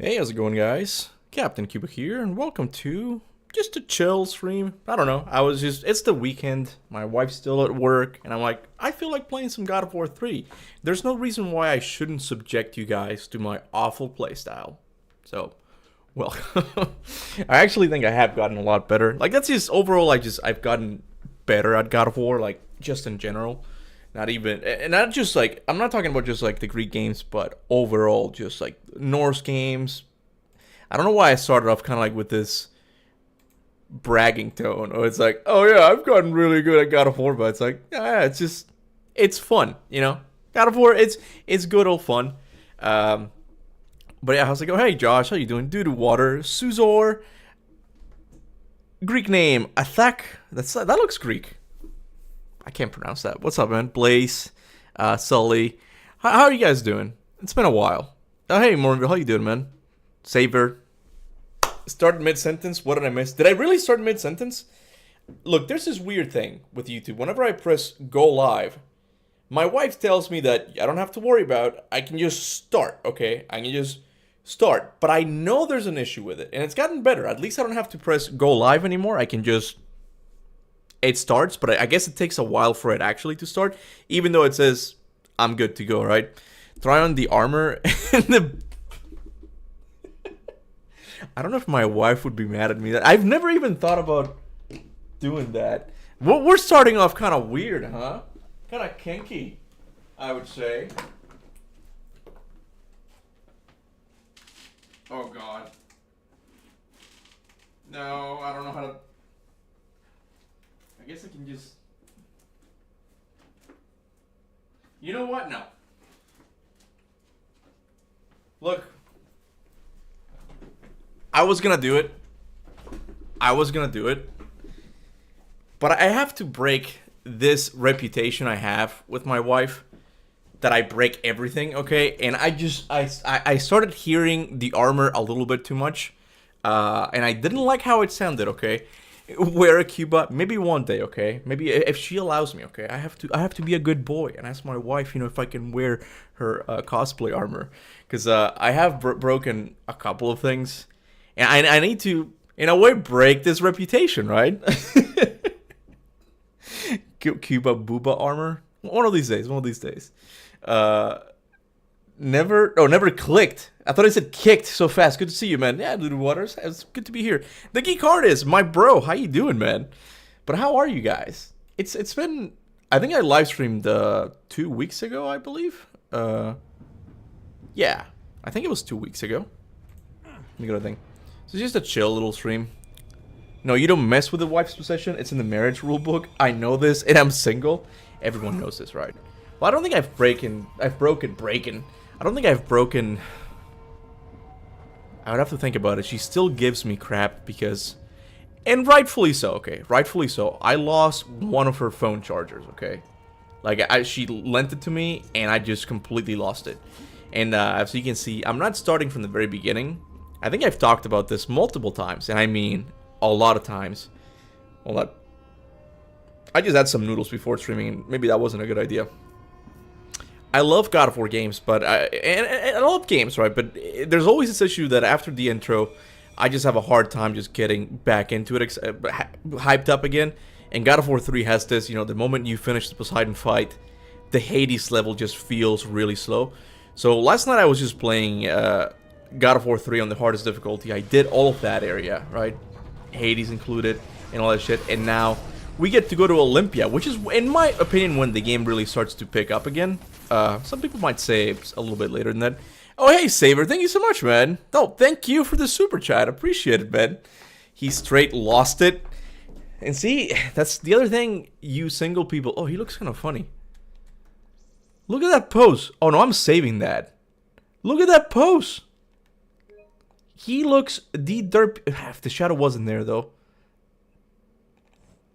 Hey, how's it going, guys? Kaptain Kuba here, and welcome to just a chill stream. I don't know, it's the weekend, my wife's still at work, and I'm like, I feel like playing some God of War 3. There's no reason why I shouldn't subject you guys to my awful playstyle. So, welcome. I actually think I have gotten a lot better. Like, that's just, overall, I've gotten better at God of War, like, just in general. Not even, and not just like, I'm not talking about just like the Greek games, but overall, just like Norse games. I don't know why I started off kind of like with this bragging tone. Or it's like, oh yeah, I've gotten really good at God of War, but it's like, yeah, it's just, it's fun, you know? God of War, it's good old fun. But yeah, I was like, oh hey Josh, how you doing? Due to water, Suzor, Greek name, Athak, that looks Greek. I can't pronounce that. What's up, man? Blaze, Sully. How are you guys doing? It's been a while. Oh, hey, Mornville. How you doing, man? Saber. Start mid-sentence? What did I miss? Did I really start mid-sentence? Look, there's this weird thing with YouTube. Whenever I press go live, my wife tells me that I don't have to worry about. I can just start, okay? I can just start. But I know there's an issue with it. And it's gotten better. At least I don't have to press go live anymore. I can just... It starts, but I guess it takes a while for it actually to start, even though it says I'm good to go, right? Try on the armor and the... I don't know if my wife would be mad at me. I've never even thought about doing that. We're starting off kind of weird, huh? Kind of kinky, I would say. Oh, God. No, I don't know how to... I guess I can just... You know what? No. Look. I was gonna do it. But I have to break this reputation I have with my wife. That I break everything, okay? And I started hearing the armor a little bit too much. And I didn't like how it sounded, okay? Wear a Cuba, maybe one day, okay? Maybe if she allows me, okay? I have to be a good boy and ask my wife, you know, if I can wear her cosplay armor, because I have broken a couple of things, and I need to, in a way, break this reputation, right? Cuba Booba armor, one of these days. Never clicked. I thought I said kicked so fast. Good to see you, man. Yeah, Little Waters. It's good to be here. The Geek Artist, my bro. How you doing, man? But how are you guys? It's been... I think I live streamed 2 weeks ago, I believe. Yeah. I think it was 2 weeks ago. Let me go to think. So it's just a chill little stream. No, you don't mess with the wife's possession. It's in the marriage rule book. I know this, and I'm single. Everyone knows this, right? Well, I don't think I've broken... I don't think I've broken... I would have to think about it. She still gives me crap because... And rightfully so, okay? Rightfully so. I lost one of her phone chargers, okay? Like, she lent it to me, and I just completely lost it. And as you can see, I'm not starting from the very beginning. I think I've talked about this multiple times, and I mean a lot of times. Hold on. I just had some noodles before streaming, and maybe that wasn't a good idea. I love God of War games, but and I love games, right? But there's always this issue that after the intro, I just have a hard time just getting back into it, hyped up again. And God of War 3 has this, you know, the moment you finish the Poseidon fight, the Hades level just feels really slow. So last night I was just playing God of War 3 on the hardest difficulty. I did all of that area, right? Hades included and all that shit. And now we get to go to Olympia, which is, in my opinion, when the game really starts to pick up again. Some people might say it's a little bit later than that. Oh, hey, Saber, thank you so much, man. Oh, thank you for the super chat. Appreciate it, man. He straight lost it. And see, that's the other thing, you single people. Oh, he looks kind of funny. Look at that pose. Oh, no, I'm saving that. Look at that pose. He looks the derp. If the shadow wasn't there, though.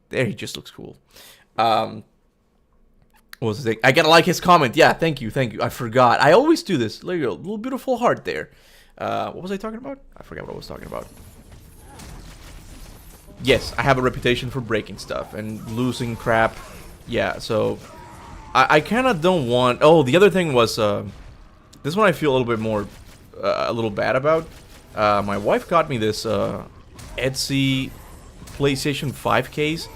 There, he just looks cool. What was the thing? I gotta like his comment. Yeah, thank you. I forgot. I always do this. There you go. Little beautiful heart there. What was I talking about? I forgot what I was talking about. Yes, I have a reputation for breaking stuff and losing crap. Yeah, so I kind of don't want... Oh, the other thing was... this one I feel a little bit more a little bad about. My wife got me this Etsy PlayStation 5 case.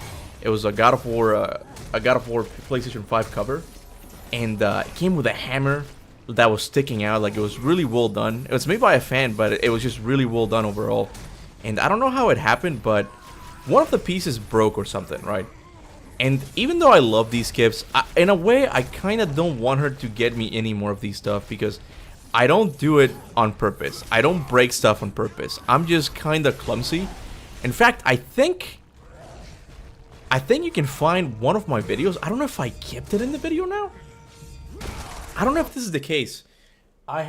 It was a God of War PlayStation 5 cover, and it came with a hammer that was sticking out. Like, it was really well done. It was made by a fan, but it was just really well done overall. And I don't know how it happened, but one of the pieces broke or something, right? And even though I love these gifts, in a way, I kind of don't want her to get me any more of these stuff, because I don't do it on purpose. I don't break stuff on purpose. I'm just kind of clumsy. In fact, I think you can find one of my videos. I don't know if I kept it in the video now. I don't know if this is the case. I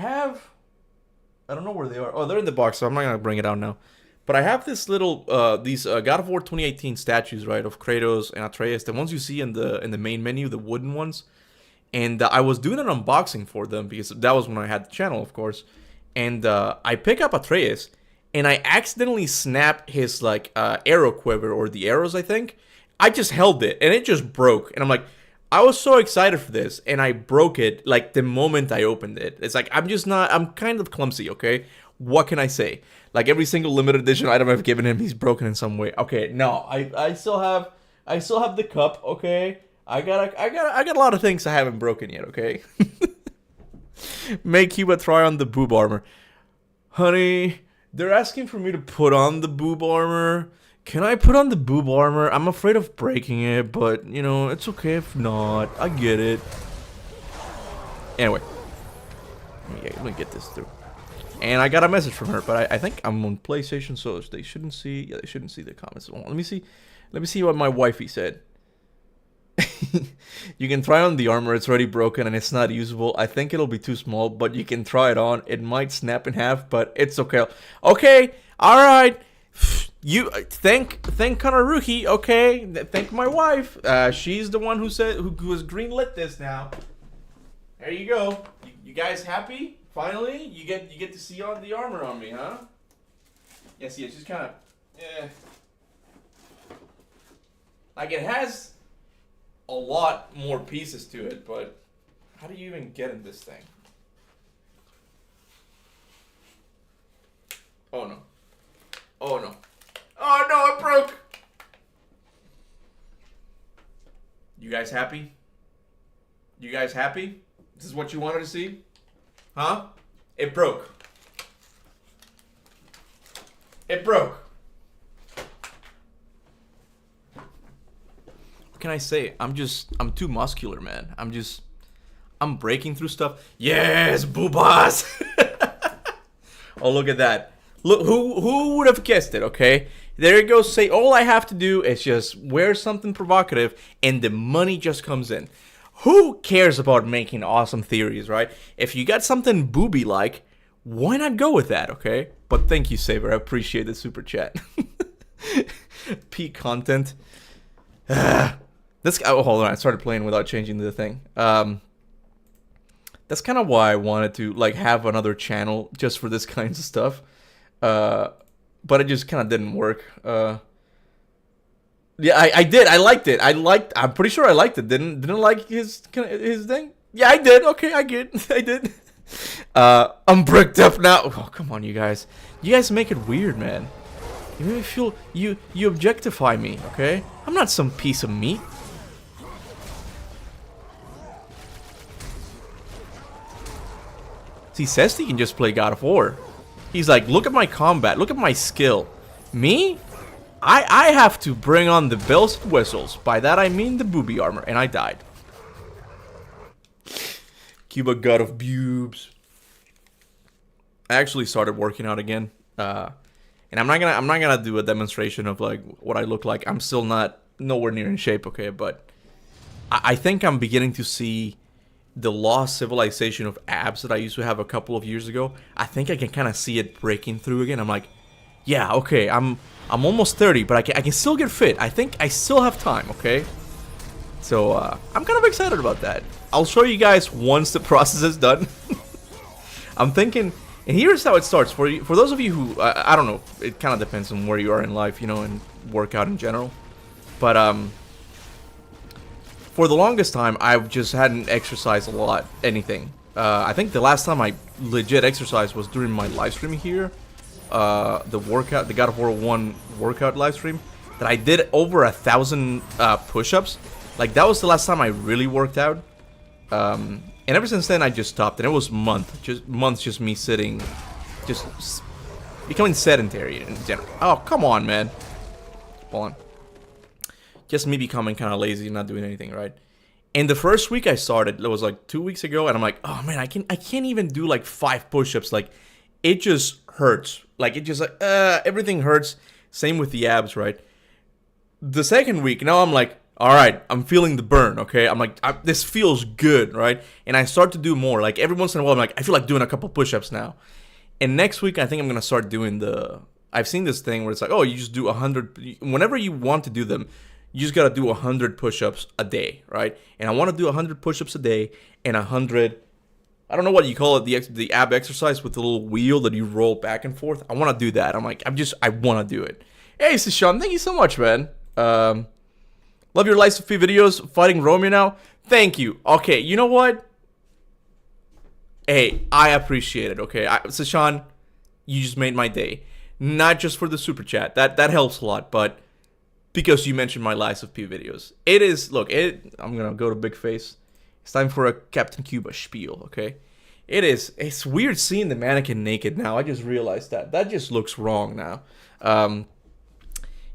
don't know where they are. Oh, they're in the box, so I'm not gonna bring it out now. But I have this little, these God of War 2018 statues, right, of Kratos and Atreus, the ones you see in the main menu, the wooden ones. And I was doing an unboxing for them, because that was when I had the channel, of course. And I pick up Atreus, and I accidentally snap his, like, arrow quiver, or the arrows, I think. I just held it, and it just broke. And I'm like, I was so excited for this, and I broke it, like, the moment I opened it. It's like, I'm kind of clumsy, okay? What can I say? Like, every single limited edition item I've given him, he's broken in some way. Okay, no, I still have the cup, okay? I got a lot of things I haven't broken yet, okay? Make Kuba try on the boob armor. Honey, they're asking for me to put on the boob armor. Can I put on the boob armor? I'm afraid of breaking it, but, you know, it's okay if not. I get it. Anyway. Let me get this through. And I got a message from her, but I think I'm on PlayStation, so they shouldn't see. Yeah, they shouldn't see the comments. Let me see what my wifey said. You can try on the armor. It's already broken and it's not usable. I think it'll be too small, but you can try it on. It might snap in half, but it's okay. Okay, all right. You thank Kanaruki. Okay, thank my wife. She's the one who has greenlit this now. There you go. You guys happy? Finally, you get to see on the armor on me, huh? Yeah, see, it's just kind of, like, it has a lot more pieces to it, but how do you even get in this thing? Oh no. Oh no. Oh no, it broke! You guys happy? You guys happy? This is what you wanted to see? Huh? It broke. It broke. What can I say? I'm too muscular, man. I'm breaking through stuff. Yes, boobas! Oh, look at that. Look, who would have guessed it, okay? There you go. Say, all I have to do is just wear something provocative, and the money just comes in. Who cares about making awesome theories, right? If you got something booby-like, why not go with that, okay? But thank you, Saber. I appreciate the super chat. Peak content. Oh, hold on. I started playing without changing the thing. That's kind of why I wanted to, like, have another channel just for this kinds of stuff. But it just kind of didn't work. Yeah, I did. I liked it. I'm pretty sure I liked it. Didn't I like his thing? Yeah, I did. Okay, I did. I'm bricked up now. Oh, come on, you guys. You guys make it weird, man. You make me feel you objectify me, okay? I'm not some piece of meat. See, says he can just play God of War. He's like, look at my combat, look at my skill. Me? I have to bring on the bells and whistles. By that I mean the booby armor, and I died. Kuba, god of boobs. I actually started working out again, and I'm not gonna do a demonstration of like what I look like. I'm still nowhere near in shape, okay? But I think I'm beginning to see the lost civilization of abs that I used to have a couple of years ago. I think I can kind of see it breaking through again. I'm like, yeah, okay, I'm almost 30, but I can still get fit. I think I still have time, okay? So I'm kind of excited about that. I'll show you guys once the process is done. I'm thinking, and here's how it starts. For those of you who, I don't know, it kind of depends on where you are in life, you know, and workout in general. But for the longest time, I just hadn't exercised a lot, anything. I think the last time I legit exercised was during my live stream here. The God of War 1 workout live stream. That I did over 1,000 push-ups. Like, that was the last time I really worked out. And ever since then, I just stopped. And it was months just me sitting, just becoming sedentary in general. Oh, come on, man. Hold on. Just me becoming kind of lazy and not doing anything, right? And the first week I started, it was like 2 weeks ago, and I'm like, oh man, I can't even do like 5 push-ups. Like, it just hurts. Like, it just like everything hurts. Same with the abs, right? The second week, now I'm like, all right, I'm feeling the burn, okay? I'm like, this feels good, right? And I start to do more. Like, every once in a while, I'm like, I feel like doing a couple push-ups now. And next week, I think I'm gonna start doing I've seen this thing where it's like, oh, you just do 100 whenever you want to do them. You just gotta do 100 push-ups a day, right? And I want to do 100 push-ups a day and 100. I don't know what you call it, the ab exercise with the little wheel that you roll back and forth. I want to do that. I'm like, I want to do it. Hey, Sashawn, thank you so much, man. Love your Lies of P videos. Fighting Romeo now. Thank you. Okay, you know what? Hey, I appreciate it. Okay, Sashawn, you just made my day. Not just for the super chat. That helps a lot, but because you mentioned my Lies of P videos. It is, look, I'm gonna go to big face. It's time for a Kaptain Kuba spiel, okay? It's weird seeing the mannequin naked now. I just realized that. That just looks wrong now.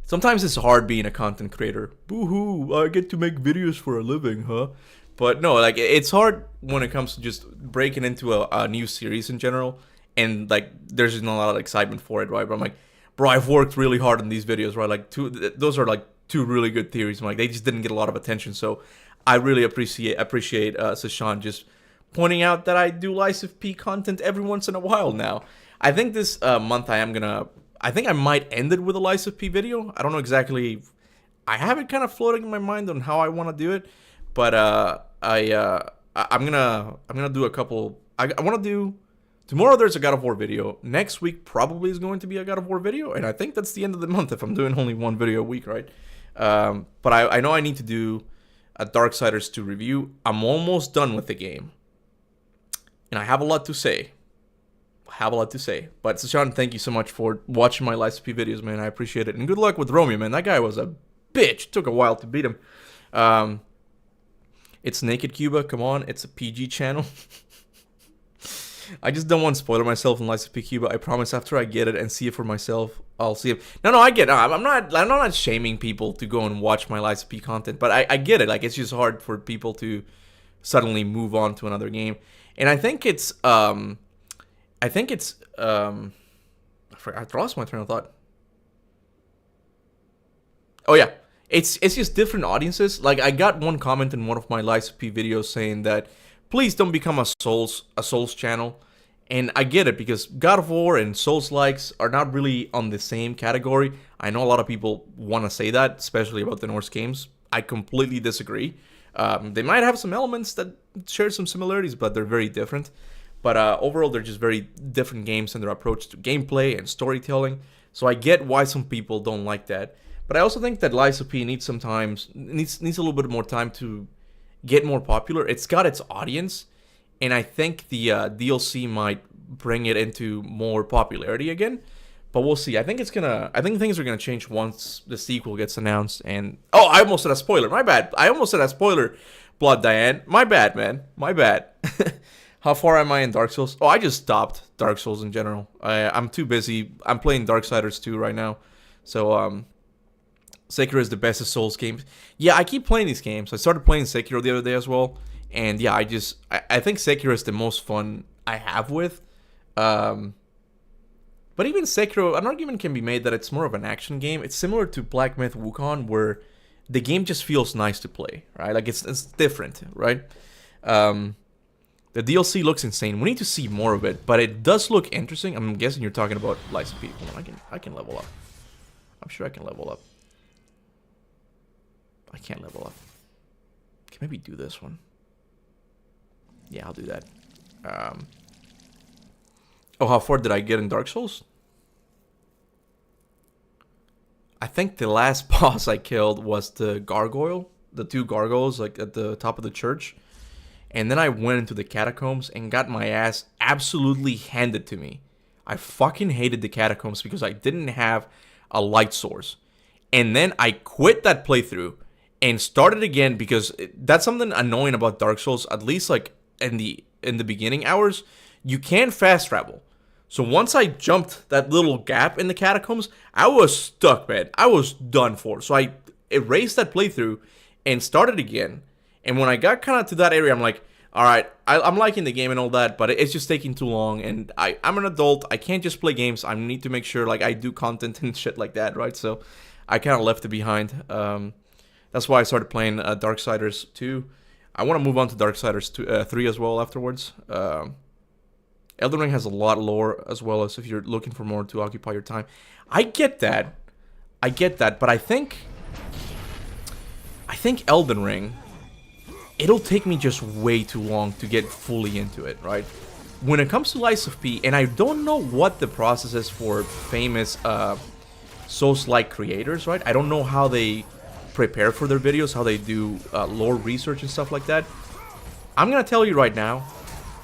Sometimes it's hard being a content creator. Boo-hoo, I get to make videos for a living, huh? But no, like, it's hard when it comes to just breaking into a new series in general. And, like, there's not a lot of excitement for it, right? But I'm like, bro, I've worked really hard on these videos, right? Like, those are, like, 2 really good theories. I'm like, they just didn't get a lot of attention, so I really appreciate Sashawn just pointing out that I do Lies of P content every once in a while now. I think this month I think I might end it with a Lies of P video. I don't know exactly. I have it kind of floating in my mind on how I want to do it, but I'm gonna do a couple. I want to do. Tomorrow there's a God of War video. Next week probably is going to be a God of War video, and I think that's the end of the month if I'm doing only 1 video a week, right? But I know I need to do a Darksiders 2 review. I'm almost done with the game, and I have a lot to say. But Sashawn, thank you so much for watching my Lies of P videos, man. I appreciate it, and good luck with Romeo, man. That guy was a bitch. Took a while to beat him. It's Naked Cuba. Come on, it's a PG channel. I just don't want to spoiler myself in Lies of P Cuba. I promise after I get it and see it for myself, I'll see it. No, I get it. I'm not shaming people to go and watch my Lies of P content, but I get it. Like, it's just hard for people to suddenly move on to another game. And I think it's I lost my train of thought. Oh yeah. It's just different audiences. Like, I got one comment in one of my Lies of P videos saying that please don't become a Souls channel. And I get it, because God of War and Souls likes are not really on the same category. I know a lot of people want to say that, especially about the Norse games. I completely disagree. They might have some elements that share some similarities, but they're very different. But overall, they're just very different games in their approach to gameplay and storytelling. So I get why some people don't like that. But I also think that Lies of P needs a little bit more time to get more popular. It's got its audience, and I think the DLC might bring it into more popularity again. But we'll see. I think things are gonna change once the sequel gets announced. And oh, I almost said a spoiler. My bad. I almost said a spoiler. Blood Diane. My bad, man. My bad. How far am I in Dark Souls? Oh, I just stopped Dark Souls in general. I'm too busy. I'm playing Darksiders 2 right now. So Sekiro is the best of Souls games. Yeah, I keep playing these games. I started playing Sekiro the other day as well. And yeah, I think Sekiro is the most fun I have with. But even Sekiro, an argument can be made that it's more of an action game. It's similar to Black Myth Wukong, where the game just feels nice to play, right? Like, it's different, right? The DLC looks insane. We need to see more of it, but it does look interesting. I'm guessing you're talking about Lies of P. I can level up. I'm sure I can level up. I can't level up. Can maybe do this one. Yeah, I'll do that. Oh, how far did I get in Dark Souls? I think the last boss I killed was the gargoyle. The 2 gargoyles, like, at the top of the church. And then I went into the catacombs and got my ass absolutely handed to me. I fucking hated the catacombs because I didn't have a light source. And then I quit that playthrough and started again because that's something annoying about Dark Souls, at least like in the beginning hours. You can't fast travel. So once I jumped that little gap in the catacombs, I was stuck, man. I was done for. So I erased that playthrough and started again. And when I got kind of to that area, I'm like, all right, I'm liking the game and all that, but it's just taking too long. And I'm an adult. I can't just play games. I need to make sure like I do content and shit like that, right? So I kind of left it behind. That's why I started playing Darksiders 2. I want to move on to Darksiders 3 as well afterwards. Elden Ring has a lot of lore as well, as if you're looking for more to occupy your time. I get that, but I think Elden Ring, it'll take me just way too long to get fully into it, right? When it comes to Lies of P, and I don't know what the process is for famous Souls-like creators, right? I don't know how they prepare for their videos, how they do lore research and stuff like that. I'm gonna tell you right now,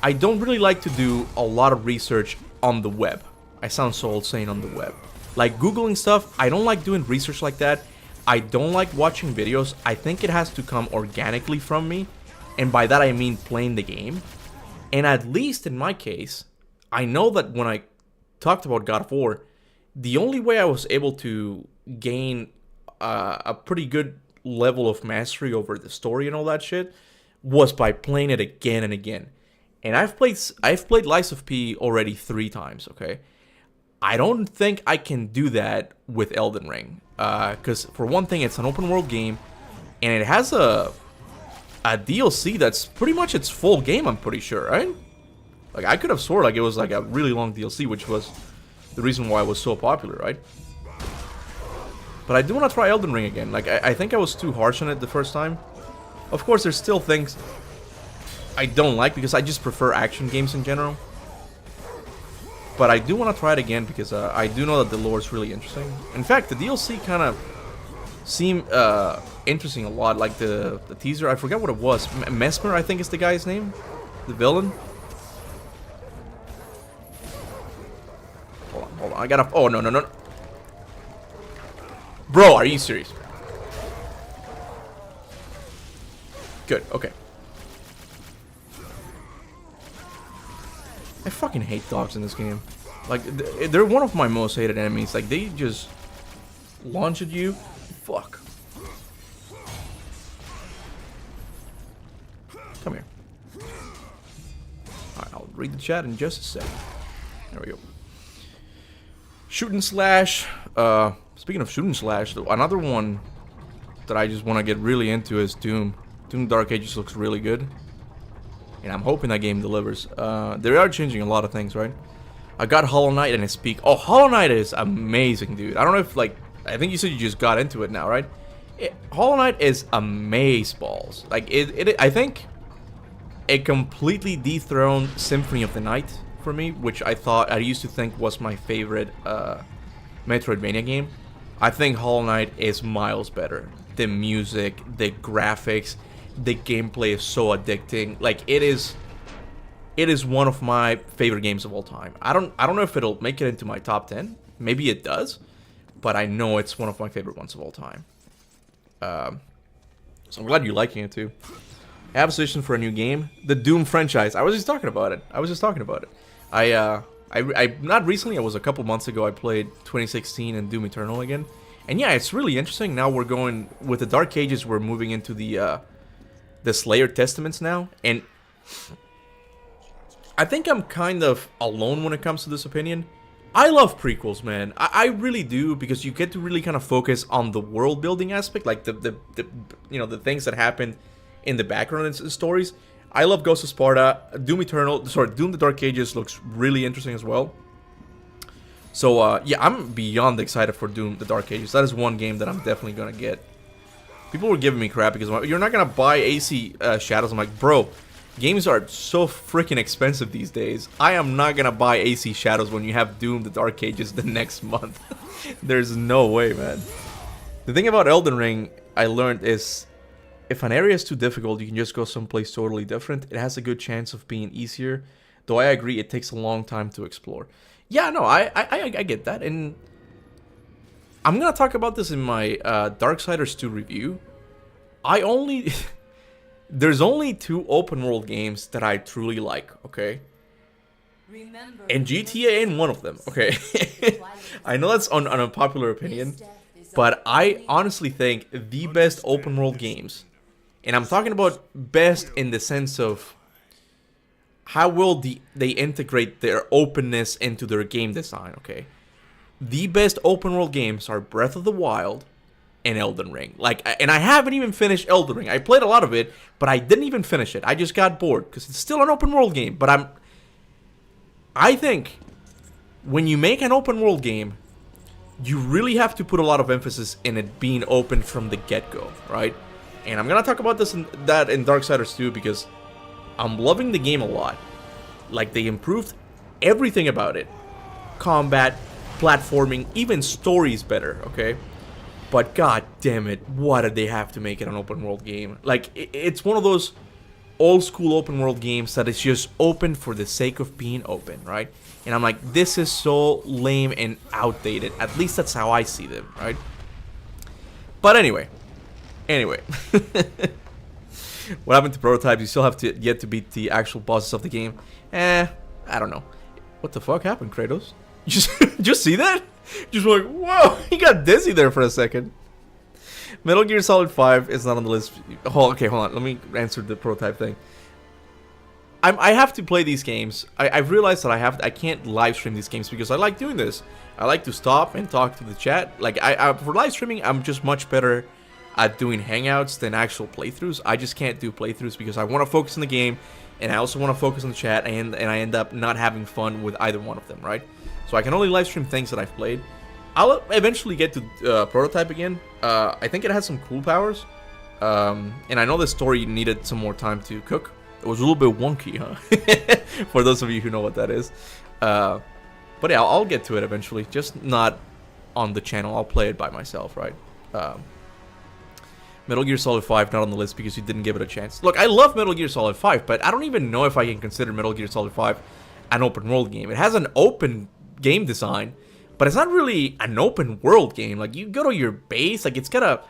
I don't really like to do a lot of research on the web. I sound so old saying on the web. Like Googling stuff, I don't like doing research like that. I don't like watching videos. I think it has to come organically from me. And by that I mean playing the game. And at least in my case, I know that when I talked about God of War, the only way I was able to gain a pretty good level of mastery over the story and all that shit was by playing it again and again. And I've played Lies of P already 3 times, okay? I don't think I can do that with Elden Ring. Because for one thing, it's an open world game, and it has a DLC that's pretty much its full game, I'm pretty sure, right? Like, I could have sworn like it was like a really long DLC, which was the reason why it was so popular, right? But I do want to try Elden Ring again. Like, I think I was too harsh on it the first time. Of course, there's still things I don't like because I just prefer action games in general. But I do want to try it again because I do know that the lore is really interesting. In fact, the DLC kind of seemed interesting a lot. Like the teaser, I forgot what it was. Mesmer, I think is the guy's name. The villain. Hold on. I gotta... Oh, no. Bro, are you serious? Good, okay. I fucking hate dogs in this game. Like, they're one of my most hated enemies. Like, they just launch at you. Fuck. Come here. Alright, I'll read the chat in just a second. There we go. Shoot and slash. Speaking of shoot and slash, another one that I just want to get really into is Doom. Doom Dark Ages looks really good. And I'm hoping that game delivers. They are changing a lot of things, right? I got Hollow Knight and its peak. Oh, Hollow Knight is amazing, dude. I don't know if, like... I think you said you just got into it now, right? Hollow Knight is amazeballs. Like, I think it completely dethroned Symphony of the Night for me, which I used to think was my favorite Metroidvania game. I think Hollow Knight is miles better. The music, the graphics... The gameplay is so addicting. Like, it is one of my favorite games of all time. I don't know if it'll make it into my top 10. Maybe it does, but I know it's one of my favorite ones of all time. So I'm glad you're liking it too. I have a suggestion for a new game, the Doom franchise. I was just talking about it. I not recently. It was a couple months ago. I played 2016 and Doom Eternal again, and yeah, it's really interesting. Now we're going with the Dark Ages. We're moving into the Slayer Testaments now, and I think I'm kind of alone when it comes to this opinion. I love prequels, man. I really do, because you get to really kind of focus on the world building aspect, like the you know, the things that happen in the background and stories. I love Ghost of Sparta. Doom the Dark Ages looks really interesting as well. So yeah, I'm beyond excited for Doom the Dark Ages. That is one game that I'm definitely gonna get. People were giving me crap because you're not gonna buy AC Shadows. I'm like, bro, games are so freaking expensive these days. I am not gonna buy AC Shadows when you have Doom the Dark Ages the next month. There's no way, man. The thing about Elden Ring I learned is if an area is too difficult, you can just go someplace totally different. It has a good chance of being easier. Though I agree, it takes a long time to explore. Yeah, no, I get that. And I'm going to talk about this in my Darksiders 2 review. There's only 2 open world games that I truly like, okay? And GTA ain't one of them, okay? I know that's an unpopular opinion, but I honestly think the best open world games, and I'm talking about best in the sense of how well they integrate their openness into their game design, okay? The best open world games are Breath of the Wild and Elden Ring. And I haven't even finished Elden Ring. I played a lot of it, but I didn't even finish it. I just got bored because it's still an open world game, but I think when you make an open world game, you really have to put a lot of emphasis in it being open from the get-go, right? And I'm gonna talk about this in Darksiders 2 because I'm loving the game a lot. Like, they improved everything about it. Combat, platforming, even stories better, okay? But god damn it, why did they have to make it an open world game? Like, it's one of those old school open world games that is just open for the sake of being open, right? And I'm like, this is so lame and outdated. At least that's how I see them, right? But anyway. What happened to prototypes? You still have to yet to beat the actual bosses of the game. I don't know. What the fuck happened, Kratos? You just see that? Just like, whoa, he got dizzy there for a second. Metal Gear Solid 5 is not on the list. Okay, hold on. Let me answer the prototype thing. I have to play these games. I've realized that I can't live stream these games because I like doing this. I like to stop and talk to the chat. Like, for live streaming, I'm just much better at doing hangouts than actual playthroughs. I just can't do playthroughs because I want to focus on the game, and I also want to focus on the chat, and I end up not having fun with either one of them, right? So I can only live stream things that I've played. I'll eventually get to prototype again. I think it has some cool powers. And I know the story needed some more time to cook. It was a little bit wonky, huh? For those of you who know what that is. But yeah, I'll get to it eventually. Just not on the channel. I'll play it by myself, right? Metal Gear Solid 5 not on the list because you didn't give it a chance. Look, I love Metal Gear Solid 5, but I don't even know if I can consider Metal Gear Solid 5 an open world game. It has an open game design, but it's not really an open world game. Like, you go to your base, like it's got a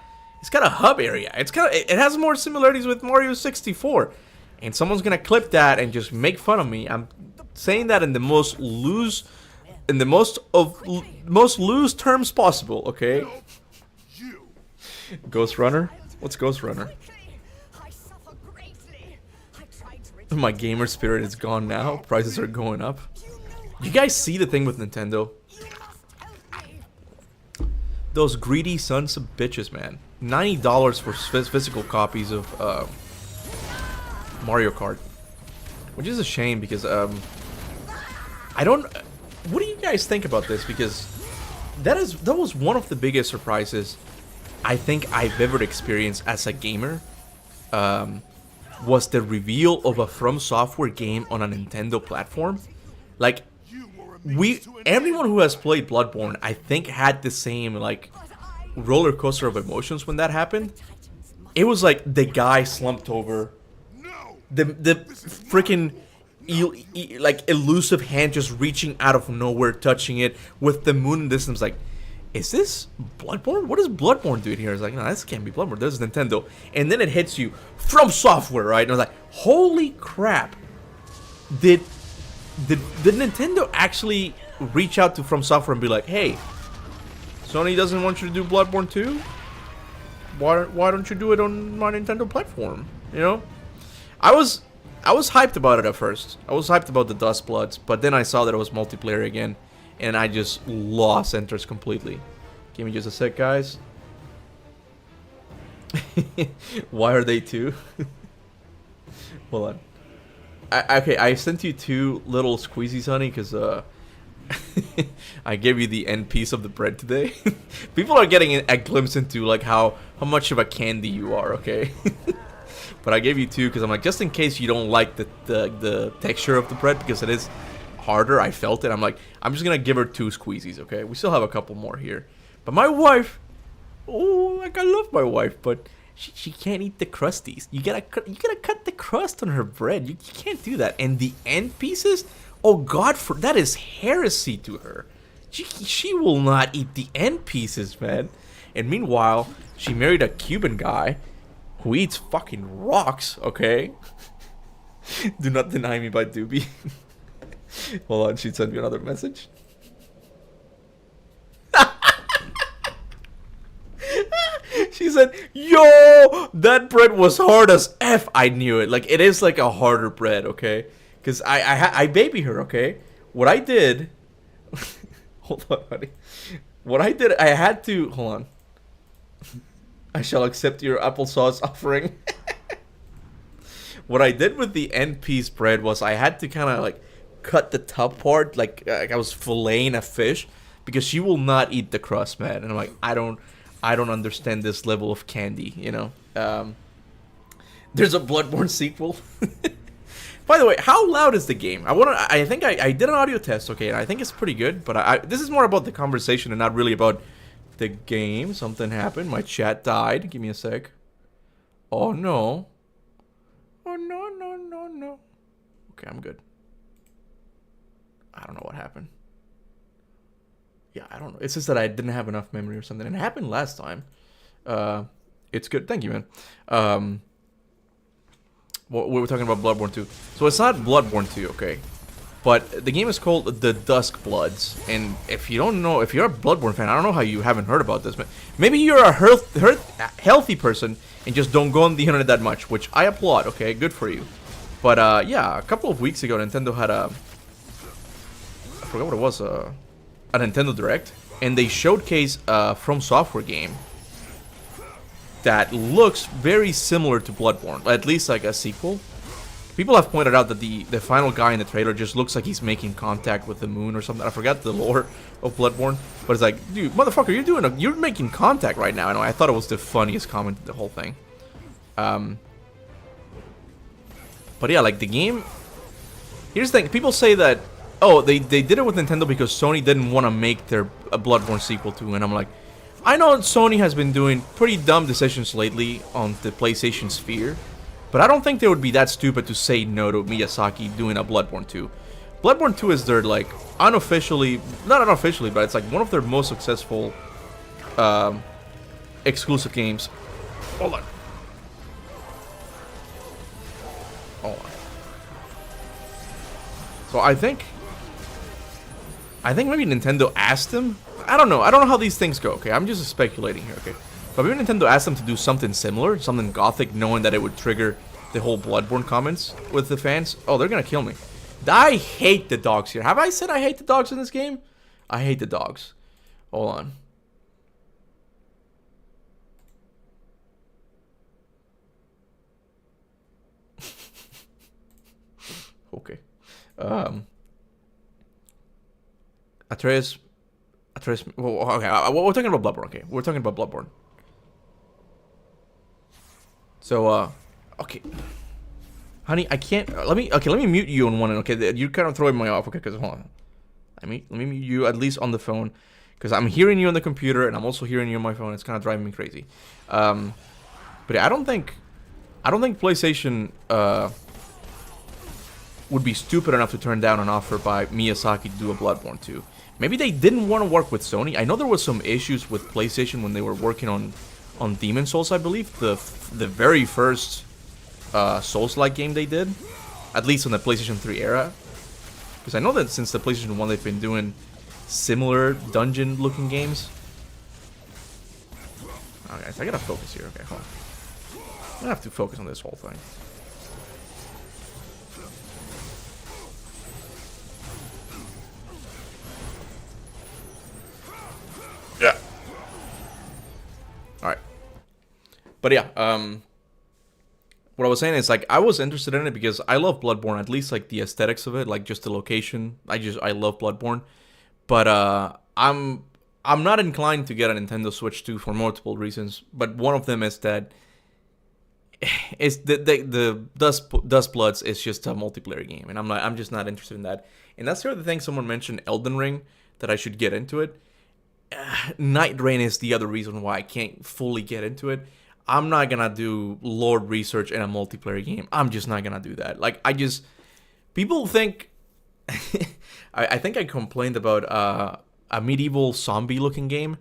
hub area. It has more similarities with Mario 64. And someone's gonna clip that and just make fun of me. I'm saying that in the most loose terms possible, okay? Ghost Runner? What's Ghost Runner? My gamer spirit is gone now. Prices are going up. You guys see the thing with Nintendo? Those greedy sons of bitches, man. $90 for physical copies of Mario Kart. Which is a shame because I don't... What do you guys think about this? Because that was one of the biggest surprises I think I've ever experienced as a gamer. Was the reveal of a From Software game on a Nintendo platform. Like, everyone who has played Bloodborne, I think, had the same, like, roller coaster of emotions when that happened. It was like the guy slumped over, the freaking like elusive hand just reaching out of nowhere, touching it with the moon in distance. Like, is this Bloodborne? What is Bloodborne doing here? It's like, no, this can't be Bloodborne. This is Nintendo. And then it hits you From Software, right? And I was like, holy crap! Did Nintendo actually reach out to From Software and be like, hey, Sony doesn't want you to do Bloodborne 2? Why don't you do it on my Nintendo platform? You know? I was hyped about it at first. I was hyped about the Dust Bloods, but then I saw that it was multiplayer again, and I just lost interest completely. Give me just a sec, guys. Why are they two? Hold on. Okay, I sent you 2 little squeezies, honey, because I gave you the end piece of the bread today. People are getting a glimpse into like how much of a candy you are, okay? But I gave you 2 because I'm like, just in case you don't like the texture of the bread, because it is harder. I felt it. I'm like, I'm just gonna give her 2 squeezies, okay? We still have a couple more here. But my wife, oh, like, I love my wife, but she can't eat the crusties. You gotta cut the crust on her bread. You can't do that. And the end pieces, oh God, that is heresy to her. She will not eat the end pieces, man. And meanwhile, she married a Cuban guy who eats fucking rocks. Okay. Do not deny me by Doobie. Hold on, she sent me another message. She said, yo, that bread was hard as F. I knew it. Like, it is like a harder bread, okay? Because I baby her, okay? What I did... Hold on, buddy. What I did, I had to... Hold on. I shall accept your applesauce offering. What I did with the end piece bread was I had to kind of like cut the top part like I was filleting a fish, because she will not eat the crust, man. And I'm like, I don't understand this level of candy, you know. There's a Bloodborne sequel. By the way, how loud is the game? I think I did an audio test, okay, and I think it's pretty good. But this is more about the conversation and not really about the game. Something happened. My chat died. Give me a sec. Oh no. Oh no. Okay, I'm good. I don't know what happened. Yeah, I don't know. It's just that I didn't have enough memory or something. And it happened last time. It's good. Thank you, man. We were talking about Bloodborne 2. So it's not Bloodborne 2, okay? But the game is called The Dusk Bloods. And if you don't know, if you're a Bloodborne fan, I don't know how you haven't heard about this. But maybe you're a healthy person and just don't go on the internet that much, which I applaud, okay? Good for you. But yeah, a couple of weeks ago, Nintendo had I forgot what it was, a Nintendo Direct. And they showcased a From Software game that looks very similar to Bloodborne, at least like a sequel. People have pointed out that the final guy in the trailer just looks like he's making contact with the moon or something. I forgot the lore of Bloodborne, but it's like, dude, motherfucker, you're making contact right now. And I thought it was the funniest comment of the whole thing. But yeah, like the game. Here's the thing: people say that, oh, they did it with Nintendo because Sony didn't want to make their a Bloodborne sequel to, and I'm like, I know Sony has been doing pretty dumb decisions lately on the PlayStation sphere, but I don't think they would be that stupid to say no to Miyazaki doing a Bloodborne 2. Bloodborne 2 is their, like, not unofficially, but it's like one of their most successful exclusive games. Hold on. So I think maybe Nintendo asked them. I don't know how these things go, okay? I'm just speculating here, okay? But maybe Nintendo asked them to do something similar, something gothic, knowing that it would trigger the whole Bloodborne comments with the fans. Oh, they're gonna kill me. I hate the dogs here. Have I said I hate the dogs in this game? I hate the dogs. Hold on. Okay. Atreus. Well, okay, we're talking about Bloodborne. Okay, we're talking about Bloodborne. So, okay, honey, I can't. Let me mute you on one end. Okay, you're kind of throwing me off. Okay, because hold on. Let me mute you at least on the phone, because I'm hearing you on the computer and I'm also hearing you on my phone. It's kind of driving me crazy. But yeah, I don't think PlayStation would be stupid enough to turn down an offer by Miyazaki to do a Bloodborne 2. Maybe they didn't want to work with Sony. I know there was some issues with PlayStation when they were working on Demon's Souls, I believe. The very first Souls-like game they did. At least on the PlayStation 3 era. Because I know that since the PlayStation 1 they've been doing similar dungeon-looking games. Okay, so I gotta focus here. Okay, hold on. I'm gonna have to focus on this whole thing. Yeah. Alright. But yeah, what I was saying is, like, I was interested in it because I love Bloodborne, at least, like, the aesthetics of it, like, just the location. I love Bloodborne. But, I'm not inclined to get a Nintendo Switch 2 for multiple reasons. But one of them is that it's the Dust Bloods is just a multiplayer game. And I'm just not interested in that. And that's the other thing someone mentioned, Elden Ring, that I should get into it. Night Rain is the other reason why I can't fully get into it. I'm not gonna do lore research in a multiplayer game. I'm just not gonna do that. Like, people think, I think I complained about a medieval zombie-looking game,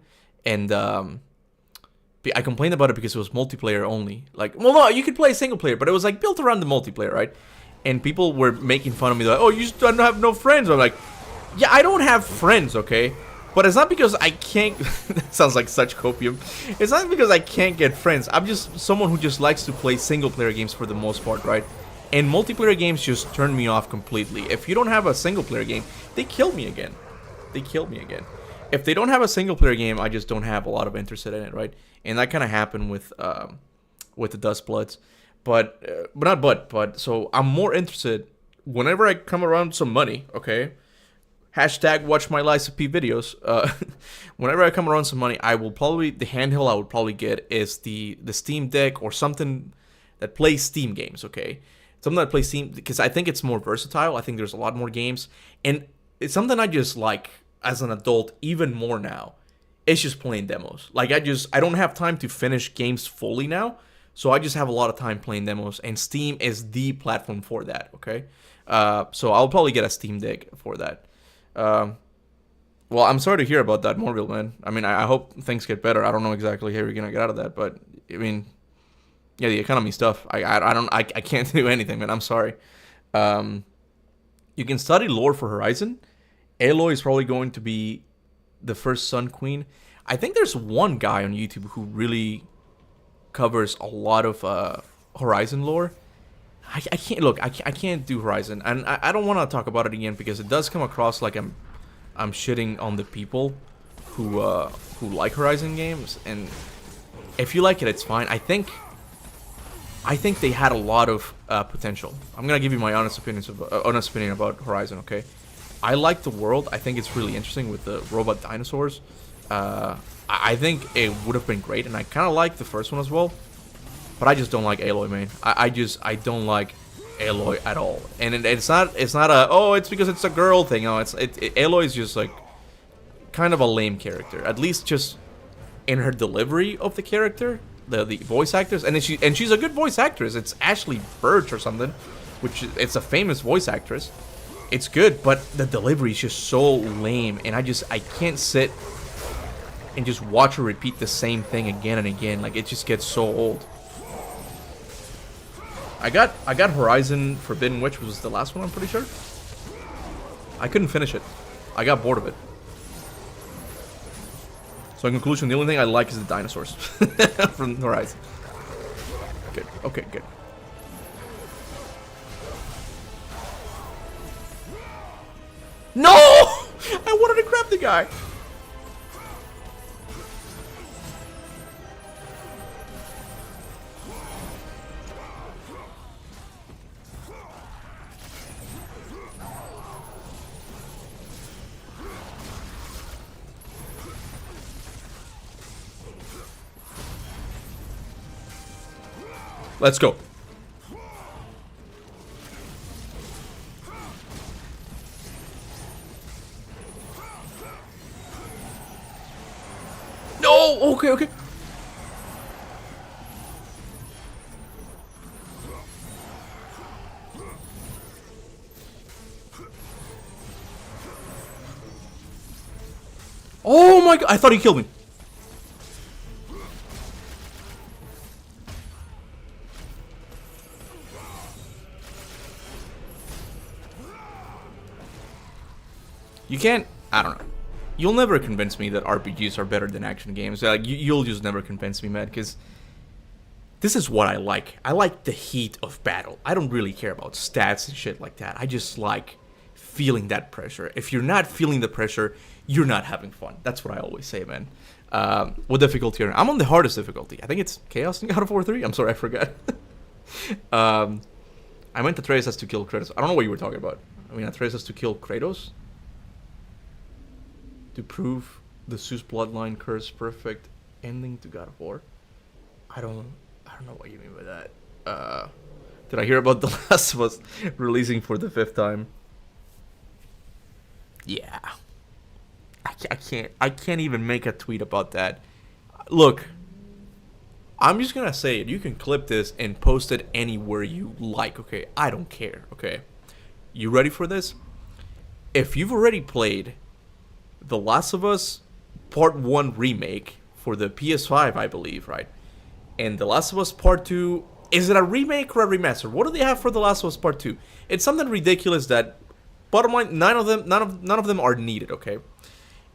and I complained about it because it was multiplayer only. Like, well, no, you could play single player, but it was like built around the multiplayer, right? And people were making fun of me, like, oh, you just don't have no friends. I'm like, yeah, I don't have friends, okay? But it's not because I can't. That sounds like such copium. It's not because I can't get friends. I'm just someone who just likes to play single player games for the most part, right? And multiplayer games just turn me off completely. If you don't have a single player game, they kill me again. They kill me again. If they don't have a single player game, I just don't have a lot of interest in it, right? And that kind of happened with the Dust Bloods, but so I'm more interested whenever I come around some money, okay? Hashtag watch my LiceP videos. Whenever I come around some money, I will probably, the handheld I would probably get is the Steam Deck or something that plays Steam games, okay? Something that plays Steam, because I think it's more versatile. I think there's a lot more games, and it's something I just like as an adult even more now. It's just playing demos. Like, I don't have time to finish games fully now, so I just have a lot of time playing demos, and Steam is the platform for that, okay? So I'll probably get a Steam Deck for that. Well, I'm sorry to hear about that, Morville, man. I mean, I hope things get better. I don't know exactly how you're gonna get out of that, but I mean, yeah, the economy stuff. I can't do anything, man. I'm sorry. You can study lore for Horizon. Aloy is probably going to be the first Sun Queen. I think there's one guy on YouTube who really covers a lot of Horizon lore. I can't look. I can't do Horizon, and I don't want to talk about it again because it does come across like I'm shitting on the people who like Horizon games. And if you like it, it's fine. I think they had a lot of potential. I'm gonna give you my honest opinion about Horizon. Okay, I like the world. I think it's really interesting with the robot dinosaurs. I think it would have been great, and I kind of like the first one as well. But I just don't like Aloy, man. I don't like Aloy at all. And it's not a, oh, it's because it's a girl thing. No, Aloy is just like kind of a lame character. At least just in her delivery of the character, the voice actors, and she's a good voice actress. It's Ashley Birch or something, which it's a famous voice actress. It's good, but the delivery is just so lame, and I can't sit and just watch her repeat the same thing again and again. Like, it just gets so old. I got Horizon Forbidden Witch, was the last one, I'm pretty sure. I couldn't finish it. I got bored of it. So in conclusion, the only thing I like is the dinosaurs from Horizon. Good. Okay, good. No! I wanted to grab the guy. Let's go. No! Okay, okay. Oh my god, I thought he killed me. You can't, I don't know. You'll never convince me that RPGs are better than action games. Like, you'll just never convince me, man, because this is what I like. I like the heat of battle. I don't really care about stats and shit like that. I just like feeling that pressure. If you're not feeling the pressure, you're not having fun. That's what I always say, man. What difficulty are you? I'm on the hardest difficulty. I think it's Chaos in God of War 3. I'm sorry, I forgot. I meant Atreus has to kill Kratos. I don't know what you were talking about. I mean, Atreus has to kill Kratos to prove the Zeus bloodline curse perfect ending to God of War. I don't know what you mean by that. Did I hear about The Last of Us releasing for the 5th time? Yeah. I can't even make a tweet about that. Look, I'm just gonna say it. You can clip this and post it anywhere you like, okay? I don't care, okay? You ready for this? If you've already played The Last of Us Part 1 remake for the PS5, I believe, right? And The Last of Us Part 2, is it a remake or a remaster? What do they have for The Last of Us Part 2? It's something ridiculous that, bottom line, none of them are needed, okay?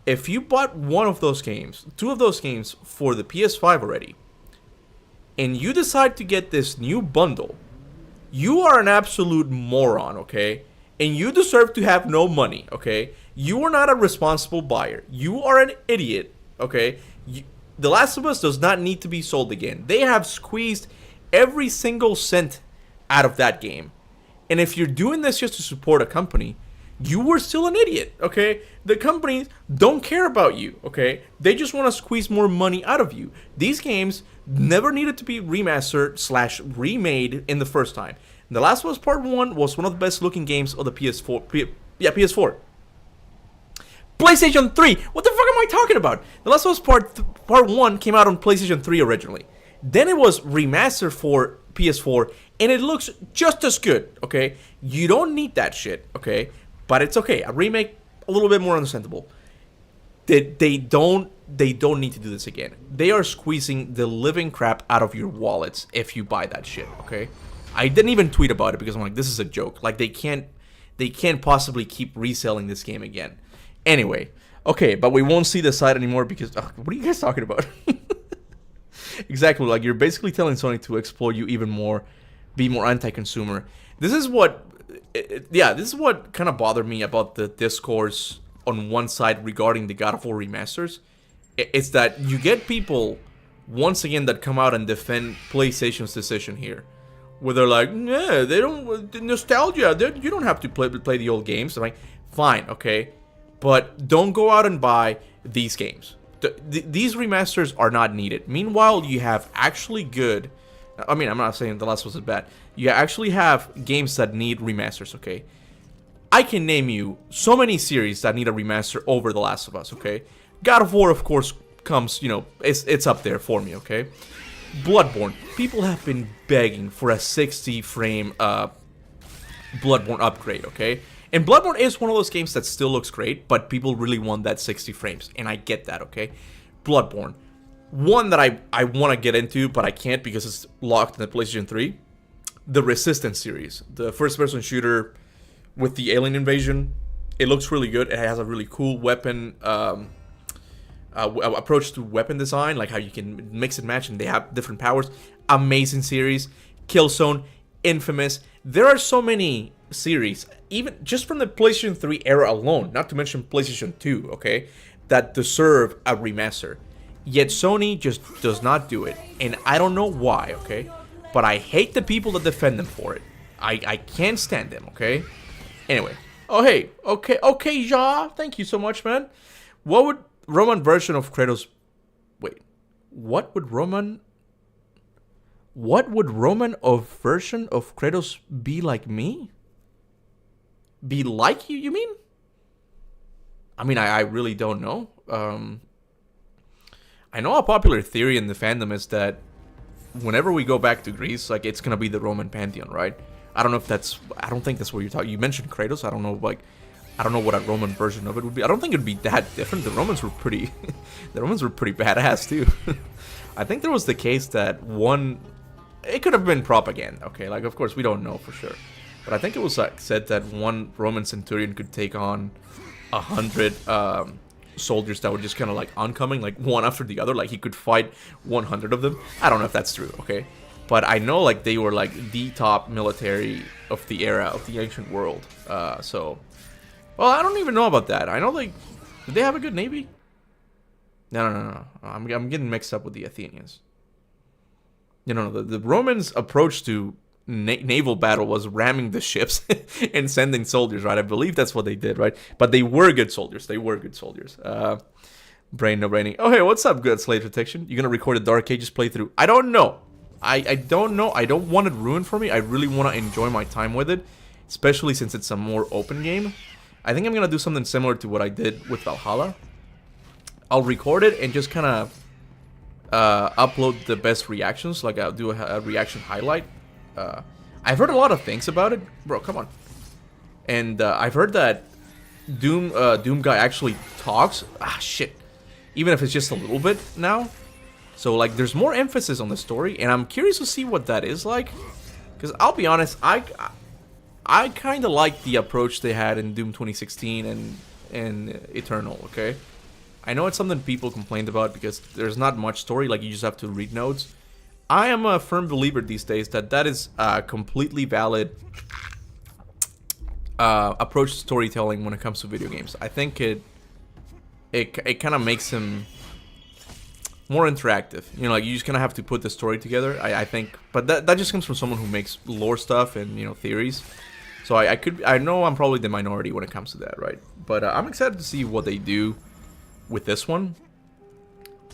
If you bought one of those games, two of those games for the PS5 already, and you decide to get this new bundle, you are an absolute moron, okay? And you deserve to have no money, okay? You are not a responsible buyer. You are an idiot, okay? The Last of Us does not need to be sold again. They have squeezed every single cent out of that game. And if you're doing this just to support a company, you were still an idiot, okay? The companies don't care about you, okay? They just want to squeeze more money out of you. These games never needed to be remastered / remade in the first time. The Last of Us Part 1 was one of the best looking games of the PS4. PS4. PlayStation 3! What the fuck am I talking about? The Last of Us Part 1 came out on PlayStation 3 originally. Then it was remastered for PS4, and it looks just as good, okay? You don't need that shit, okay? But it's okay. A remake, a little bit more understandable. They don't need to do this again. They are squeezing the living crap out of your wallets if you buy that shit, okay? I didn't even tweet about it because I'm like, this is a joke. Like, they can't possibly keep reselling this game again. Anyway, okay, but we won't see the site anymore because what are you guys talking about? Exactly, like you're basically telling Sony to exploit you even more, be more anti-consumer. This is what kind of bothered me about the discourse on one side regarding the God of War remasters. It's that you get people once again that come out and defend PlayStation's decision here, where they're like, "Yeah, they don't nostalgia. You don't have to play the old games." I'm like, fine, okay, but don't go out and buy these games. These remasters are not needed. Meanwhile, you have actually good. I mean, I'm not saying The Last of Us is bad. You actually have games that need remasters, okay? I can name you so many series that need a remaster over The Last of Us, okay? God of War, of course, comes, it's up there for me, okay? Bloodborne. People have been begging for a 60-frame Bloodborne upgrade, okay? And Bloodborne is one of those games that still looks great, but people really want that 60 frames, and I get that, okay? Bloodborne. One that I want to get into, but I can't because it's locked in the PlayStation 3. The Resistance series. The first-person shooter with the alien invasion. It looks really good. It has a really cool weapon approach to weapon design, like how you can mix and match, and they have different powers. Amazing series. Killzone. Infamous. There are so many series, even just from the PlayStation 3 era alone, not to mention PlayStation 2, okay, that deserve a remaster. Yet Sony just does not do it, and I don't know why, okay? But I hate the people that defend them for it. I can't stand them, okay? Anyway. Oh, hey. Okay, Ja. Thank you so much, man. What would Roman version of Kratos... Wait. What would Roman of version of Kratos be like me? Be like you mean? I mean, I really don't know. I know a popular theory in the fandom is that whenever we go back to Greece, like, it's gonna be the Roman pantheon, right? I don't know if that's... I don't think that's what you're talking... You mentioned Kratos. I don't know, like... I don't know what a Roman version of it would be. I don't think it would be that different. The Romans were pretty... the Romans were pretty badass, too. I think there was the case that one... It could have been propaganda, okay? Like, of course, we don't know for sure. But I think it was said that one Roman centurion could take on 100 soldiers that were just kind of like oncoming, like one after the other. Like, he could fight 100 of them. I don't know if that's true, okay? But I know, like, they were like the top military of the era of the ancient world. So, well, I don't even know about that. I know, like, did they have a good navy? No. I'm getting mixed up with the Athenians. The Romans' approach to naval battle was ramming the ships and sending soldiers, right? I believe that's what they did, right? But they were good soldiers. Brain no braining. Oh, hey, what's up, good Slate Protection? You gonna record a Dark Ages playthrough? I don't know. I don't know. I don't want it ruined for me. I really want to enjoy my time with it, especially since it's a more open game. I think I'm gonna do something similar to what I did with Valhalla. I'll record it and just kind of upload the best reactions. Like I'll do a reaction highlight. I've heard a lot of things about it, bro. Come on. And I've heard that Doom guy actually talks. Ah, shit. Even if it's just a little bit now. So like, there's more emphasis on the story, and I'm curious to see what that is like. Because I'll be honest, I kind of like the approach they had in Doom 2016 and Eternal. Okay, I know it's something people complained about because there's not much story. Like, you just have to read notes. I am a firm believer these days that that is a completely valid approach to storytelling when it comes to video games. I think it kind of makes them more interactive. You know, like, you just kind of have to put the story together, I think. But that just comes from someone who makes lore stuff and, you know, theories. So I know I'm probably the minority when it comes to that, right? But I'm excited to see what they do with this one.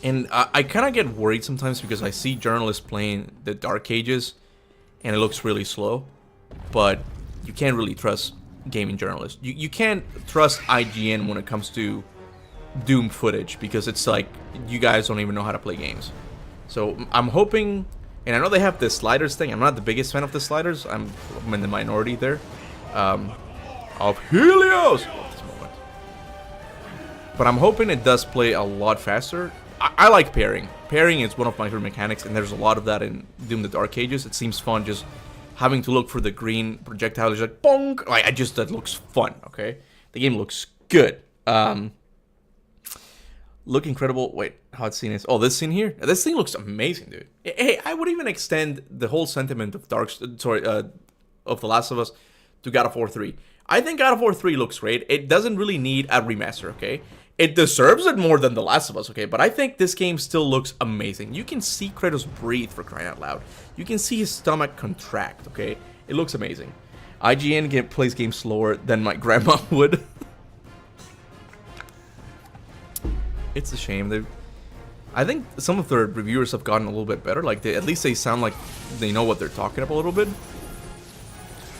And I kind of get worried sometimes because I see journalists playing the Dark Ages and it looks really slow. But you can't really trust gaming journalists. You can't trust IGN when it comes to Doom footage because it's like, you guys don't even know how to play games. So I'm hoping, and I know they have the sliders thing. I'm not the biggest fan of the sliders. I'm in the minority there. Of Helios at this moment. But I'm hoping it does play a lot faster. I like pairing. Pairing is one of my favorite mechanics, and there's a lot of that in Doom the Dark Ages. It seems fun just having to look for the green projectile. It's like, bonk! Like, that looks fun, okay? The game looks good. Look incredible. Wait, how it's seen is... Oh, this scene here? This thing looks amazing, dude. Hey, I would even extend the whole sentiment of of The Last of Us to God of War 3. I think God of War 3 looks great. It doesn't really need a remaster, okay? It deserves it more than The Last of Us, okay? But I think this game still looks amazing. You can see Kratos breathe, for crying out loud. You can see his stomach contract, okay? It looks amazing. IGN plays games slower than my grandma would. It's a shame. I think some of their reviewers have gotten a little bit better. Like, at least they sound like they know what they're talking about a little bit.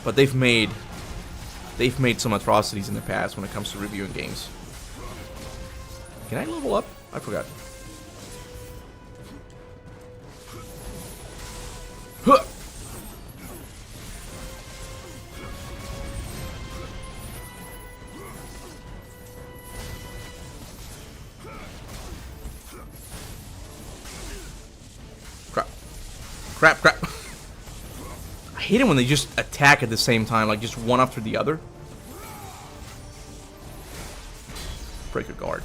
But they've made some atrocities in the past when it comes to reviewing games. Can I level up? I forgot. Huh. Crap. I hate it when they just attack at the same time, like just one after the other. Break your guard.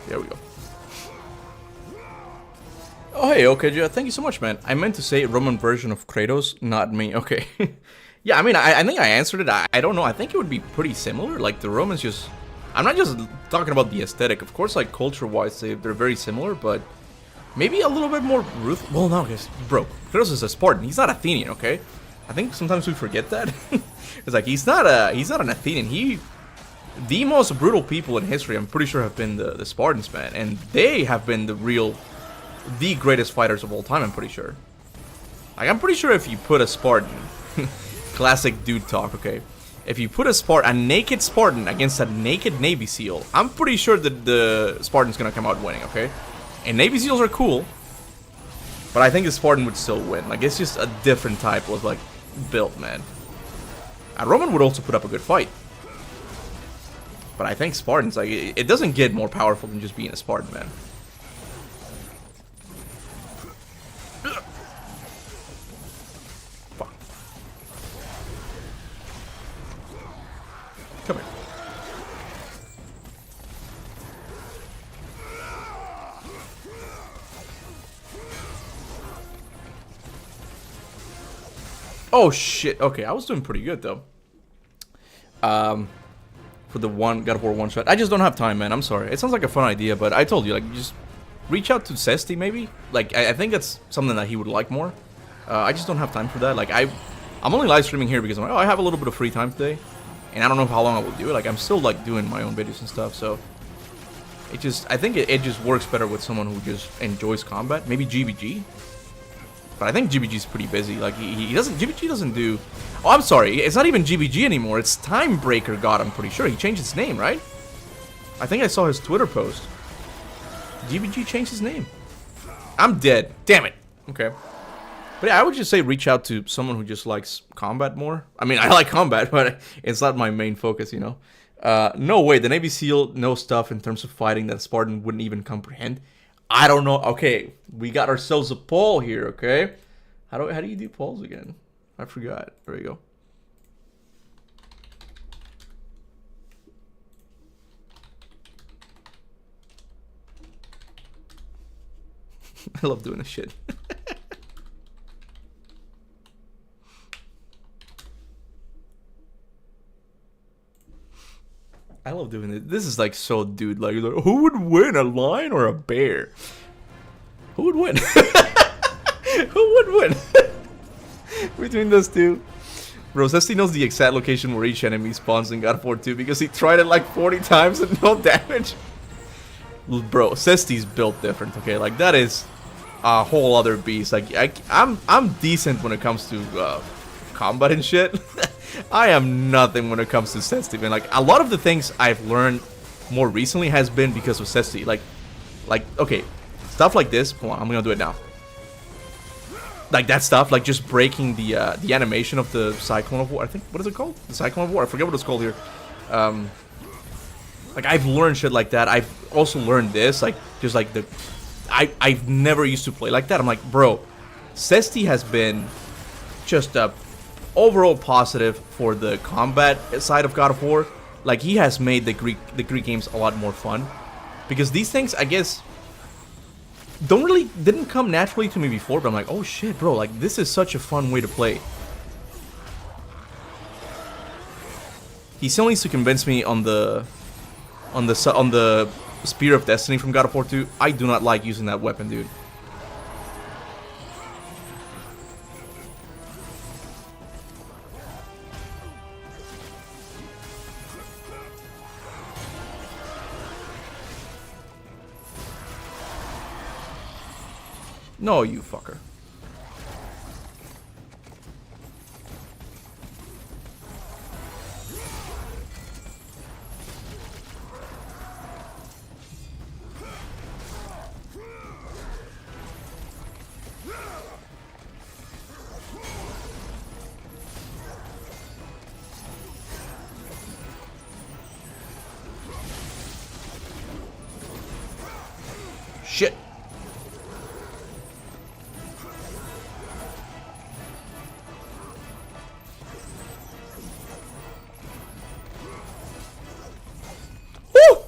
There we go. Oh, hey, okay, thank you so much, man. I meant to say Roman version of Kratos, not me. Okay. Yeah, I mean, I think I answered it. I don't know. I think it would be pretty similar. Like, the Romans just... I'm not just talking about the aesthetic. Of course, like, culture-wise, they're very similar, but maybe a little bit more ruthless. Well, no, because, bro, Kratos is a Spartan. He's not Athenian, okay? I think sometimes we forget that. It's like, he's not an Athenian. The most brutal people in history, I'm pretty sure, have been the Spartans, man. And they have been the greatest fighters of all time, I'm pretty sure. Like, I'm pretty sure if you put a Spartan... classic dude talk, okay? If you put a naked Spartan against a naked Navy SEAL, I'm pretty sure that the Spartan's gonna come out winning, okay? And Navy SEALs are cool, but I think the Spartan would still win. Like, it's just a different type of, like, build, man. A Roman would also put up a good fight. But I think Spartans, like, it doesn't get more powerful than just being a Spartan, man. Fuck. Come here. Oh, shit. Okay, I was doing pretty good, though. For the God of War one-shot. I just don't have time, man. I'm sorry. It sounds like a fun idea, but I told you, like, just reach out to Cesti, maybe. Like, I think that's something that he would like more. I just don't have time for that. Like, I'm only live streaming here because I'm like, oh, I have a little bit of free time today, and I don't know how long I will do it. Like, I'm still like doing my own videos and stuff, so it just, I think it just works better with someone who just enjoys combat. Maybe GBG, but I think GBG's pretty busy. Like, he doesn't, GBG doesn't do. Oh, I'm sorry, it's not even GBG anymore. It's Timebreaker God. I'm pretty sure he changed his name, right? I think I saw his Twitter post. GBG changed his name. I'm dead. Damn it. Okay. But yeah, I would just say reach out to someone who just likes combat more. I mean, I like combat, but it's not my main focus, you know. No way, the Navy SEAL knows stuff in terms of fighting that Spartan wouldn't even comprehend. I don't know. Okay, we got ourselves a poll here, okay? How do you do polls again? I forgot. There we go. I love doing this shit. I love doing this. This is like so dude, like who would win, a lion or a bear? Who would win? Who would win? Between those two. Bro, Cesty knows the exact location where each enemy spawns in God of War 2 because he tried it like 40 times and no damage. Bro, Cesty's built different, okay? Like, that is a whole other beast. Like, I'm decent when it comes to combat and shit. I am nothing when it comes to Cesty, man. Like, a lot of the things I've learned more recently has been because of Cesty. Like, okay, stuff like this. Hold on, I'm gonna do it now. Like that stuff, like just breaking the animation of the Cyclone of War. I think, what is it called? The Cyclone of War. I forget what it's called here. Like, I've learned shit like that. I've also learned this, like, just like the, I've never used to play like that. I'm like, bro, Cesty has been just a overall positive for the combat side of God of War. Like, he has made the Greek games a lot more fun because these things, I guess, didn't come naturally to me before, but I'm like, oh shit, bro, like, this is such a fun way to play. He still needs to convince me on the Spear of Destiny from God of War 2. I do not like using that weapon, dude. No, you fucker. Shit. Woo!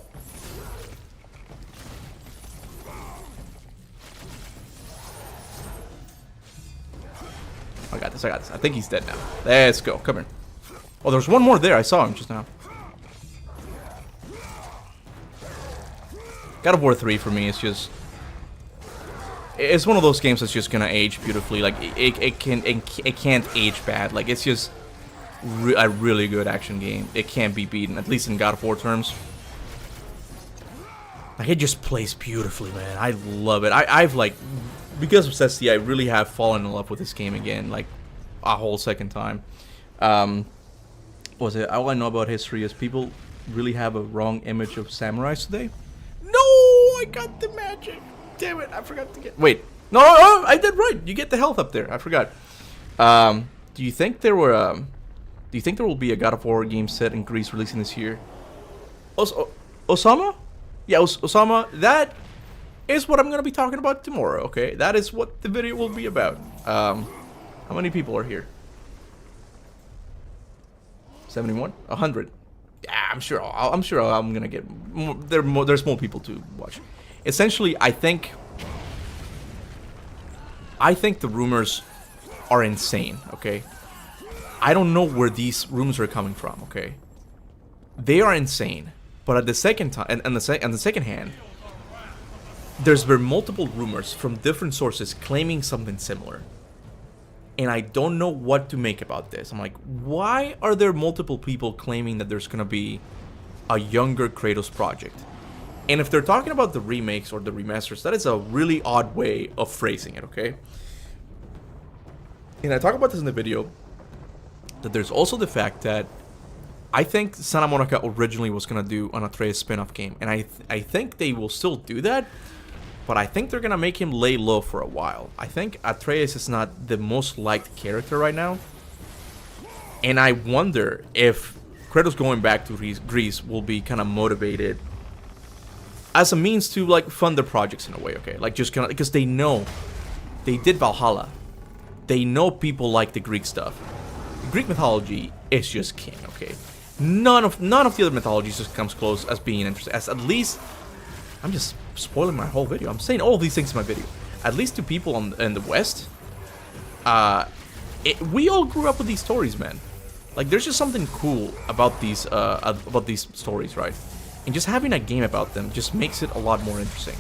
I got this, I got this. I think he's dead now. Let's go. Come here. Oh, there's one more there. I saw him just now. God of War 3 for me is just, it's one of those games that's just gonna age beautifully. Like, it can't age bad. Like, it's just a really good action game. It can't be beaten, at least in God of War terms. Like, it just plays beautifully, man. I love it. I've like, because of Cesty, I really have fallen in love with this game again, like a whole second time. Was it? All I know about history is people really have a wrong image of samurais today. No, I got the magic. Damn it, I forgot to get. Wait, no, I did right. You get the health up there. I forgot. Do you think there were? Do you think there will be a God of War game set in Greece releasing this year? Osama? Yeah, Osama. That is what I'm gonna be talking about tomorrow. Okay, that is what the video will be about. How many people are here? 71? 100? Yeah, I'm sure I'm gonna get more, there's more people to watch. Essentially, I think the rumors are insane, okay? I don't know where these rumors are coming from, okay? They are insane, but at the second time, and the second hand, there's been multiple rumors from different sources claiming something similar. and I don't know what to make about this. I'm like, why are there multiple people claiming that there's gonna be a younger Kratos project? And if they're talking about the remakes or the remasters, that is a really odd way of phrasing it, okay? And I talk about this in the video, that there's also the fact that I think Santa Monica originally was going to do an Atreus spin-off game. And I think they will still do that, but I think they're going to make him lay low for a while. I think Atreus is not the most liked character right now. And I wonder if Kratos going back to Greece will be kind of motivated as a means to like fund their projects in a way, okay? Like just kind of, because they know they did Valhalla. They know people like the Greek stuff. Greek mythology is just king, okay? None of the other mythologies just comes close as being interesting. As at least, I'm just spoiling my whole video. I'm saying all of these things in my video. At least to people in the West, we all grew up with these stories, man. Like there's just something cool about these stories, right? And just having a game about them just makes it a lot more interesting.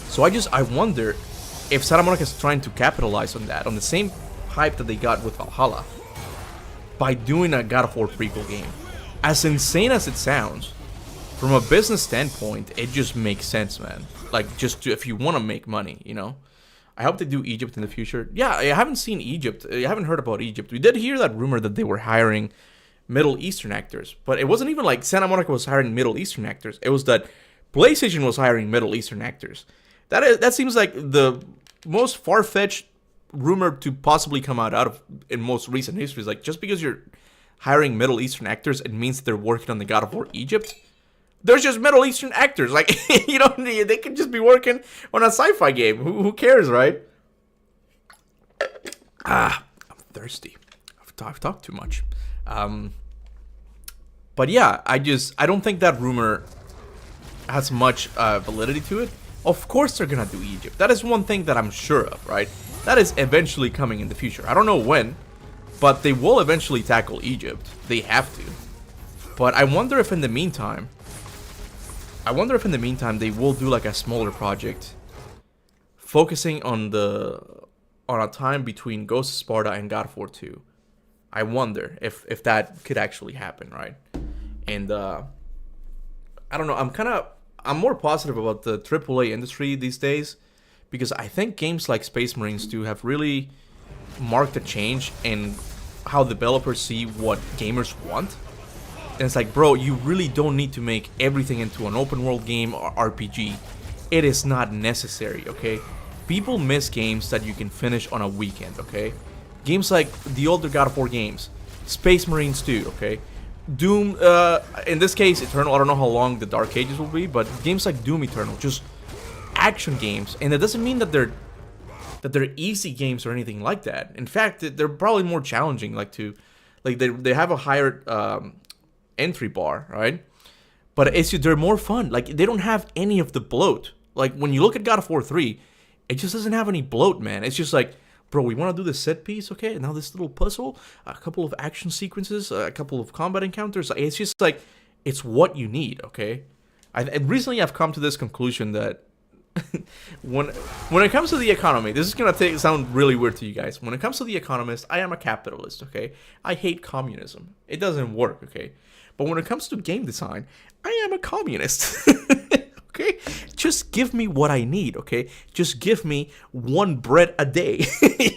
So I wonder if Santa Monica is trying to capitalize on that, on the same hype that they got with Valhalla, by doing a God of War prequel game. As insane as it sounds, from a business standpoint, it just makes sense, man. Like, if you want to make money, you know? I hope they do Egypt in the future. Yeah, I haven't seen Egypt. I haven't heard about Egypt. We did hear that rumor that they were hiring Middle Eastern actors, but it wasn't even like Santa Monica was hiring Middle Eastern actors. It was that PlayStation was hiring Middle Eastern actors. That seems like the most far-fetched rumor to possibly come out of in most recent history. Is like, just because you're hiring Middle Eastern actors, it means that they're working on the God of War Egypt. There's just Middle Eastern actors. Like, you know, they could just be working on a sci-fi game. Who cares, right? I'm thirsty. I've talked too much. But yeah, I don't think that rumor has much validity to it. Of course they're gonna do Egypt. That is one thing that I'm sure of, right? That is eventually coming in the future. I don't know when, but they will eventually tackle Egypt. They have to. But I wonder if in the meantime they will do like a smaller project focusing on a time between Ghost of Sparta and God of War 2. I wonder if that could actually happen, right? And I don't know, I'm more positive about the AAA industry these days, because I think games like Space Marines 2 have really marked a change in how developers see what gamers want. And it's like, bro, you really don't need to make everything into an open world game or RPG. It is not necessary, okay? People miss games that you can finish on a weekend, okay? Games like the older God of War games, Space Marines 2, okay? Doom, in this case, Eternal, I don't know how long the Dark Ages will be, but games like Doom Eternal, just action games. And it doesn't mean that they're easy games or anything like that. In fact, they're probably more challenging, they have a higher entry bar, right? But they're more fun. Like, they don't have any of the bloat. Like, when you look at God of War 3, it just doesn't have any bloat, man. It's just like, bro, we want to do this set piece, okay? And now this little puzzle, a couple of action sequences, a couple of combat encounters. It's just like, it's what you need, okay? Recently I've come to this conclusion that when it comes to the economy, this is gonna sound really weird to you guys. When it comes to the economist, I am a capitalist, okay? I hate communism. It doesn't work, okay? But when it comes to game design, I am a communist. Okay? Just give me what I need, okay? Just give me one bread a day,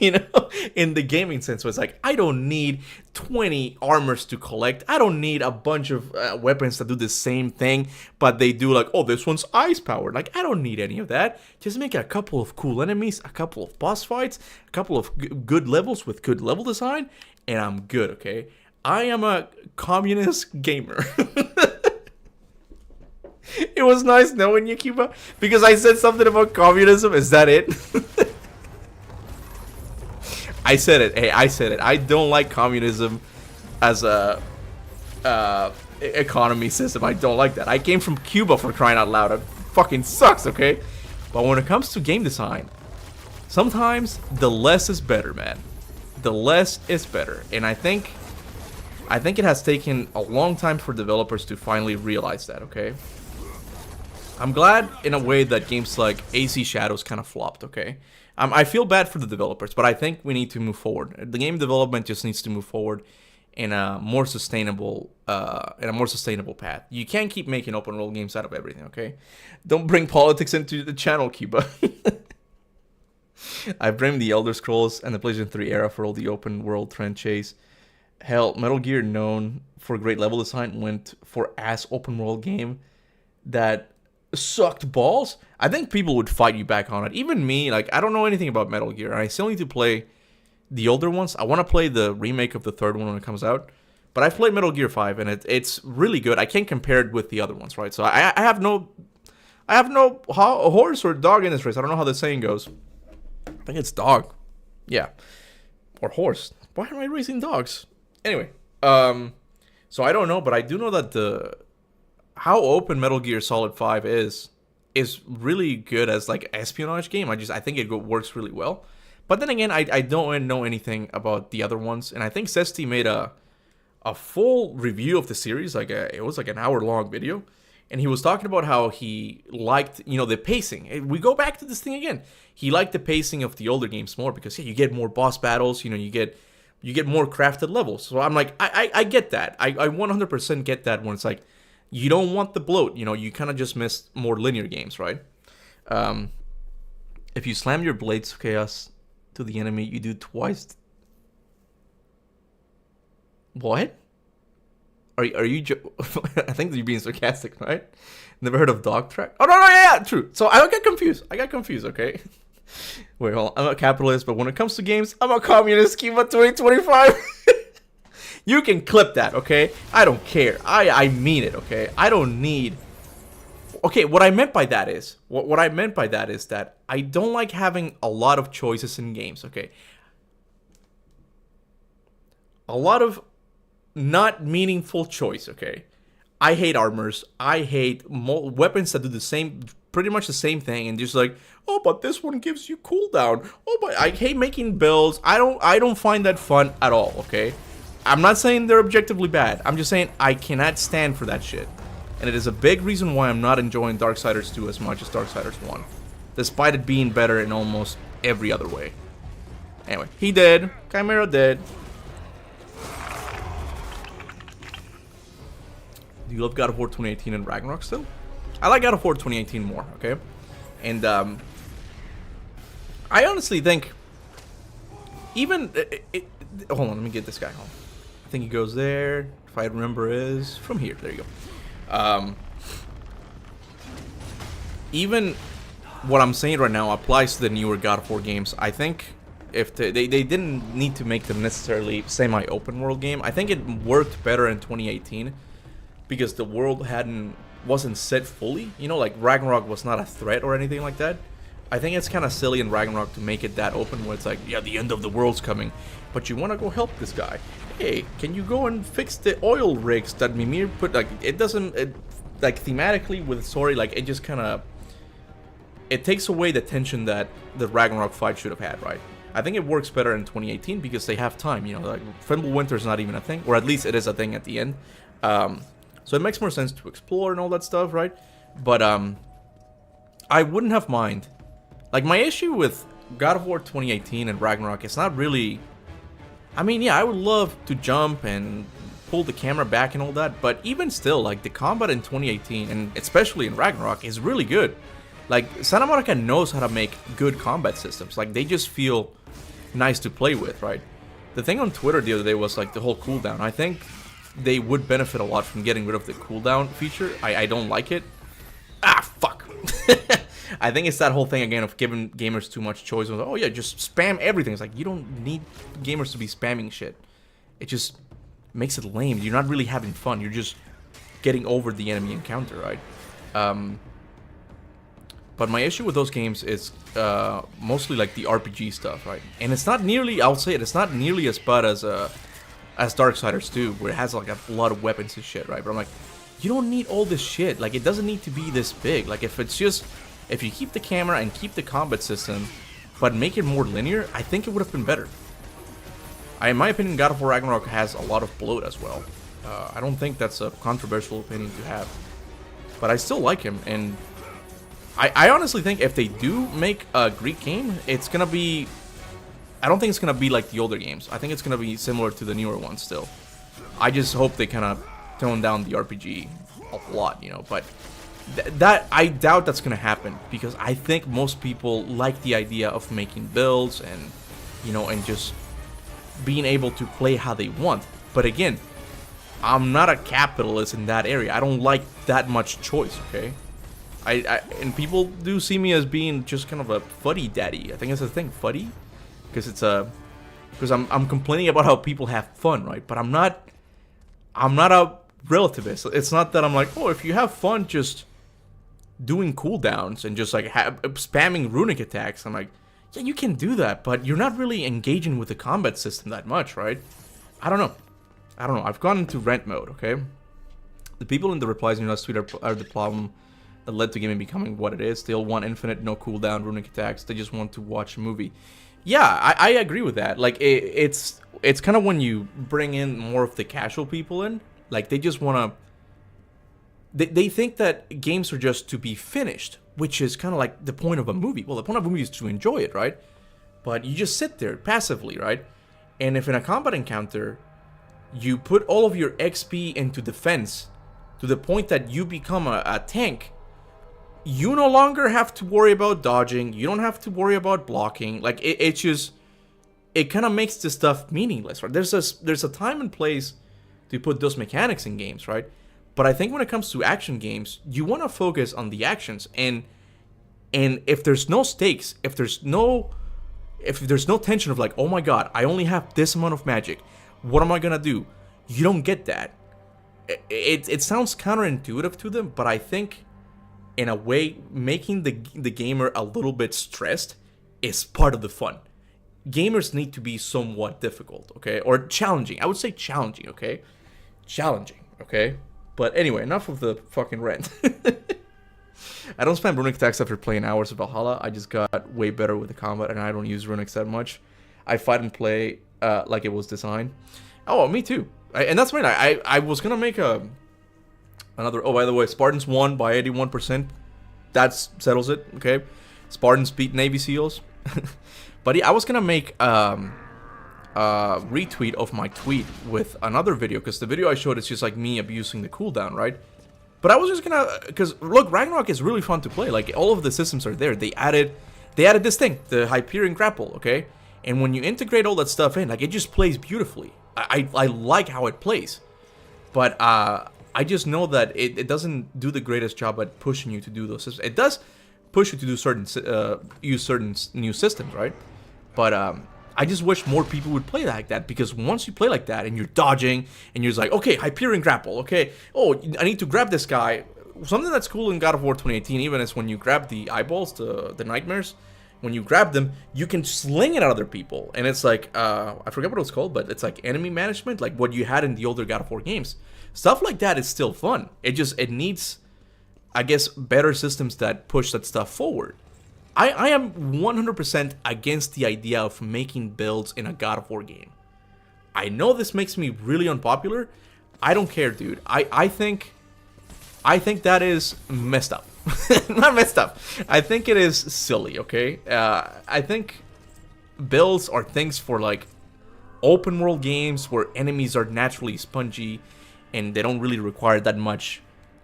you know, in the gaming sense. So it's like, I don't need 20 armors to collect. I don't need a bunch of weapons that do the same thing, but they do like, oh, this one's ice powered. Like, I don't need any of that. Just make a couple of cool enemies, a couple of boss fights, a couple of good levels with good level design, and I'm good, okay? I am a communist gamer. It was nice knowing you, Kuba, because I said something about communism. Is that it? I said it. Hey, I said it. I don't like communism as a economy system. I don't like that. I came from Cuba, for crying out loud. It fucking sucks, okay? But when it comes to game design, sometimes the less is better, man. The less is better. And I think it has taken a long time for developers to finally realize that, okay? I'm glad, in a way, that games like AC Shadows kind of flopped, okay? I feel bad for the developers, but I think we need to move forward. The game development just needs to move forward in a more sustainable path. You can't keep making open world games out of everything, okay? Don't bring politics into the channel, Kuba. I blame the Elder Scrolls and the PlayStation 3 era for all the open world trend chase. Hell, Metal Gear, known for great level design, went for ass open world game that sucked balls. I think people would fight you back on it. Even me, like, I don't know anything about Metal Gear. I still need to play the older ones. I want to play the remake of the third one when it comes out. But I've played Metal Gear 5, and it's really good. I can't compare it with the other ones, right? So I have no horse or dog in this race. I don't know how the saying goes. I think it's dog. Yeah. Or horse. Why am I racing dogs? Anyway, so I don't know, but I do know that how open Metal Gear Solid 5 is really good as like espionage game. I think it works really well. But then again, I don't know anything about the other ones, and I think Cesty made a full review of the series. It was like an hour-long video, and he was talking about how he liked, the pacing. We go back to this thing again. He liked the pacing of the older games more because you get more boss battles. You get more crafted levels. So I'm like, I get that. I 100% get that when it's like, you don't want the bloat. You kind of just miss more linear games, right? If you slam your blades of chaos to the enemy, you do twice. What? Are you? I think you're being sarcastic, right? Never heard of dog track? Oh no, yeah, true. So I got confused. Okay. Wait, hold on. I'm a capitalist, but when it comes to games, I'm a communist. Kiva 2025. You can clip that, okay? I don't care. I mean it, okay? I don't need... Okay, what I meant by that is... What I meant by that is that I don't like having a lot of choices in games, okay? A lot of not meaningful choice, okay? I hate armors. I hate weapons that do the same... pretty much the same thing, and just like, oh, but this one gives you cooldown. Oh, but I hate making builds. I don't find that fun at all, okay? I'm not saying they're objectively bad. I'm just saying I cannot stand for that shit. And it is a big reason why I'm not enjoying Darksiders 2 as much as Darksiders 1. Despite it being better in almost every other way. Anyway, he dead. Chimera dead. Do you love God of War 2018 and Ragnarok still? I like God of War 2018 more, okay? And, I honestly think... Even... hold on, let me get this guy home. I think he goes there. If I remember, is from here. There you go. Even what I'm saying right now applies to the newer God of War games. I think if they didn't need to make them necessarily semi-open world game. I think it worked better in 2018 because the world wasn't set fully. Like Ragnarok was not a threat or anything like that. I think it's kind of silly in Ragnarok to make it that open where it's like, yeah, the end of the world's coming, but you want to go help this guy. Hey, can you go and fix the oil rigs that Mimir put? Like, it doesn't, like, thematically with the story, like, it just kind of, it takes away the tension that the Ragnarok fight should have had, right? I think it works better in 2018 because they have time, like, Fimbulwinter's not even a thing, or at least it is a thing at the end. So it makes more sense to explore and all that stuff, right? But, I wouldn't have mind. Like, my issue with God of War 2018 and Ragnarok is not really... I mean, yeah, I would love to jump and pull the camera back and all that, but even still, like, the combat in 2018, and especially in Ragnarok, is really good. Like, Santa Monica knows how to make good combat systems. Like, they just feel nice to play with, right? The thing on Twitter the other day was, like, the whole cooldown. I think they would benefit a lot from getting rid of the cooldown feature. I don't like it. Ah, fuck. I think it's that whole thing again of giving gamers too much choice. Oh yeah, just spam everything. It's like, you don't need gamers to be spamming shit. It just makes it lame. You're not really having fun. You're just getting over the enemy encounter, right? But my issue with those games is mostly like the RPG stuff, right? And it's not nearly, I'll say it, it's not nearly as bad as Darksiders 2, where it has like a lot of weapons and shit, right? But I'm like, you don't need all this shit. Like, it doesn't need to be this big. Like, if you keep the camera and keep the combat system, but make it more linear, I think it would have been better. In my opinion, God of War Ragnarok has a lot of bloat as well. I don't think that's a controversial opinion to have. But I still like him, and I honestly think if they do make a Greek game, it's gonna be... I don't think it's gonna be like the older games. I think it's gonna be similar to the newer ones still. I just hope they kind of tone down the RPG a lot, you know. But that I doubt that's gonna happen, because I think most people like the idea of making builds and, you know, and just being able to play how they want. But again, I'm not a capitalist in that area. I don't like that much choice, okay? And people do see me as being just kind of a fuddy daddy. I think it's a thing, fuddy, because it's a because I'm complaining about how people have fun, right? But I'm not a relativist. It's not that I'm like, oh, if you have fun just doing cooldowns and just like spamming runic attacks, I'm like, yeah, you can do that, but you're not really engaging with the combat system that much, right? I don't know. I've gone into rant mode, okay? The people in the replies in your last tweet are the problem that led to gaming becoming what it is. They all want infinite, no cooldown, runic attacks. They just want to watch a movie. Yeah, I agree with that. Like, it's kind of when you bring in more of the casual people in, like, they just want to... They think that games are just to be finished, which is kind of like the point of a movie. Well, the point of a movie is to enjoy it, right? But you just sit there passively, right? And if in a combat encounter, you put all of your XP into defense to the point that you become a tank, you no longer have to worry about dodging. You don't have to worry about blocking. Like, it just... It kind of makes this stuff meaningless, right? There's a time and place to put those mechanics in games, right? But I think when it comes to action games, you want to focus on the actions. And if there's no stakes, if there's no tension of like, oh my god, I only have this amount of magic, what am I gonna do? You don't get that. It sounds counterintuitive to them, but I think in a way, making the gamer a little bit stressed is part of the fun. Gamers need to be somewhat difficult, okay? Or challenging. I would say challenging, okay? Challenging, okay? But anyway, enough of the fucking rant. I don't spam runic attacks after playing hours of Valhalla. I just got way better with the combat, and I don't use runics that much. I fight and play like it was designed. Oh, me too. And that's right. I was gonna make another... Oh, by the way, Spartans won by 81%. That settles it, okay? Spartans beat Navy SEALs. But yeah, I was gonna make retweet of my tweet with another video, because the video I showed is just like me abusing the cooldown, right? But I was just gonna, because look, Ragnarok is really fun to play. Like, all of the systems are there. They added this thing, the Hyperion grapple, okay? And when you integrate all that stuff in, like, it just plays beautifully. I like how it plays, but I just know that it doesn't do the greatest job at pushing you to do those systems. It does push you to do use certain new systems, right? But I just wish more people would play like that, because once you play like that and you're dodging and you're just like, okay, Hyperion grapple, okay, oh, I need to grab this guy. Something that's cool in God of War 2018 even is when you grab the eyeballs, the nightmares, when you grab them, you can sling it at other people. And it's like, I forget what it was called, but it's like enemy management, like what you had in the older God of War games. Stuff like that is still fun. It needs, I guess, better systems that push that stuff forward. I am 100% against the idea of making builds in a God of War game. I know this makes me really unpopular. I don't care, dude. I think that is messed up. Not messed up. I think it is silly, okay? I think builds are things for, like, open world games where enemies are naturally spongy and they don't really require that much,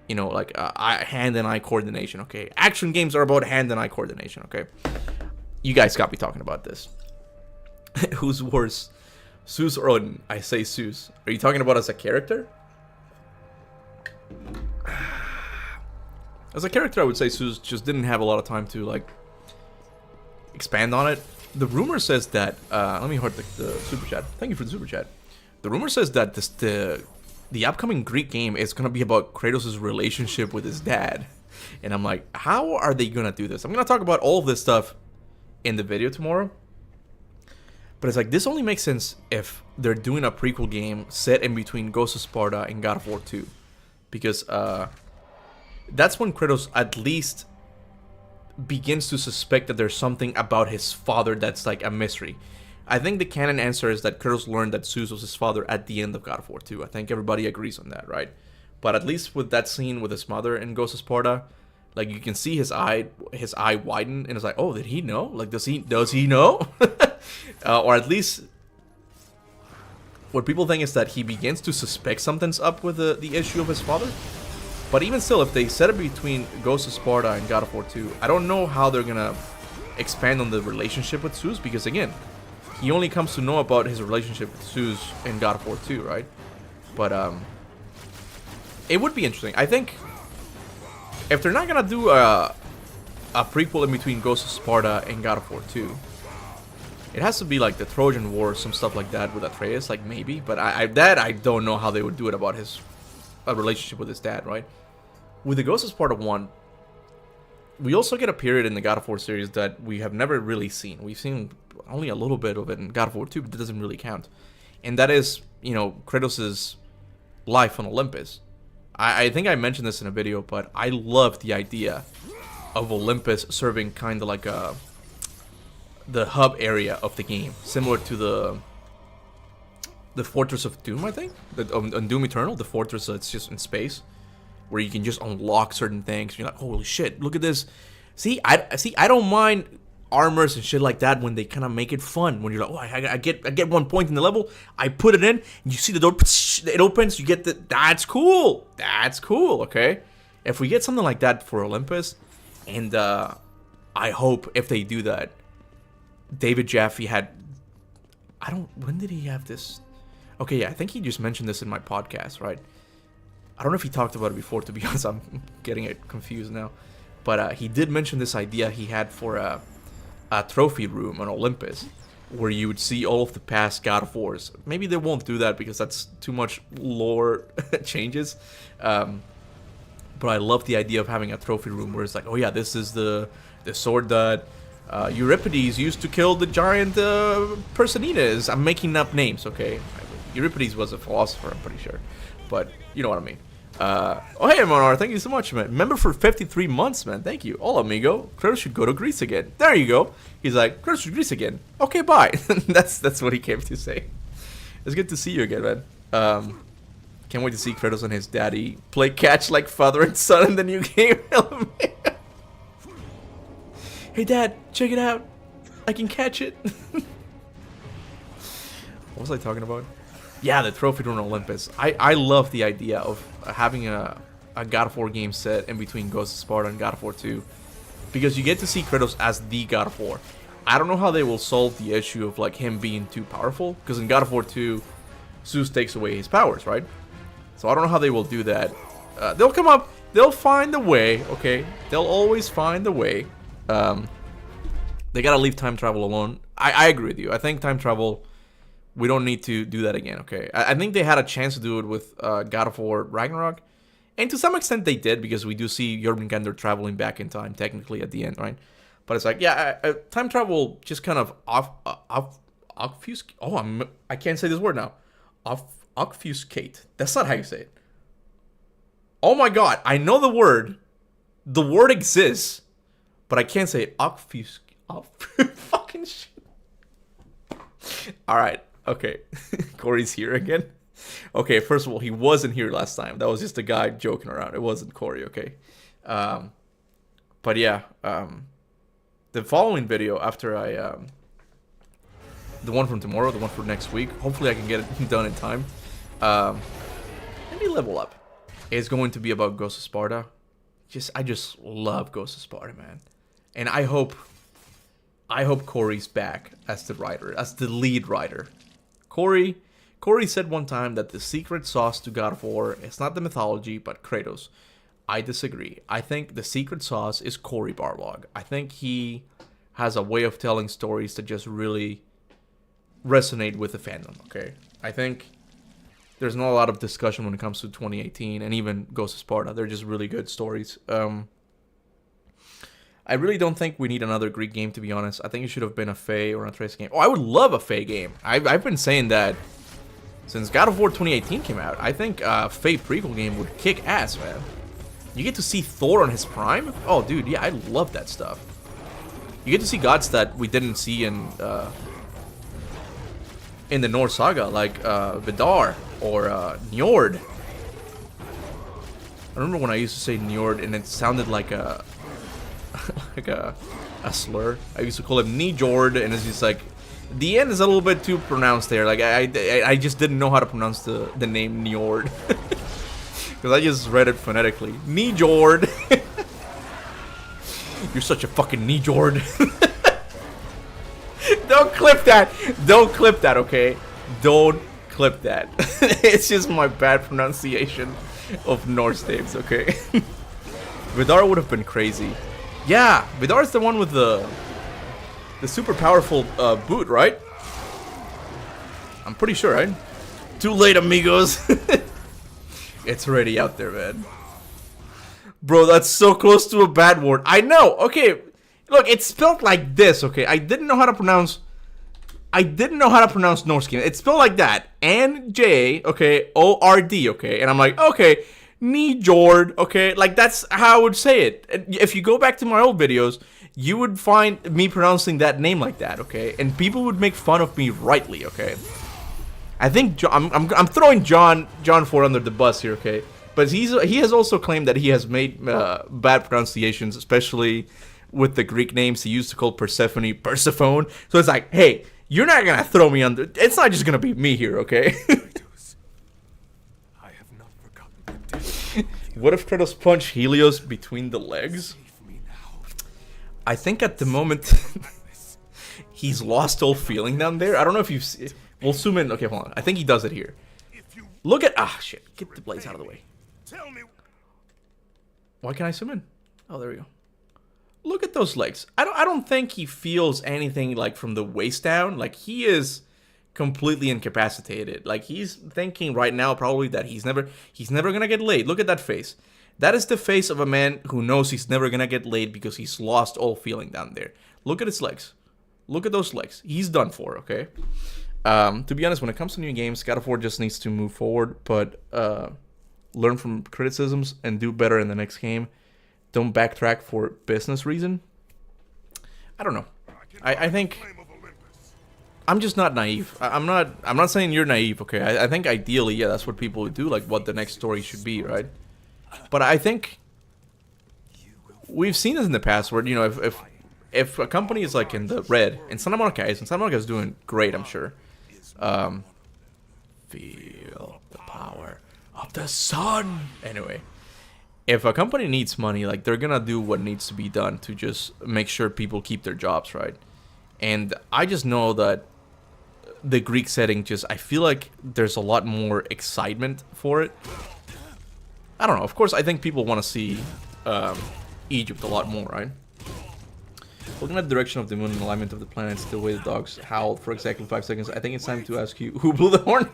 you know, like hand and eye coordination, okay? Action games are about hand and eye coordination, okay? You guys got me talking about this. Who's worse, Zeus or Odin? I say Zeus. Are you talking about as a character? As a character, I would say Zeus just didn't have a lot of time to, like, expand on it. The rumor says that, let me heart the super chat. Thank you for the super chat. The rumor says that the upcoming Greek game is going to be about Kratos' relationship with his dad. And I'm like, how are they going to do this? I'm going to talk about all of this stuff in the video tomorrow. But it's like, this only makes sense if they're doing a prequel game set in between Ghost of Sparta and God of War 2. Because, that's when Kratos at least begins to suspect that there's something about his father that's like a mystery. I think the canon answer is that Kratos learned that Zeus was his father at the end of God of War 2. I think everybody agrees on that, right? But at least with that scene with his mother in Ghost of Sparta, Like you can see his eye widen, and it's like, oh, did he know? Like, does he know? Or at least what people think is that he begins to suspect something's up with the issue of his father. But even still, if they set it between Ghost of Sparta and God of War 2, I don't know how they're gonna expand on the relationship with Zeus, because again, he only comes to know about his relationship with Zeus in God of War 2, right? But it would be interesting. I think if they're not gonna do a prequel in between Ghost of Sparta and God of War 2, it has to be like the Trojan War, some stuff like that with Atreus, like maybe. But I don't know how they would do it about his relationship with his dad, right? With the Ghost of Sparta 1, we also get a period in the God of War series that we have never really seen. We've seen only a little bit of it in God of War 2, but that doesn't really count. And that is, you know, Kratos' life on Olympus. I think I mentioned this in a video, but I love the idea of Olympus serving kind of like the hub area of the game, similar to the Fortress of Doom, I think, on Doom Eternal, the fortress that's just in space, where you can just unlock certain things. You're like, holy shit, look at this. See, I don't mind armors and shit like that when they kind of make it fun. When you're like, oh, I get 1 point in the level, I put it in, and you see the door, it opens, you get that's cool. That's cool, okay? If we get something like that for Olympus, and I hope if they do that, David Jaffe had, when did he have this? Okay, yeah, I think he just mentioned this in my podcast, right? I don't know if he talked about it before, to be honest. I'm getting it confused now. But he did mention this idea he had for a trophy room on Olympus, where you would see all of the past God of Wars. Maybe they won't do that because that's too much lore changes. But I love the idea of having a trophy room where it's like, oh yeah, this is the sword that Euripides used to kill the giant Personides. I'm making up names, okay? Euripides was a philosopher, I'm pretty sure. But you know what I mean. Oh, hey, Monar, thank you so much, man. Member for 53 months, man. Thank you. Hola, amigo. Kratos should go to Greece again. There you go. He's like, Kratos should Greece again. Okay, bye. That's what he came to say. It's good to see you again, man. Can't wait to see Kratos and his daddy play catch like father and son in the new game. Hey, Dad, check it out. I can catch it. What was I talking about? Yeah, the trophy room on Olympus. I love the idea of having a God of War game set in between Ghost of Sparta and God of War 2, because you get to see Kratos as the God of War. I don't know how they will solve the issue of like him being too powerful, because in God of War 2, Zeus takes away his powers, right? So I don't know how they will do that. They'll come up. They'll find a way. Okay, they'll always find a way. They gotta leave time travel alone. I agree with you. I think time travel, we don't need to do that again, okay? I think they had a chance to do it with God of War Ragnarok. And to some extent they did, because we do see Jormungandr traveling back in time, technically, at the end, right? But it's like, yeah, time travel just kind of obfuscate. Oh, I can't say this word now. Obfuscate. That's not how you say it. Oh my god, I know the word. The word exists, but I can't say it. Fucking shit. Alright. Okay, Corey's here again. Okay, first of all, he wasn't here last time. That was just a guy joking around. It wasn't Corey, okay? But yeah, the following video after the one from tomorrow, the one for next week, hopefully I can get it done in time. Maybe level up. It's going to be about Ghost of Sparta. I just love Ghost of Sparta, man. And I hope Corey's back as the writer, as the lead writer. Corey said one time that the secret sauce to God of War is not the mythology, but Kratos. I disagree. I think the secret sauce is Cory Barlog. I think he has a way of telling stories that just really resonate with the fandom, okay? I think there's not a lot of discussion when it comes to 2018 and even Ghost of Sparta. They're just really good stories. I really don't think we need another Greek game, to be honest. I think it should have been a Faye or an Atreus game. Oh, I would love a Faye game. I've been saying that since God of War 2018 came out. I think a Faye prequel game would kick ass, man. You get to see Thor on his prime? Oh, dude, yeah, I love that stuff. You get to see gods that we didn't see in the Norse saga, like Vidar or Njord. I remember when I used to say Njord and it sounded like a like a slur. I used to call him Njord, and it's just like the end is a little bit too pronounced there. Like I just didn't know how to pronounce the name Njord because I just read it phonetically. Njord. You're such a fucking Njord. Don't clip that. Don't clip that, okay? Don't clip that. It's just my bad pronunciation of Norse names, okay? Vidar would have been crazy. Yeah, Vidar's the one with the super powerful boot, right? I'm pretty sure, right? Too late, amigos. It's already out there, man. Bro, that's so close to a bad word. I know. Okay, look, it's spelled like this. Okay, I didn't know how to pronounce Norse. It's spelled like that. N-J, okay, O-R-D, okay, and I'm like, okay, Njord, okay, like that's how I would say it. If you go back to my old videos, you would find me pronouncing that name like that, okay, and people would make fun of me rightly, okay. I think I'm throwing John Ford under the bus here, okay. But he has also claimed that he has made bad pronunciations, especially with the Greek names he used to call Persephone, Persephone. So it's like, hey, you're not gonna throw me under. It's not just gonna be me here, okay? I have not forgotten. What if Kratos punched Helios between the legs? I think at the moment he's lost all feeling down there. I don't know if you've seen. We'll zoom in. Okay, hold on. I think he does it here. Look at shit. Get the blades out of the way. Tell me. Why can't I zoom in? Oh, there we go. Look at those legs. I don't think he feels anything like from the waist down. Like he is completely incapacitated. Like he's thinking right now probably that he's never gonna get laid. Look at that face. That is the face of a man who knows he's never gonna get laid because he's lost all feeling down there. Look at his legs. Look at those legs. He's done for, okay? To be honest, when it comes to new games, God of War just needs to move forward, but learn from criticisms and do better in the next game. Don't backtrack for business reason. I don't know. I think I'm just not naive. I'm not saying you're naive, okay? I think ideally, yeah, that's what people would do, like what the next story should be, right? But I think we've seen this in the past where, you know, if a company is like in the red, and Santa Monica is doing great, I'm sure. Feel the power of the sun. Anyway, if a company needs money, like they're gonna do what needs to be done to just make sure people keep their jobs, right? And I just know that the Greek setting I feel like there's a lot more excitement for it. I don't know. Of course, I think people want to see Egypt a lot more, right? Looking at the direction of the moon and alignment of the planets, the way the dogs howled for exactly 5 seconds, I think it's time to ask you, who blew the horn?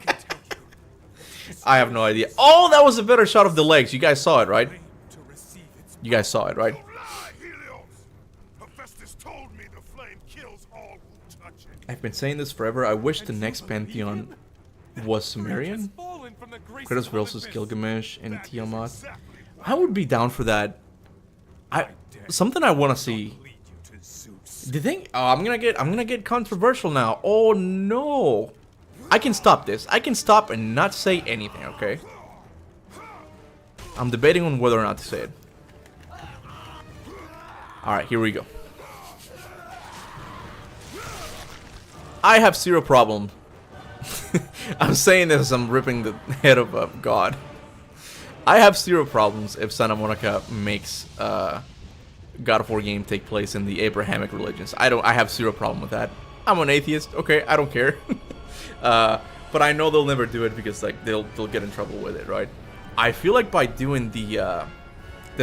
I have no idea. Oh, that was a better shot of the legs. You guys saw it, right? You guys saw it, right? I've been saying this forever. I wish the next Pantheon was Sumerian. Kratos versus Gilgamesh and Tiamat. I would be down for that. Something I want to see. The thing, I'm gonna get controversial now. Oh no! I can stop this. I can stop and not say anything. Okay. I'm debating on whether or not to say it. All right, here we go. I have zero problem. I'm saying this as I'm ripping the head of a god. I have zero problems if Santa Monica makes God of War game take place in the Abrahamic religions. I have zero problem with that. I'm an atheist. Okay, I don't care. But I know they'll never do it because like they'll get in trouble with it, right? I feel like by doing the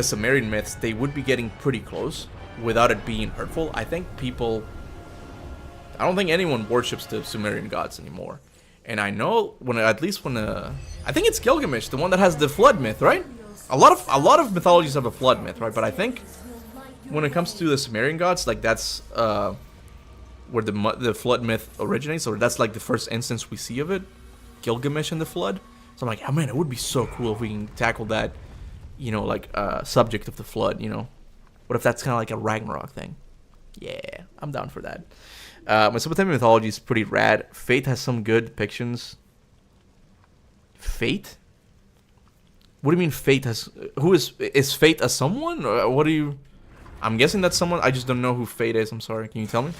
Sumerian myths, they would be getting pretty close without it being hurtful. I don't think anyone worships the Sumerian gods anymore. And I know I think it's Gilgamesh, the one that has the flood myth, right? A lot of mythologies have a flood myth, right? But I think when it comes to the Sumerian gods, like that's where the flood myth originates, or that's like the first instance we see of it, Gilgamesh and the flood. So I'm like, oh man, it would be so cool if we can tackle that, you know, like subject of the flood. You know, what if that's kind of like a Ragnarok thing? Yeah, I'm down for that. Mesopotamian mythology is pretty rad. Fate has some good depictions. Fate? What do you mean Fate has... Who is Fate a someone? Or what do you... I'm guessing that's someone. I just don't know who Fate is. I'm sorry. Can you tell me?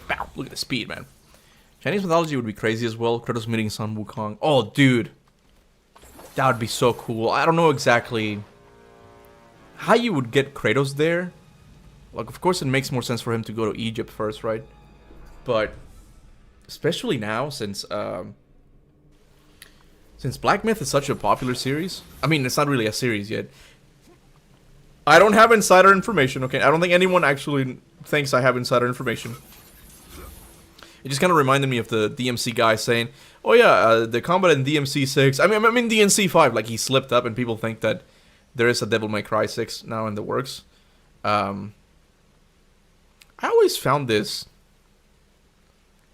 Bow. Look at the speed, man. Chinese mythology would be crazy as well. Kratos meeting Sun Wukong. Oh, dude. That would be so cool. I don't know exactly how you would get Kratos there. Like, of course, it makes more sense for him to go to Egypt first, right? But especially now, since Black Myth is such a popular series. I mean, it's not really a series yet. I don't have insider information, okay? I don't think anyone actually thinks I have insider information. It just kind of reminded me of the DMC guy saying, "Oh yeah, the combat in DMC 6. I mean DMC 5. Like he slipped up, and people think that there is a Devil May Cry 6 now in the works." I always found this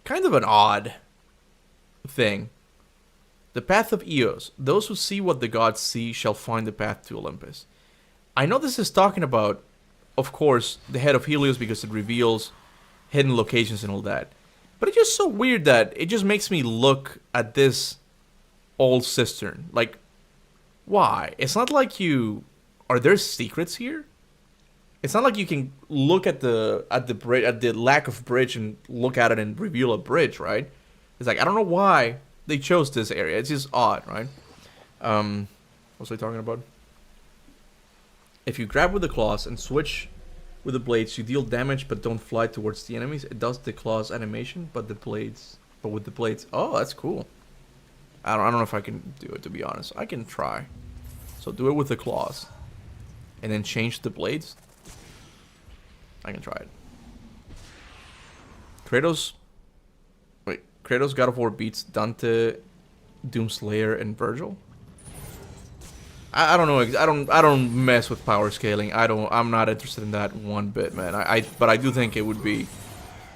kind of an odd thing. The path of Eos. Those who see what the gods see shall find the path to Olympus. I know this is talking about, of course, the head of Helios because it reveals hidden locations and all that. But it's just so weird that it just makes me look at this old cistern. Like, why? It's not like you... Are there secrets here? It's not like you can look at the bridge, at the lack of bridge, and look at it and reveal a bridge, right? It's like, I don't know why they chose this area. It's just odd, right? What was I talking about? If you grab with the claws and switch with the blades, you deal damage but don't fly towards the enemies. It does the claws animation, but with the blades. Oh, that's cool. I don't know if I can do it, to be honest. I can try. So do it with the claws, and then change the blades. I can try it. Kratos. Wait, Kratos God of War beats Dante, Doomslayer, and Virgil. I don't know. I don't mess with power scaling. I'm not interested in that one bit, man. But I do think it would be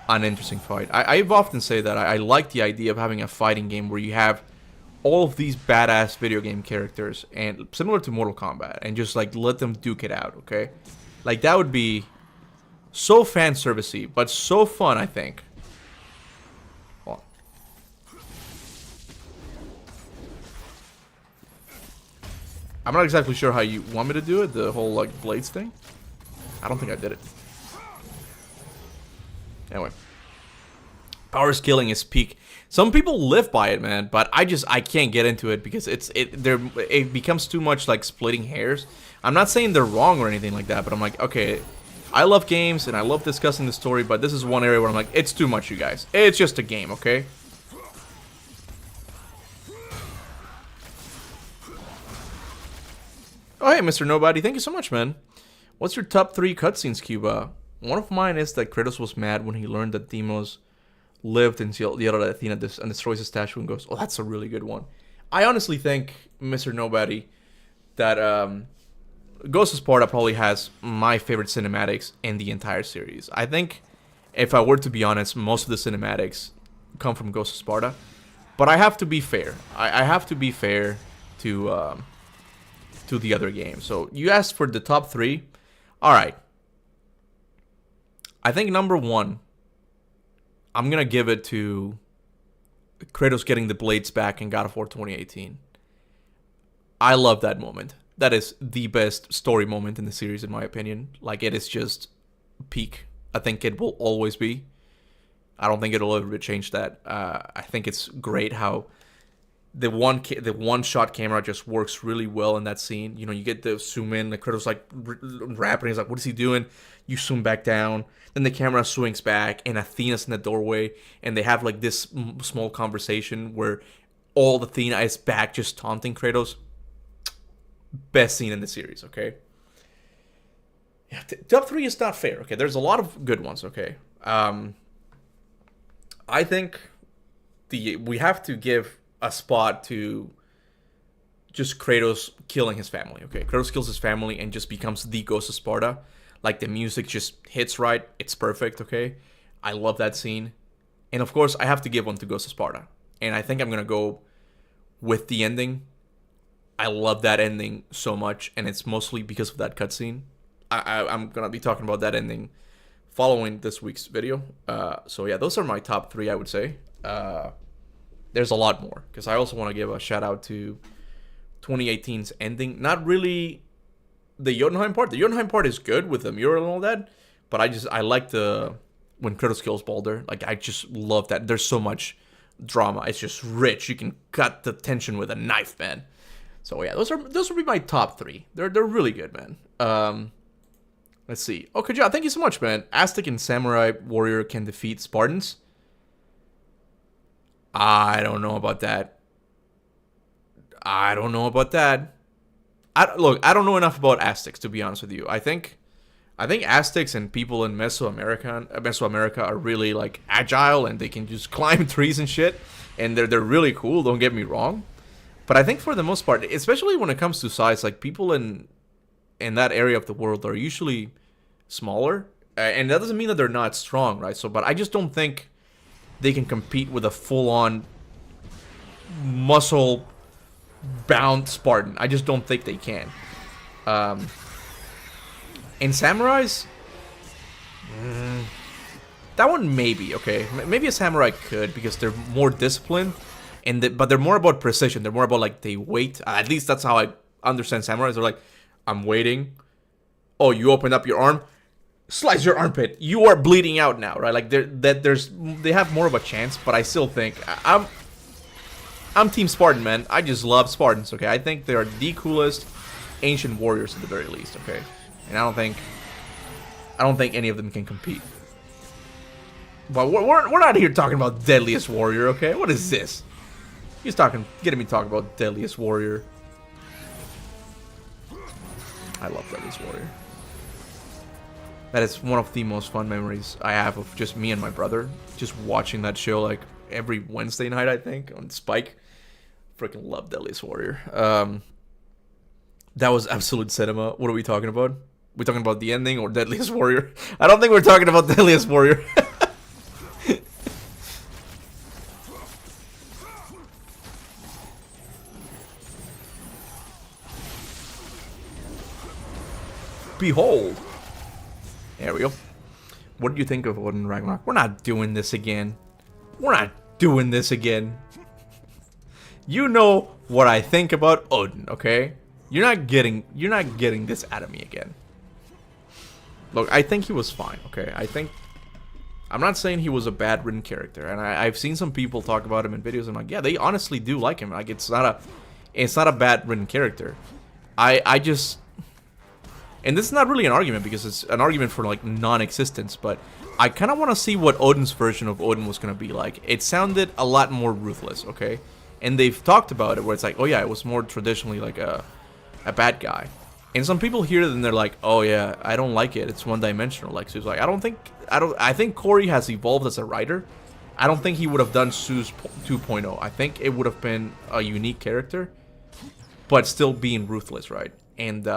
an interesting fight. I've often say that I like the idea of having a fighting game where you have all of these badass video game characters, and similar to Mortal Kombat, and just like let them duke it out. Okay, like that would be so fan servicey, but so fun. I think. Hold on. I'm not exactly sure how you want me to do it, the whole, like, blades thing. I don't think I did it. Anyway. Power scaling is peak. Some people live by it, man, but I can't get into it because it becomes too much, like, splitting hairs. I'm not saying they're wrong or anything like that, but I'm like, okay, I love games and I love discussing the story, but this is one area where I'm like, it's too much, you guys. It's just a game, okay? Oh, hey, Mr. Nobody. Thank you so much, man. What's your top 3 cutscenes, Cuba? One of mine is that Kratos was mad when he learned that Deimos lived until the other Athena and destroys his statue and goes, oh, that's a really good one. I honestly think, Mr. Nobody, that Ghost of Sparta probably has my favorite cinematics in the entire series. I think, if I were to be honest, most of the cinematics come from Ghost of Sparta. But I have to be fair. I have to be fair to the other game. So you asked for the top 3. All right. I think number 1, I'm gonna give it to Kratos getting the blades back in God of War 2018. I love that moment. That is the best story moment in the series, in my opinion. Like, it is just peak. I think it will always be. I don't think it'll ever change that. I think it's great how the one shot camera just works really well in that scene. You know, you get the zoom in, the Kratos like rapping. He's like, "What is he doing?" You zoom back down, then the camera swings back, and Athena's in the doorway, and they have like this small conversation where all Athena is back, just taunting Kratos. Best scene in the series. Okay. Yeah, top 3 is not fair. Okay, there's a lot of good ones. Okay. I think we have to give a spot to just Kratos killing his family, okay? Kratos kills his family and just becomes the Ghost of Sparta. Like, the music just hits right. It's perfect, okay? I love that scene. And, of course, I have to give one to Ghost of Sparta. And I think I'm going to go with the ending. I love that ending so much, and it's mostly because of that cutscene. I'm gonna be talking about that ending following this week's video. So yeah, those are my top 3, I would say. There's a lot more, because I also want to give a shout out to 2018's ending. Not really the Jotunheim part. The Jotunheim part is good with the mural and all that, but I like the when Kratos kills Baldur. Like, I just love that. There's so much drama. It's just rich. You can cut the tension with a knife, man. So yeah, those would be my top 3. They're really good, man. Let's see. Oh, Kaja, thank you so much, man. Aztec and Samurai Warrior can defeat Spartans. I don't know about that. Look, I don't know enough about Aztecs, to be honest with you. I think Aztecs and people in Mesoamerica are really like agile, and they can just climb trees and shit, and they're really cool. Don't get me wrong, but I think for the most part, especially when it comes to size, like people in that area of the world are usually smaller, and that doesn't mean that they're not strong, right? So, but I just don't think they can compete with a full-on muscle-bound Spartan. I just don't think they can. And samurais, that one maybe, okay. Maybe a samurai could, because they're more disciplined, but they're more about precision. They're more about, like, they wait. At least that's how I understand samurais. They're like, I'm waiting. Oh, you opened up your arm. Slice your armpit. You are bleeding out now, right? Like, they have more of a chance, but I still think I'm Team Spartan, man. I just love Spartans, okay? I think they are the coolest ancient warriors at the very least, okay? And I don't think any of them can compete. But we're not here talking about Deadliest Warrior, okay? What is this? He's getting me talking about Deadliest Warrior. I love Deadliest Warrior. That is one of the most fun memories I have of just me and my brother just watching that show like every Wednesday night, I think, on Spike. Freaking love Deadliest Warrior. That was absolute cinema. What are we talking about? We talking about the ending or Deadliest Warrior? I don't think we're talking about Deadliest Warrior. Behold. There we go. What do you think of Odin Ragnarok? We're not doing this again. You know what I think about Odin, okay? You're not getting this out of me again. Look, I think he was fine, okay? I'm not saying he was a bad written character, and I've seen some people talk about him in videos. I'm like, yeah, they honestly do like him. Like, it's not a bad written character. I just. And this is not really an argument, because it's an argument for, like, non-existence, but I kind of want to see what Odin's version of Odin was going to be like. It sounded a lot more ruthless, okay? And they've talked about it, where it's like, oh yeah, it was more traditionally like a bad guy. And some people hear it and they're like, oh yeah, I don't like it. It's one-dimensional. Like, Zeus, like, I think Corey has evolved as a writer. I don't think he would have done Zeus 2.0. I think it would have been a unique character, but still being ruthless, right? And,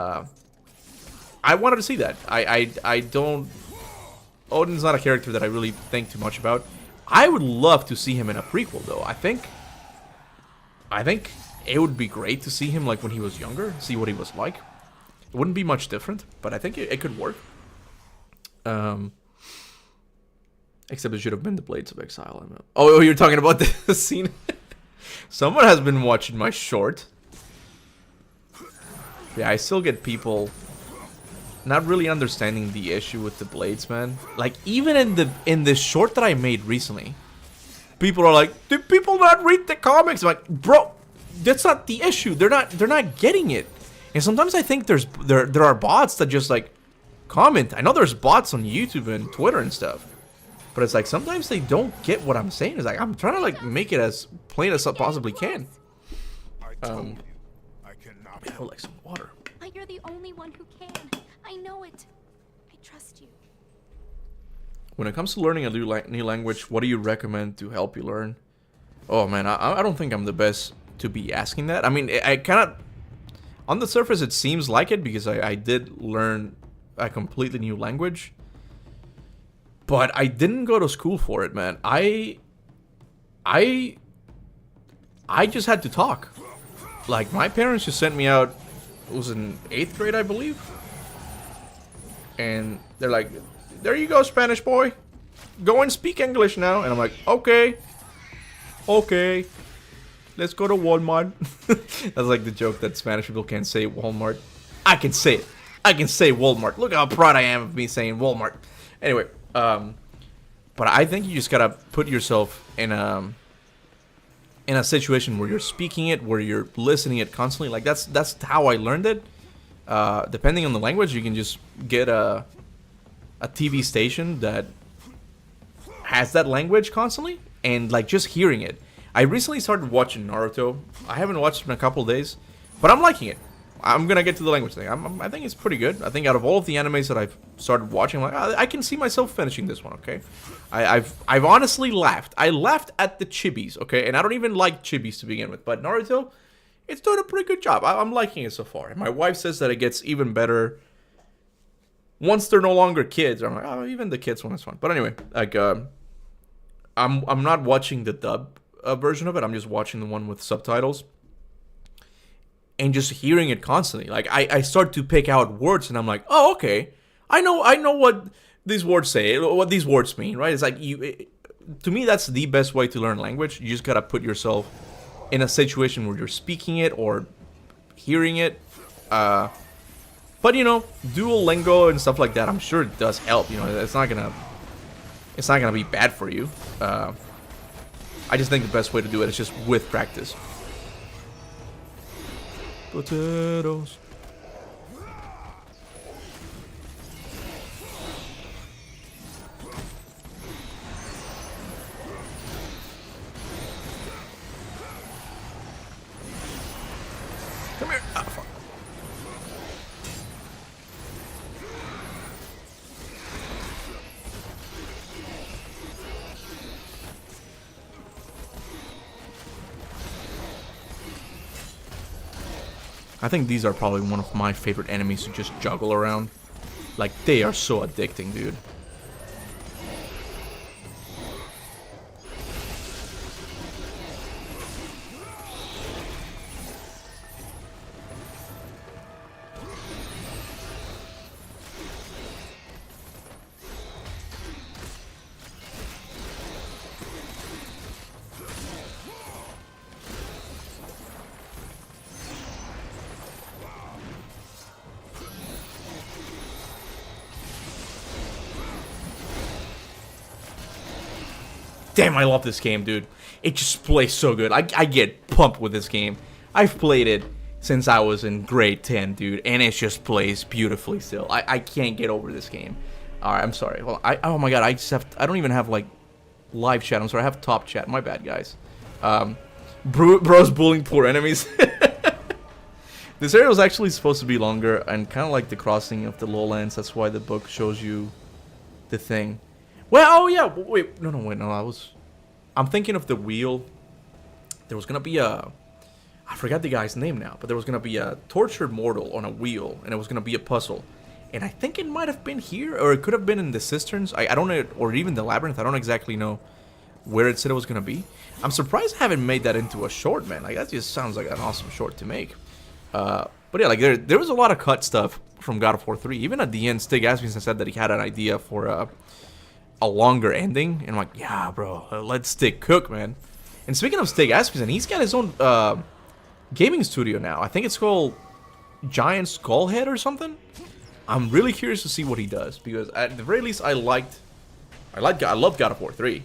I wanted to see that. I don't. Odin's not a character that I really think too much about. I would love to see him in a prequel, though. I think it would be great to see him like when he was younger, see what he was like. It wouldn't be much different, but I think it could work. Except it should have been the Blades of Exile. Oh, you're talking about the scene. Someone has been watching my short. Yeah, I still get people not really understanding the issue with the blades, man. Like, even in the short that I made recently, people are like, did people not read the comics? I'm like, bro, that's not the issue. They're not getting it. And sometimes I think there are bots that just like comment. I know there's bots on YouTube and Twitter and stuff, but it's like sometimes they don't get what I'm saying. It's like I'm trying to like make it as plain as I possibly can. I cannot. I would like some water. But you're the only one who can. I know it. I trust you. When it comes to learning a new language, what do you recommend to help you learn? Oh man, I don't think I'm the best to be asking that. I mean, I kind of, on the surface it seems like it, because I did learn a completely new language, but I didn't go to school for it, man. I just had to talk. Like, my parents just sent me out. It was in 8th grade, I believe. And they're like, there you go, Spanish boy. Go and speak English now. And I'm like, okay. Okay. Let's go to Walmart. That's like the joke that Spanish people can't say Walmart. I can say it. I can say Walmart. Look how proud I am of me saying Walmart. Anyway, but I think you just gotta put yourself in a situation where you're speaking it, where you're listening it constantly. Like that's how I learned it. Depending on the language, you can just get a TV station that has that language constantly, and like just hearing it. I recently started watching Naruto. I haven't watched it in a couple of days, but I'm liking it. I'm gonna get to the language thing. I think it's pretty good. I think out of all of the animes that I've started watching, I'm like, I can see myself finishing this one. Okay, I've honestly laughed. I laughed at the chibis. Okay, and I don't even like chibis to begin with, but Naruto, it's doing a pretty good job. I'm liking it so far. And my wife says that it gets even better once they're no longer kids. I'm like, oh, even the kids one is fun. But anyway, like, I'm not watching the dub version of it. I'm just watching the one with subtitles. And just hearing it constantly. Like, I start to pick out words, and I'm like, oh, okay. I know what these words say, what these words mean, right? It's like, to me, that's the best way to learn language. You just gotta put yourself in a situation where you're speaking it or hearing it. But, you know, Duolingo and stuff like that, I'm sure it does help. You know, it's not gonna be bad for you. I just think the best way to do it is just with practice. Potatoes. Come here. Ah, fuck. I think these are probably one of my favorite enemies to just juggle around. Like, they are so addicting, dude. Damn, I love this game, dude. It just plays so good. I get pumped with this game. I've played it since I was in grade 10, dude, and it just plays beautifully still. I can't get over this game. Alright, I'm sorry. Well, oh my god, I don't even have, like, live chat. I'm sorry, I have top chat. My bad, guys. Bros bullying poor enemies. This area was actually supposed to be longer, and kind of like the crossing of the lowlands. That's why the book shows you the thing. Well, oh yeah, wait, no, I'm thinking of the wheel. There was gonna be I forgot the guy's name now, but there was gonna be a tortured mortal on a wheel, and it was gonna be a puzzle. And I think it might have been here, or it could have been in the cisterns. I don't know, or even the labyrinth. I don't exactly know where it said it was gonna be. I'm surprised I haven't made that into a short, man. Like, that just sounds like an awesome short to make. But yeah, like, there was a lot of cut stuff from God of War 3. Even at the end, Stig Asmussen said that he had an idea for a longer ending, and I'm like, yeah, bro, let Stig cook, man. And speaking of Stig Asmussen, he's got his own gaming studio now. I think it's called Giant Skullhead or something. I'm really curious to see what he does, because at the very least, I loved God of War 3,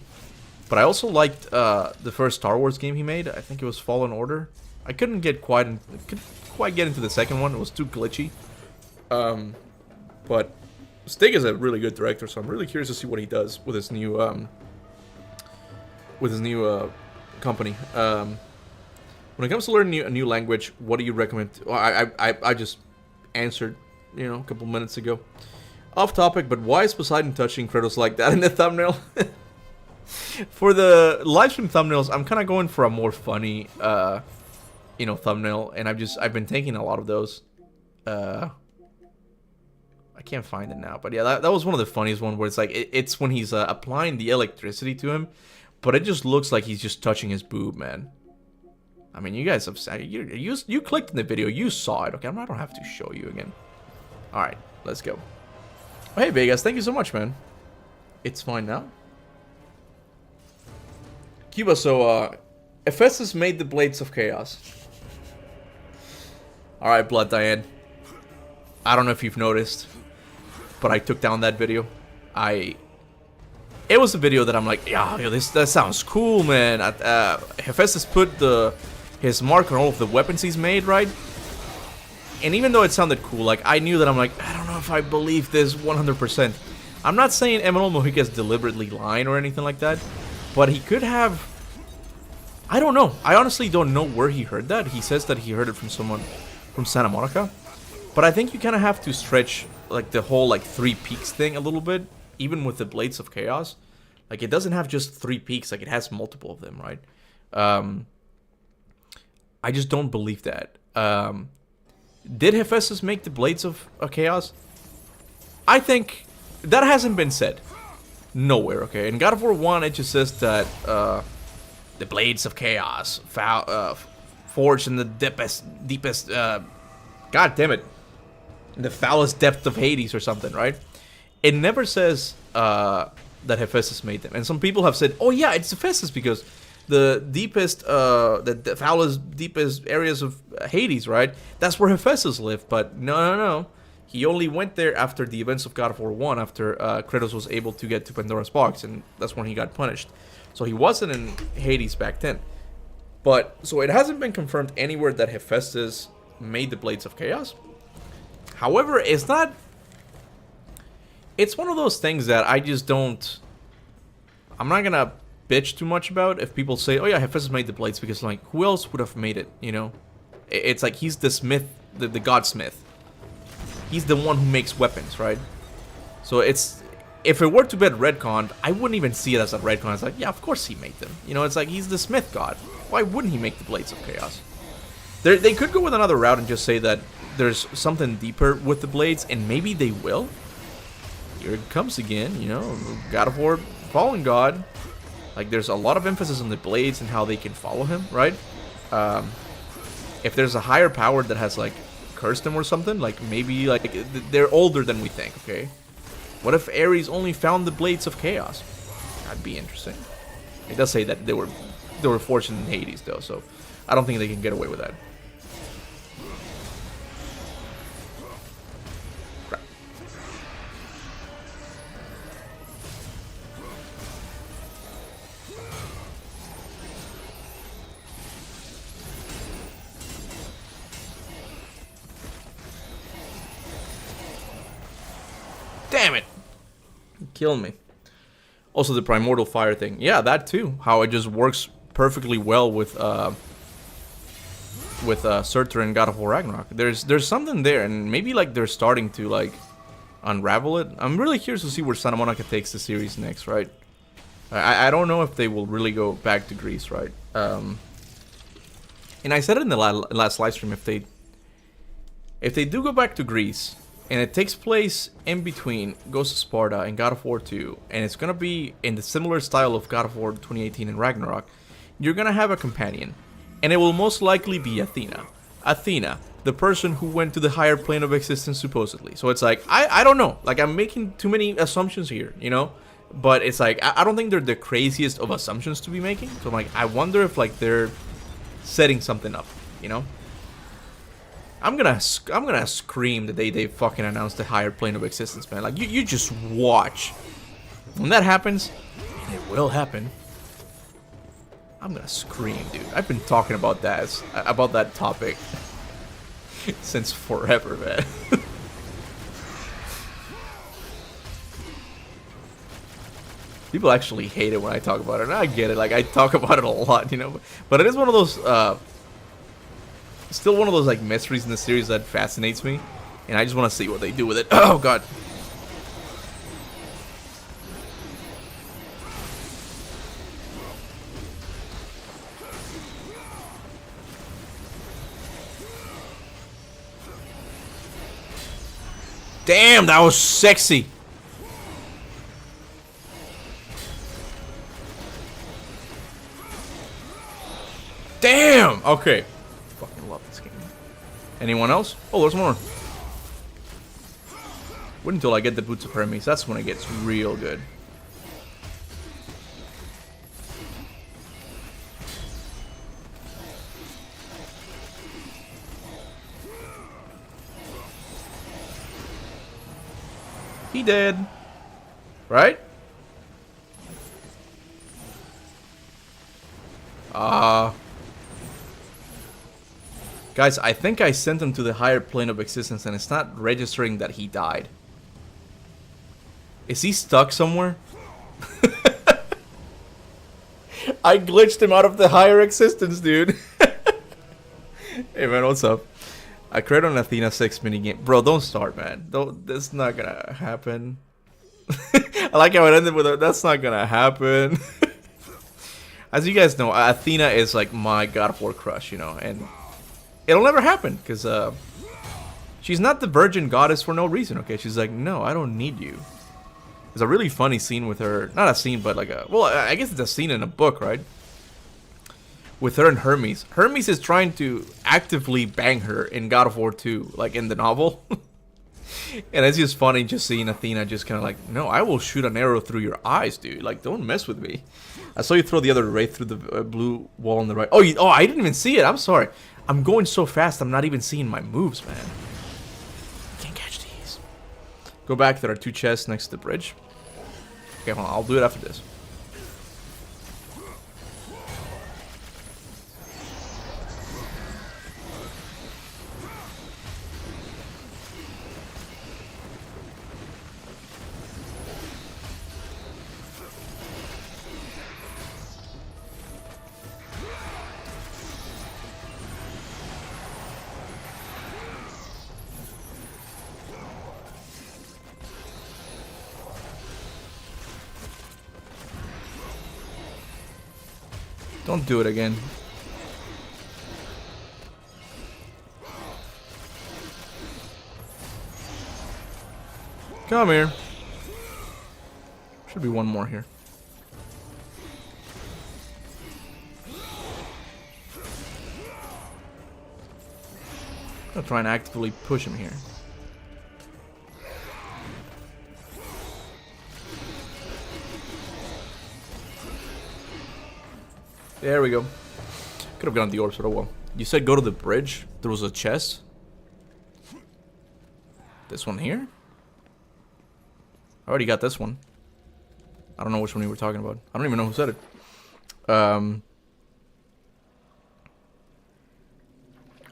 but I also liked the first Star Wars game he made. I think it was Fallen Order. I couldn't quite get into the second one. It was too glitchy. But Stig is a really good director, so I'm really curious to see what he does with his new company. When it comes to learning a new language, what do you recommend? Well, I just answered, you know, a couple minutes ago. Off topic, but why is Poseidon touching Kratos like that in the thumbnail? For the livestream thumbnails, I'm kind of going for a more funny, you know, thumbnail, and I've been taking a lot of those. I can't find it now, but yeah, that was one of the funniest one where it's like it's when he's applying the electricity to him, but it just looks like he's just touching his boob, man. I mean, you guys have you clicked in the video, you saw it, okay? I don't have to show you again. All right, let's go. Hey, Vegas, thank you so much, man. It's fine now. Cuba, so, Hephaestus made the Blades of Chaos. Alright, Blood Diane. I don't know if you've noticed, but I took down that video. It was a video that I'm like, yeah, yo, that sounds cool, man. Hephaestus put his mark on all of the weapons he's made, right? And even though it sounded cool, like, I knew that I'm like, I don't know if I believe this 100%. I'm not saying Emmanuel Mojica's deliberately lying or anything like that, but he could have... I don't know. I honestly don't know where he heard that. He says that he heard it from someone from Santa Monica. But I think you kind of have to stretch, like, the whole, like, 3 peaks thing a little bit, even with the Blades of Chaos. Like, it doesn't have just 3 peaks, like, it has multiple of them, right? I just don't believe that. Did Hephaestus make the Blades of Chaos? I think that hasn't been said. Nowhere, okay? In God of War 1, it just says that the Blades of Chaos forged in the deepest, god damn it, the foulest depth of Hades or something, right? It never says that Hephaestus made them. And some people have said, oh yeah, it's Hephaestus because the deepest, the foulest, deepest areas of Hades, right? That's where Hephaestus lived. But no. He only went there after the events of God of War 1, after Kratos was able to get to Pandora's box, and that's when he got punished. So he wasn't in Hades back then. But, so it hasn't been confirmed anywhere that Hephaestus made the Blades of Chaos. However, it's not... It's one of those things that I just don't... I'm not gonna bitch too much about if people say, oh yeah, Hephaestus made the blades, because, like, who else would have made it, you know? It's like he's the smith, the godsmith. He's the one who makes weapons, right? So it's... If it were to be retconned, I wouldn't even see it as a retcon. It's like, yeah, of course he made them. You know, it's like, he's the smith god. Why wouldn't he make the Blades of Chaos? They could go with another route and just say that there's something deeper with the blades, and maybe they will. Here it comes again, you know, God of War, Fallen God. Like, there's a lot of emphasis on the blades and how they can follow him, right? If there's a higher power that has, like, cursed them or something, like, maybe, like, they're older than we think, okay? What if Ares only found the Blades of Chaos? That'd be interesting. It does say that they were forged in Hades, though, so I don't think they can get away with that. Crap. Damn it! Kill me. Also, the primordial fire thing. Yeah, that too. How it just works perfectly well with Surtur and God of War Ragnarok. There's something there, and maybe, like, they're starting to, like, unravel it. I'm really curious to see where Santa Monica takes the series next, right? I don't know if they will really go back to Greece, right? And I said it in the last live stream, if they do go back to Greece, and it takes place in between Ghost of Sparta and God of War 2, and it's gonna be in the similar style of God of War 2018 and Ragnarok, you're gonna have a companion, and it will most likely be Athena. Athena, the person who went to the higher plane of existence, supposedly. So it's like, I don't know, like, I'm making too many assumptions here, you know? But it's like, I don't think they're the craziest of assumptions to be making, so I'm like, I wonder if, like, they're setting something up, you know? I'm gonna scream the day they fucking announce the higher plane of existence, man. Like, you just watch. When that happens, and it will happen, I'm gonna scream, dude. I've been talking about that topic since forever, man. People actually hate it when I talk about it, and I get it. Like, I talk about it a lot, you know. But it is one of those, still one of those, like, mysteries in the series that fascinates me, and I just want to see what they do with it. Oh god. Damn, that was sexy. Damn. Okay. Fucking love this game. Anyone else? Oh, there's more. Wait until I get the Boots of Hermes. That's when it gets real good. He did. Right? Guys, I think I sent him to the higher plane of existence and it's not registering that he died. Is he stuck somewhere? I glitched him out of the higher existence, dude. Hey man, what's up? I created an Athena 6 minigame. Bro, don't start, man. That's not gonna happen. I like how it ended with a, that's not gonna happen. As you guys know, Athena is like my God of War crush, you know, and it'll never happen because she's not the virgin goddess for no reason, okay? She's like, no, I don't need you. There's a really funny scene with her, not a scene, but like a, well, I guess it's a scene in a book, right? With her and Hermes. Hermes is trying to actively bang her in God of War 2, like in the novel. And it's just funny just seeing Athena just kind of like, no, I will shoot an arrow through your eyes, dude. Like, don't mess with me. I saw you throw the other wraith through the blue wall on the right. Oh, oh, I didn't even see it. I'm sorry. I'm going so fast, I'm not even seeing my moves, man. Can't catch these. Go back. There are 2 chests next to the bridge. Okay, hold on. I'll do it after this. Don't do it again. Come here. Should be one more here. I'll try and actively push him here. There we go. Could have gotten the orbs, but oh well. You said go to the bridge. There was a chest. This one here? I already got this one. I don't know which one you were talking about. I don't even know who said it.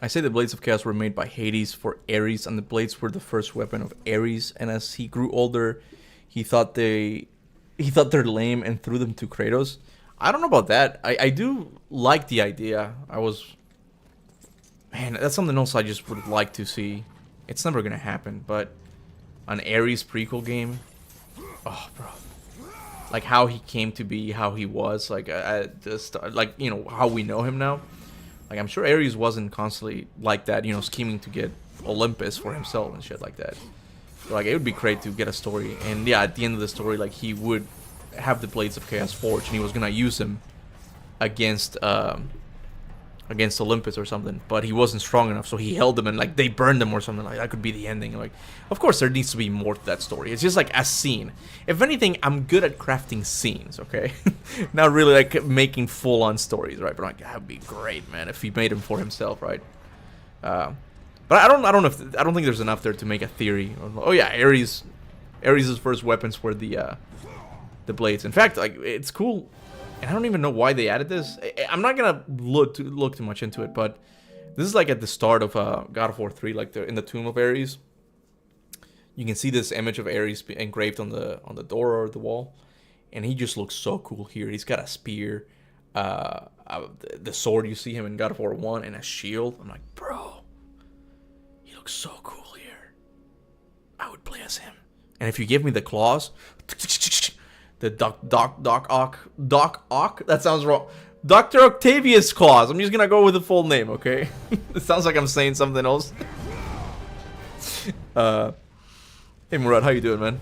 I say the Blades of Chaos were made by Hades for Ares, and the blades were the first weapon of Ares. And as he grew older, he thought they're lame and threw them to Kratos. I don't know about that. I do like the idea. Man, that's something else I just would like to see. It's never gonna happen, but an Ares prequel game. Oh, bro. Like how he came to be, how he was, like like, you know, how we know him now. Like, I'm sure Ares wasn't constantly like that, you know, scheming to get Olympus for himself and shit like that. So, like, it would be great to get a story, and yeah, at the end of the story, like, he would have the Blades of Chaos forged, and he was gonna use them against Olympus or something, but he wasn't strong enough, so he held them and like they burned them or something. Like that could be the ending. Like, of course there needs to be more to that story. It's just like a scene. If anything, I'm good at crafting scenes, okay? Not really like making full-on stories, right? But like, that would be great, man, if he made them for himself, right? But I don't think there's enough there to make a theory. Oh yeah, Ares' first weapons were the blades. In fact, like, it's cool. And I don't even know why they added this. I'm not gonna look too much into it, but this is like at the start of God of War 3, like in the Tomb of Ares. You can see this image of Ares engraved on the door or the wall, and he just looks so cool here. He's got a spear, the sword you see him in God of War 1, and a shield. I'm like, bro, he looks so cool here. I would play as him. And if you give me the claws. The Doc Ock? That sounds wrong. Dr. Octavius Claus. I'm just gonna go with the full name, okay? It sounds like I'm saying something else. Hey Murad, how you doing, man?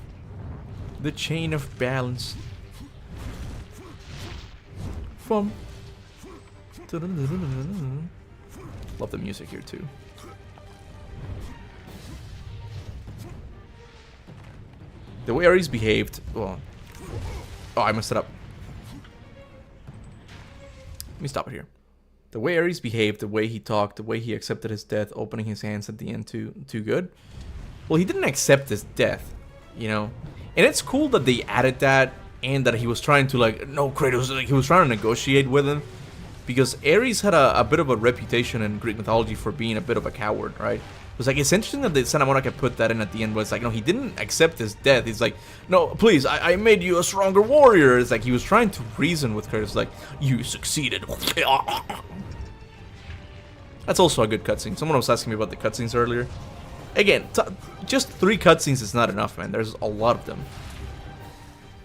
The chain of balance. Love the music here too. The way Ares behaved... Well... Oh, I messed it up. Let me stop it here. The way Ares behaved, the way he talked, the way he accepted his death, opening his hands at the end too good. Well, he didn't accept his death, you know? And it's cool that they added that, and that he was trying to, like, no, Kratos, like, he was trying to negotiate with him. Because Ares had a bit of a reputation in Greek mythology for being a bit of a coward, right? It was like, it's interesting that Santa Monica put that in at the end, but it's like, no, he didn't accept his death. He's like, no, please, I made you a stronger warrior. It's like, he was trying to reason with Kratos, like, you succeeded. That's also a good cutscene. Someone was asking me about the cutscenes earlier. Again, just 3 cutscenes is not enough, man. There's a lot of them.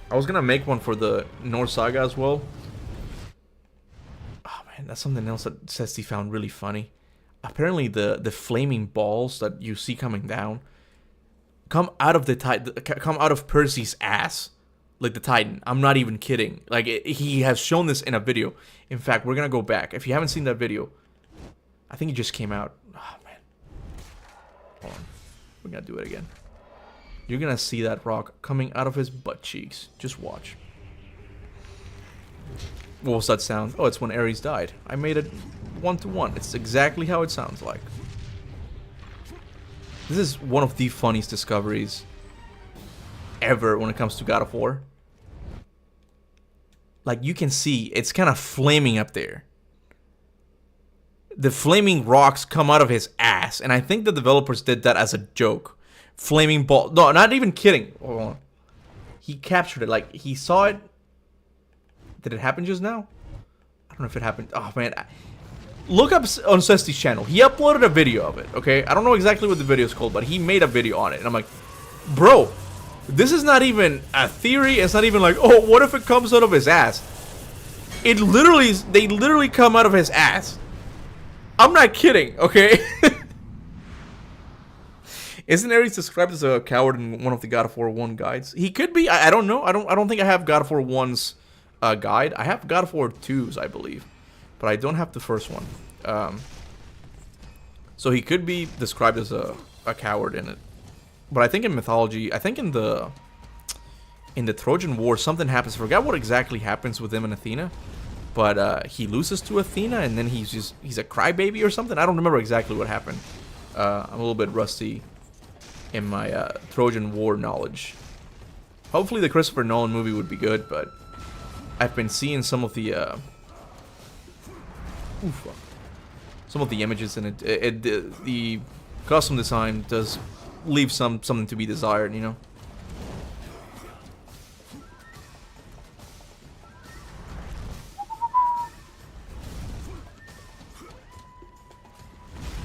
I was gonna make one for the Norse Saga as well. Oh man, that's something else that Cesty found really funny. Apparently, the flaming balls that you see coming down come out of Percy's ass, like the Titan. I'm not even kidding. Like he has shown this in a video. In fact, we're gonna go back. If you haven't seen that video, I think it just came out. Oh man, hold on. We're gonna do it again. You're gonna see that rock coming out of his butt cheeks. Just watch. What was that sound? Oh, it's when Ares died. I made it 1-to-1. It's exactly how it sounds like. This is one of the funniest discoveries ever when it comes to God of War. Like, you can see, it's kind of flaming up there. The flaming rocks come out of his ass. And I think the developers did that as a joke. Flaming ball. No, not even kidding. Hold on. He captured it. Like, he saw it. Did it happen just now? I don't know if it happened. Oh, man. Look up on Cesty's channel. He uploaded a video of it, okay? I don't know exactly what the video is called, but he made a video on it. And I'm like, bro, this is not even a theory. It's not even like, oh, what if it comes out of his ass? It literally, they literally come out of his ass. I'm not kidding, okay? Isn't Ares described as a coward in one of the God of War 1 guides? He could be. I don't know. I don't think I have God of War 1's guide. I have God of War 2's, I believe, but I don't have the first one. So he could be described as a coward in it. But I think in mythology, I think in the Trojan War, something happens. I forgot what exactly happens with him and Athena, but he loses to Athena, and then he's a crybaby or something. I don't remember exactly what happened. I'm a little bit rusty in my Trojan War knowledge. Hopefully the Christopher Nolan movie would be good, but I've been seeing some of the images in it. The costume design does leave something to be desired, you know.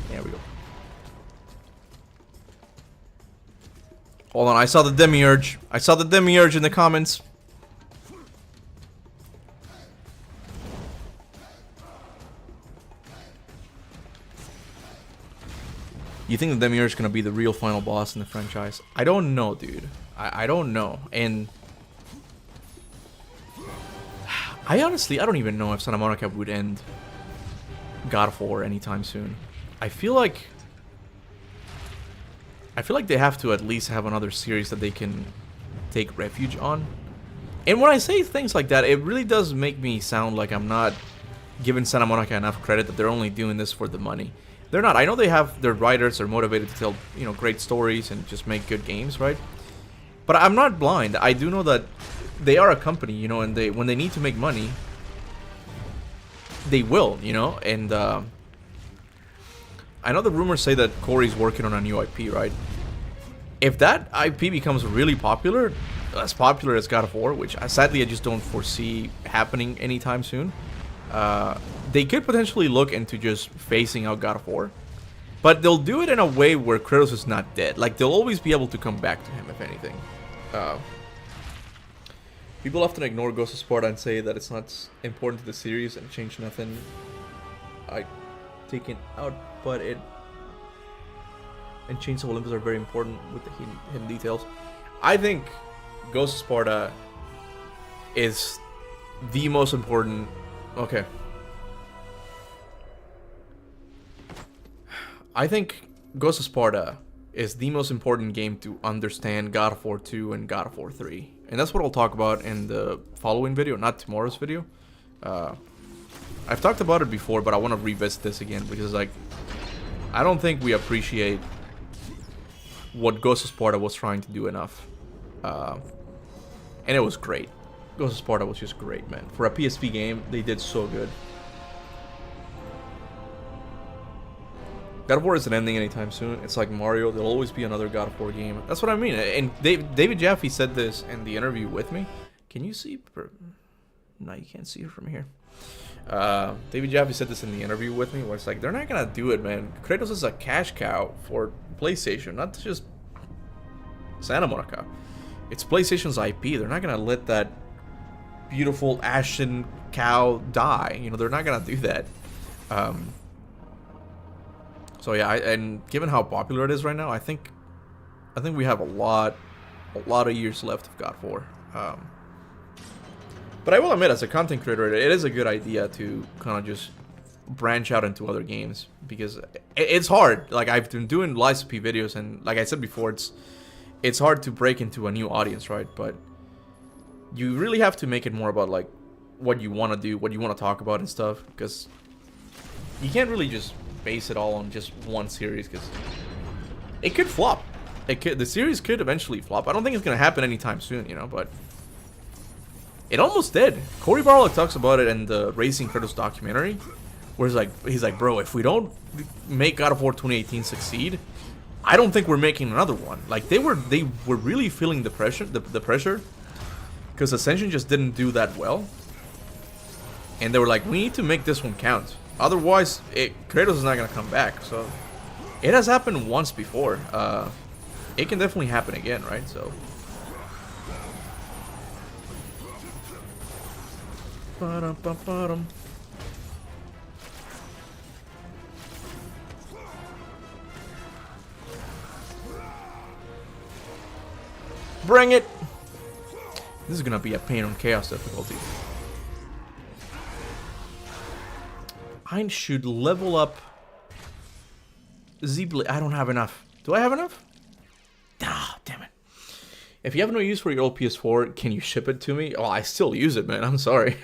There we go. Hold on, I saw the Demiurge. I saw the Demiurge in the comments. You think the Demiurge is gonna be the real final boss in the franchise? I don't know, dude. I don't know. And I don't even know if Santa Monica would end God of War anytime soon. I feel like they have to at least have another series that they can take refuge on. And when I say things like that, it really does make me sound like I'm not giving Santa Monica enough credit, that they're only doing this for the money. They're not. I know they have their writers are motivated to tell, you know, great stories and just make good games, right? But I'm not blind. I do know that they are a company, you know, and when they need to make money, they will, you know. And I know the rumors say that Corey's working on a new IP, right? If that IP becomes really popular, as popular as God of War, which sadly I just don't foresee happening anytime soon, they could potentially look into just phasing out God of War. But they'll do it in a way where Kratos is not dead. Like, they'll always be able to come back to him, if anything. People often ignore Ghost of Sparta and say that it's not important to the series and change nothing. I take it out, but it and Chains of Olympus are very important with the hidden details. I think Ghost of Sparta is the most important. Okay. I think Ghost of Sparta is the most important game to understand God of War 2 and God of War 3. And that's what I'll talk about in the following video, not tomorrow's video. I've talked about it before, but I want to revisit this again because, like, I don't think we appreciate what Ghost of Sparta was trying to do enough. And it was great. Ghost of Sparta was just great, man. For a PSP game, they did so good. God of War isn't ending anytime soon. It's like Mario. There'll always be another God of War game. That's what I mean. And David Jaffe said this in the interview with me. Can you see? No, you can't see it from here. David Jaffe said this in the interview with me, where it's like, they're not gonna do it, man. Kratos is a cash cow for PlayStation, not just Santa Monica. It's PlayStation's IP. They're not gonna let that beautiful ashen cow die. You know, they're not gonna do that. So yeah, and given how popular it is right now, I think we have a lot of years left of God of War. But I will admit, as a content creator, it is a good idea to kind of just branch out into other games, because it's hard. Like, I've been doing live CP videos, and like I said before, it's hard to break into a new audience, right? But you really have to make it more about, like, what you want to do, what you want to talk about and stuff, because you can't really just base it all on just one series, because it could flop. The series could eventually flop. I don't think it's gonna happen anytime soon, you know, but it almost did. Cory Barlog talks about it in the Racing Kratos documentary, where he's like, bro, if we don't make God of War 2018 succeed, I don't think we're making another one. Like, they were really feeling the pressure, because Ascension just didn't do that well, and they were like, we need to make this one count. Otherwise, Kratos is not going to come back. So, it has happened once before. It can definitely happen again, right? So, bring it! This is going to be a pain on chaos difficulty. I should level up Z-Blade. I don't have enough. Do I have enough? Ah, damn it. If you have no use for your old PS4, can you ship it to me? Oh, I still use it, man. I'm sorry.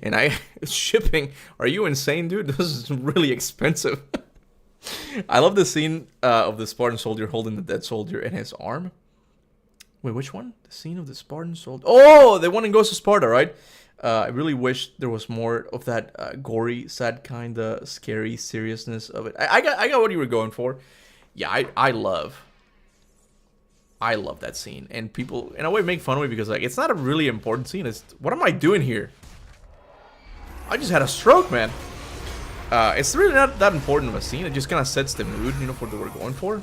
And shipping. Are you insane, dude? This is really expensive. I love the scene of the Spartan soldier holding the dead soldier in his arm. Wait, which one? The scene of the Spartan soldier. Oh, the one in Ghost of Sparta, right? I really wish there was more of that gory, sad, kind of scary seriousness of it. I got what you were going for. Yeah, I love that scene. And people, in a way, make fun of me because, like, it's not a really important scene. It's, what am I doing here? I just had a stroke, man. It's really not that important of a scene. It just kind of sets the mood, you know, for what we're going for.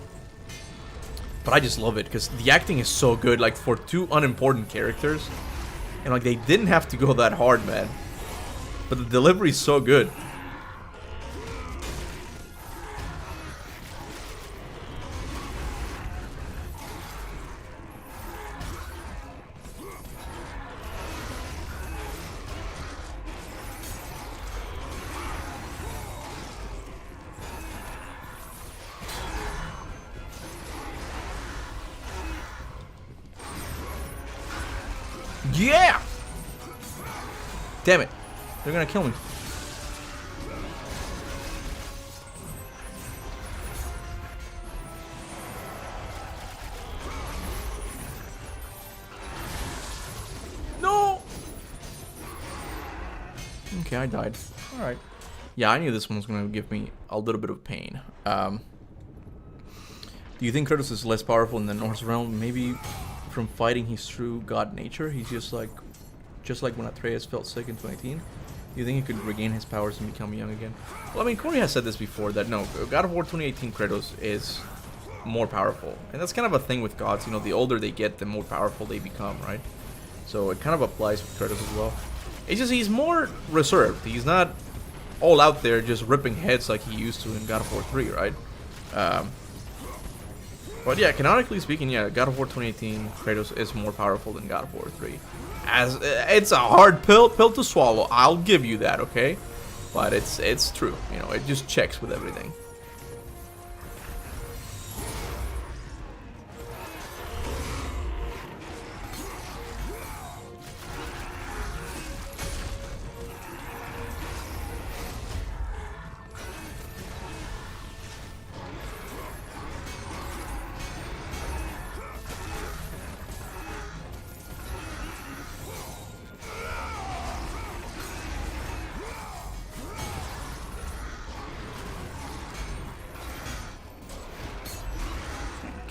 But I just love it because the acting is so good, like, for two unimportant characters. And, like, they didn't have to go that hard, man. But the delivery is so good. Yeah! Damn it. They're gonna kill me. No! Okay, I died. Alright. Yeah, I knew this one was gonna give me a little bit of pain. Do you think Kratos is less powerful in the Norse realm? Maybe from fighting his true god nature. He's just like when Atreus felt sick in 2018. Do you think he could regain his powers and become young again? Well, I mean, Corey has said this before, that no, God of War 2018 Kratos is more powerful. And that's kind of a thing with gods, you know, the older they get, the more powerful they become, right? So it kind of applies with Kratos as well. It's just he's more reserved. He's not all out there just ripping heads like he used to in God of War 3, right? But yeah, canonically speaking, yeah, God of War 2018 Kratos is more powerful than God of War 3. As it's a hard pill to swallow, I'll give you that, okay? But it's true, you know, it just checks with everything.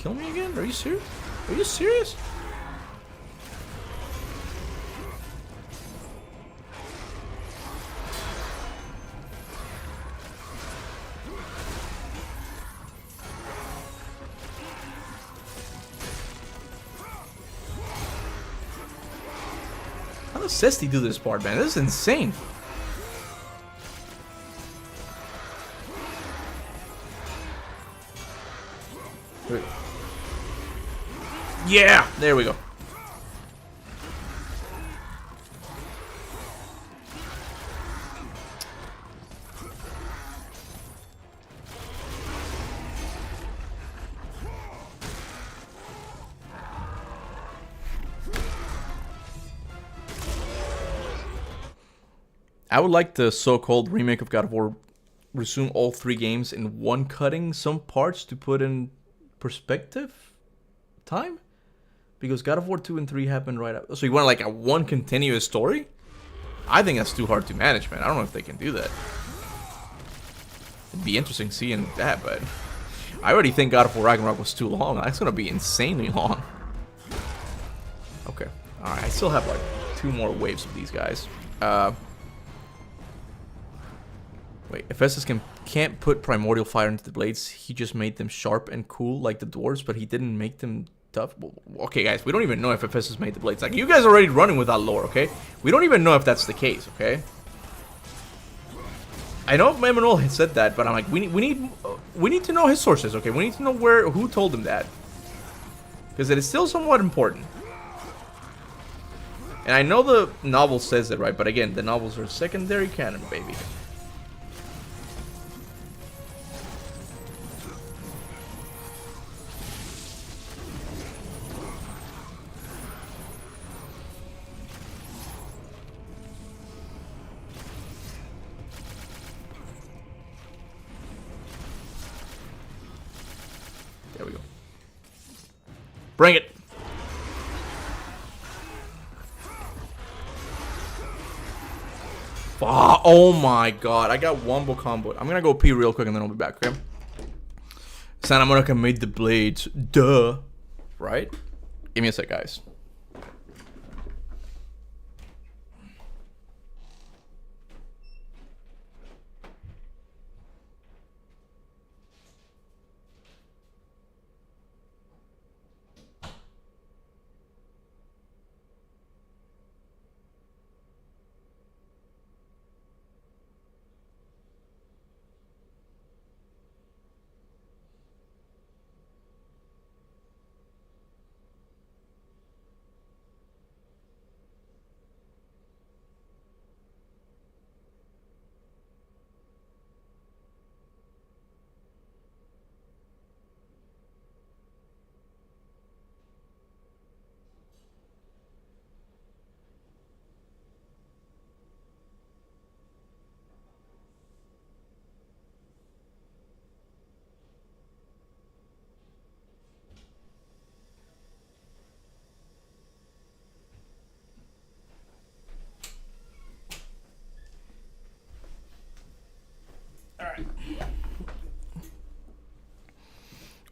kill me again? Are you serious? Are you serious? How does Cesty do this part, man? This is insane. Wait. Yeah! There we go. I would like the so-called remake of God of War resume all 3 games in one, cutting some parts to put in perspective time, because God of War 2 and 3 happened right after. So you want like a one continuous story? I think that's too hard to manage, man. I don't know if they can do that. It'd be interesting seeing that, but I already think God of War Ragnarok was too long. That's gonna be insanely long. Okay, all right. I still have like 2 more waves of these guys. Wait, if Estes can't put primordial fire into the blades, he just made them sharp and cool like the dwarves, but he didn't make them tough. Well, okay, guys, we don't even know if Estes made the blades. Like, you guys are already running with that lore, okay? We don't even know if that's the case, okay? I know Emmanuel had said that, but I'm like, we need to know his sources, okay? We need to know who told him that, because it is still somewhat important. And I know the novel says it, right? But again, the novels are secondary canon, baby. There we go. Bring it. Oh my god, I got wombo combo. I'm gonna go pee real quick and then I'll be back, okay? Santa Monica made the blades. Duh. Right? Give me a sec, guys.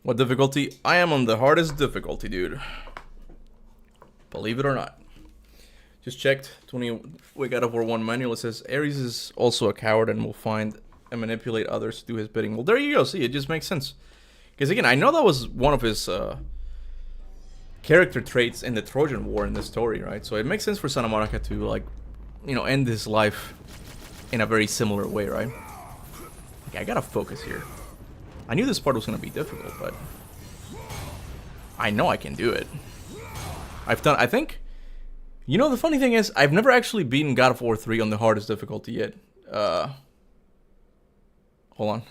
What difficulty? I am on the hardest difficulty, dude. Believe it or not. Just checked. 20 we got over 1 manual. It says Ares is also a coward and will find and manipulate others to do his bidding. Well, there you go. See, it just makes sense. Because again, I know that was one of his character traits in the Trojan War in the story, right? So it makes sense for Santa Monica to, like, you know, end his life in a very similar way, right? Okay, I gotta focus here. I knew this part was gonna be difficult, but I know I can do it. I think, you know, the funny thing is, I've never actually beaten God of War 3 on the hardest difficulty yet. Hold on.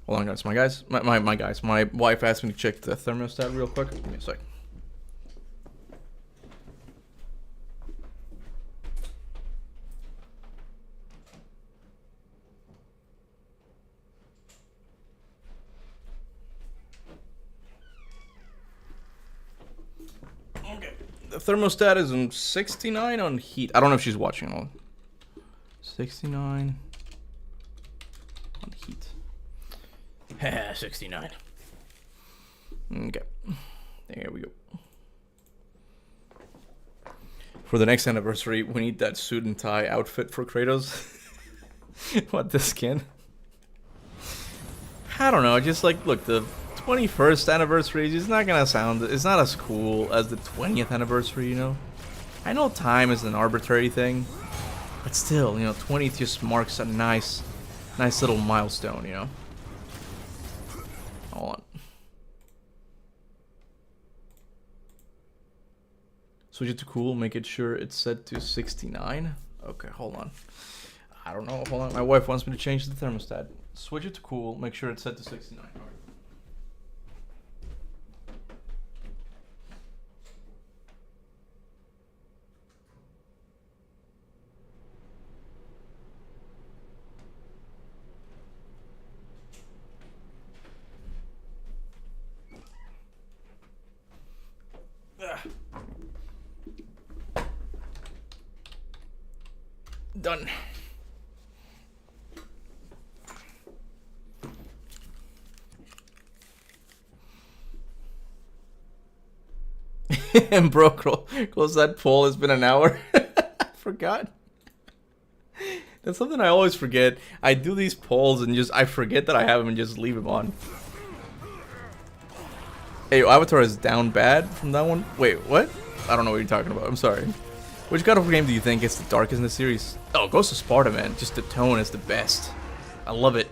Hold on, guys. My wife asked me to check the thermostat real quick. Give me a sec. thermostat is on 69 on heat. I don't know if she's watching. Hold on. 69 on heat. 69. Okay. There we go. For the next anniversary, we need that suit and tie outfit for Kratos. What, the skin? I don't know, just like, look, the 21st anniversary is not gonna sound, it's not as cool as the 20th anniversary, you know? I know time is an arbitrary thing, but still, you know, 20th just marks a nice little milestone, you know? Hold on. Switch it to cool, make it sure it's set to 69. Okay, hold on. I don't know, hold on, my wife wants me to change the thermostat. Switch it to cool, make sure it's set to 69. All right. Done. And bro, close that poll. It's been an hour. I forgot. That's something I always forget. I do these polls and I forget that I have them and just leave them on. Hey, Avatar is down bad from that one? Wait, what? I don't know what you're talking about. I'm sorry. Which God of War game do you think is the darkest in the series? Oh, Ghost of Sparta, man. Just the tone is the best. I love it.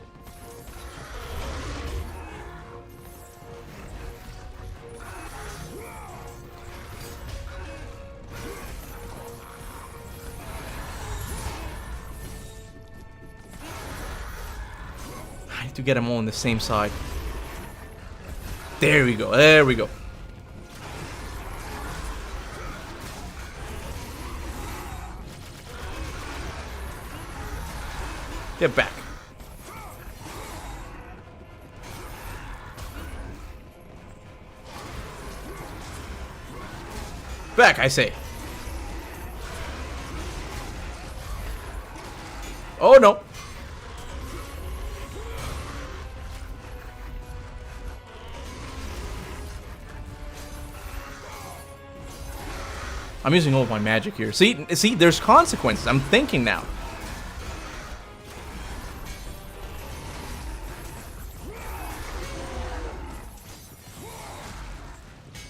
I need to get them all on the same side. There we go. There we go. Get back. Back, I say. Oh, no. I'm using all of my magic here. See, there's consequences. I'm thinking now.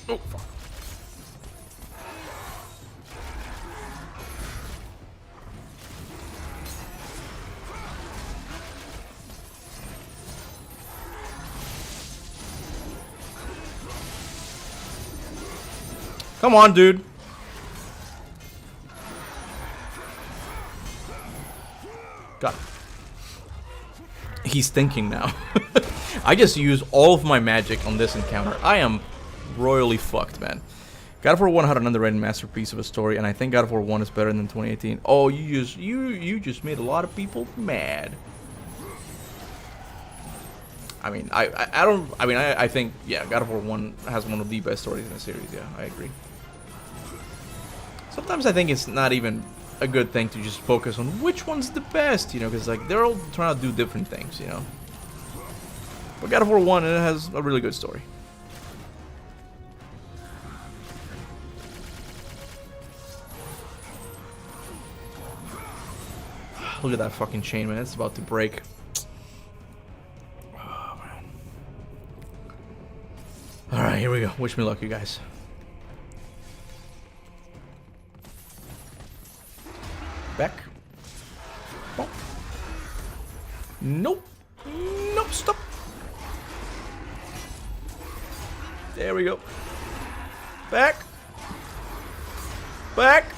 Oh, fuck. Come on, dude. Got it. He's thinking now. I just use all of my magic on this encounter. I am royally fucked, man. God of War 1 had an underrated masterpiece of a story, and I think God of War 1 is better than 2018. Oh, you just made a lot of people mad. I mean, I think, yeah, God of War 1 has one of the best stories in the series. Yeah, I agree. Sometimes I think it's not even a good thing to just focus on which one's the best, you know, because like they're all trying to do different things, you know. But God of War 1, it has a really good story. Look at that fucking chain, man. It's about to break. Oh, man. Alright, here we go. Wish me luck, you guys. Back. Oh. Nope. Nope, stop. There we go. Back. Back.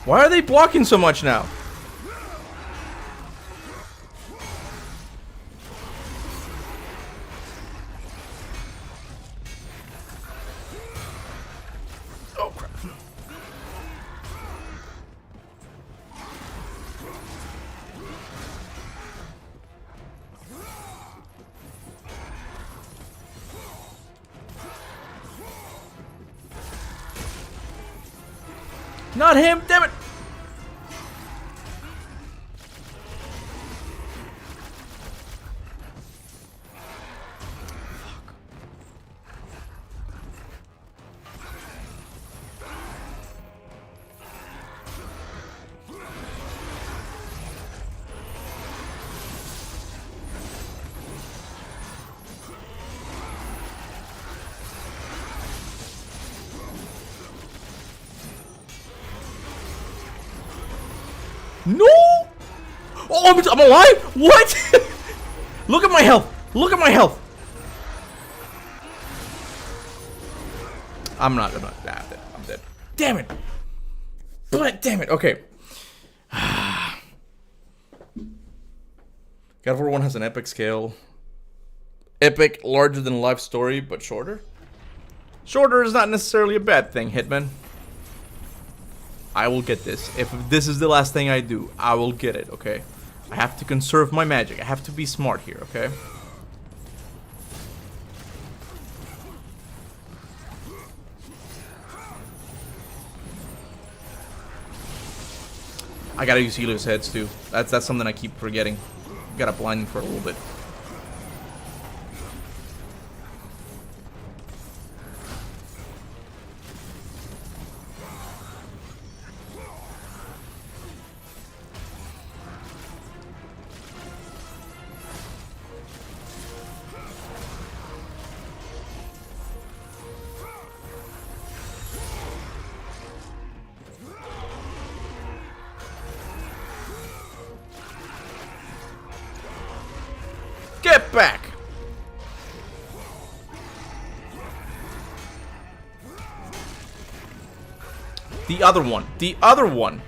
Why are they blocking so much now? Oh, crap. Not him, damn it! No! Oh, I'm alive? What? Look at my health. Look at my health. I'm not. I'm dead. I'm dead. Damn it. But damn it. Okay. God of War 1 has an epic scale. Epic, larger than life story, but shorter. Shorter is not necessarily a bad thing, Hitman. I will get this. If this is the last thing I do, I will get it, okay? I have to conserve my magic. I have to be smart here, okay? I gotta use Helios heads too. That's something I keep forgetting. Gotta blind him for a little bit. Get back! The other one. The other one.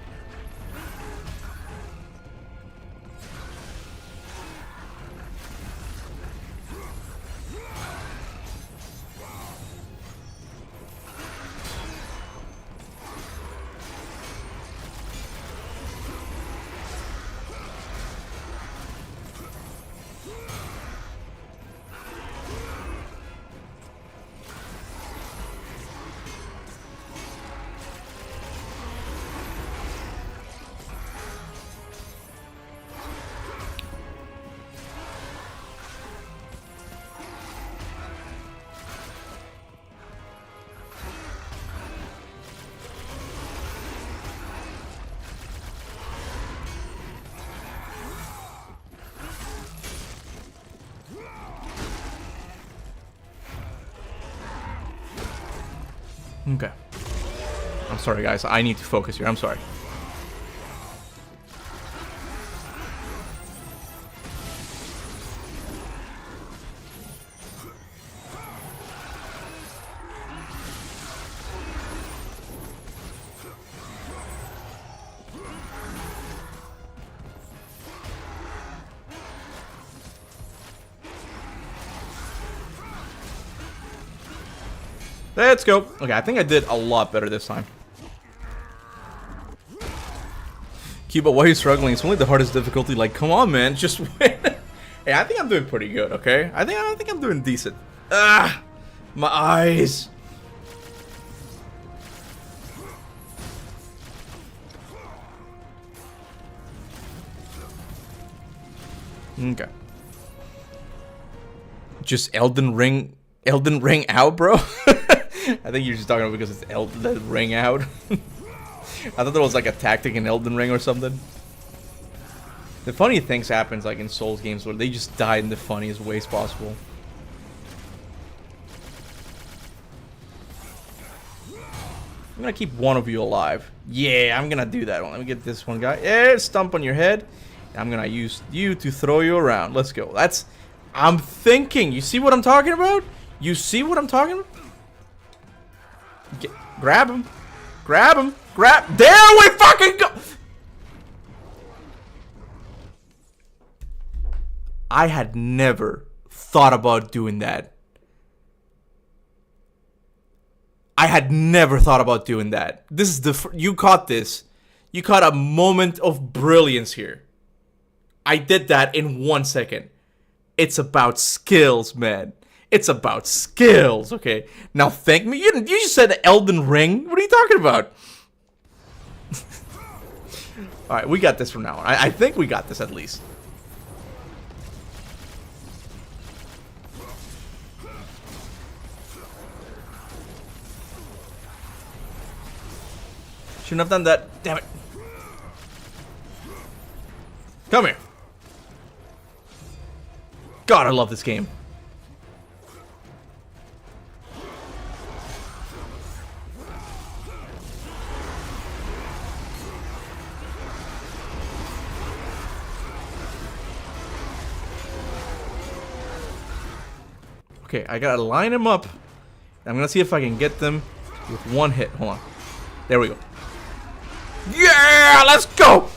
Okay. I'm sorry, guys. I need to focus here. I'm sorry. Let's go. Okay, I think I did a lot better this time. Kuba, why are you struggling? It's only the hardest difficulty. Like, come on, man. Just win. Hey, I think I'm doing pretty good, okay? I think I'm doing decent. Ah! My eyes. Okay. Just Elden Ring out, bro? I think you're just talking about because it's Elden Ring out. I thought there was like a tactic in Elden Ring or something. The funny things happens like in Souls games where they just die in the funniest ways possible. I'm gonna keep one of you alive. Yeah, I'm gonna do that one. Let me get this one guy. Yeah, stump on your head. I'm gonna use you to throw you around. Let's go. I'm thinking. You see what I'm talking about? You see what I'm talking about? Grab him. Grab him. There we fucking go. I had never thought about doing that. I had never thought about doing that. This is you caught this. You caught a moment of brilliance here. I did that in 1 second. It's about skills, man. It's about skills, okay? Now thank me. You just said Elden Ring. What are you talking about? Alright, we got this from now on. I think we got this at least. Shouldn't have done that. Damn it. Come here. God, I love this game. Okay, I gotta line them up. I'm gonna see if I can get them with one hit. Hold on. There we go. Yeah, let's go!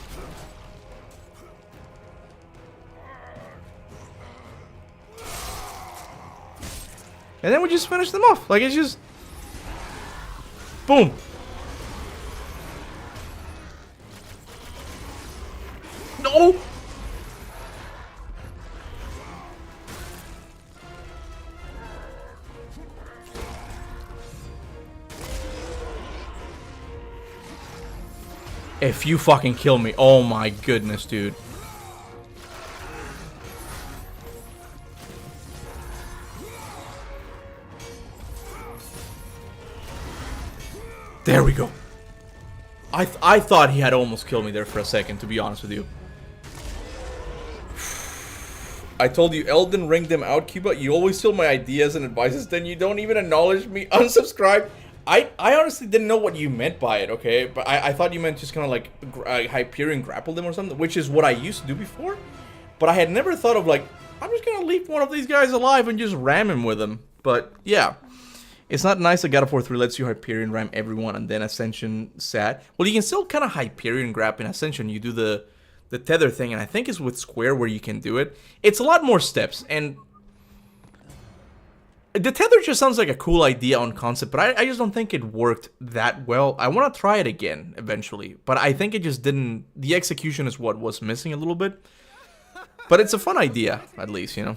And then we just finish them off. Like, it's just... Boom. No! If you fucking kill me. Oh my goodness, dude. There we go. I thought he had almost killed me there for a second, to be honest with you. I told you, Elden ring them out, Kuba. You always steal my ideas and advices, then you don't even acknowledge me. Unsubscribe. I honestly didn't know what you meant by it, okay? But I thought you meant just kind of like Hyperion grapple them or something, which is what I used to do before. But I had never thought of like, I'm just gonna leave one of these guys alive and just ram him with him. But yeah. It's not nice that God of War 3 lets you Hyperion ram everyone and then Ascension sad. Well, you can still kind of Hyperion grab in Ascension. You do the tether thing, and I think it's with Square where you can do it. It's a lot more steps, and the tether just sounds like a cool idea on concept, but I just don't think it worked that well. I want to try it again eventually, but I think it just didn't... The execution is what was missing a little bit. But it's a fun idea, at least, you know.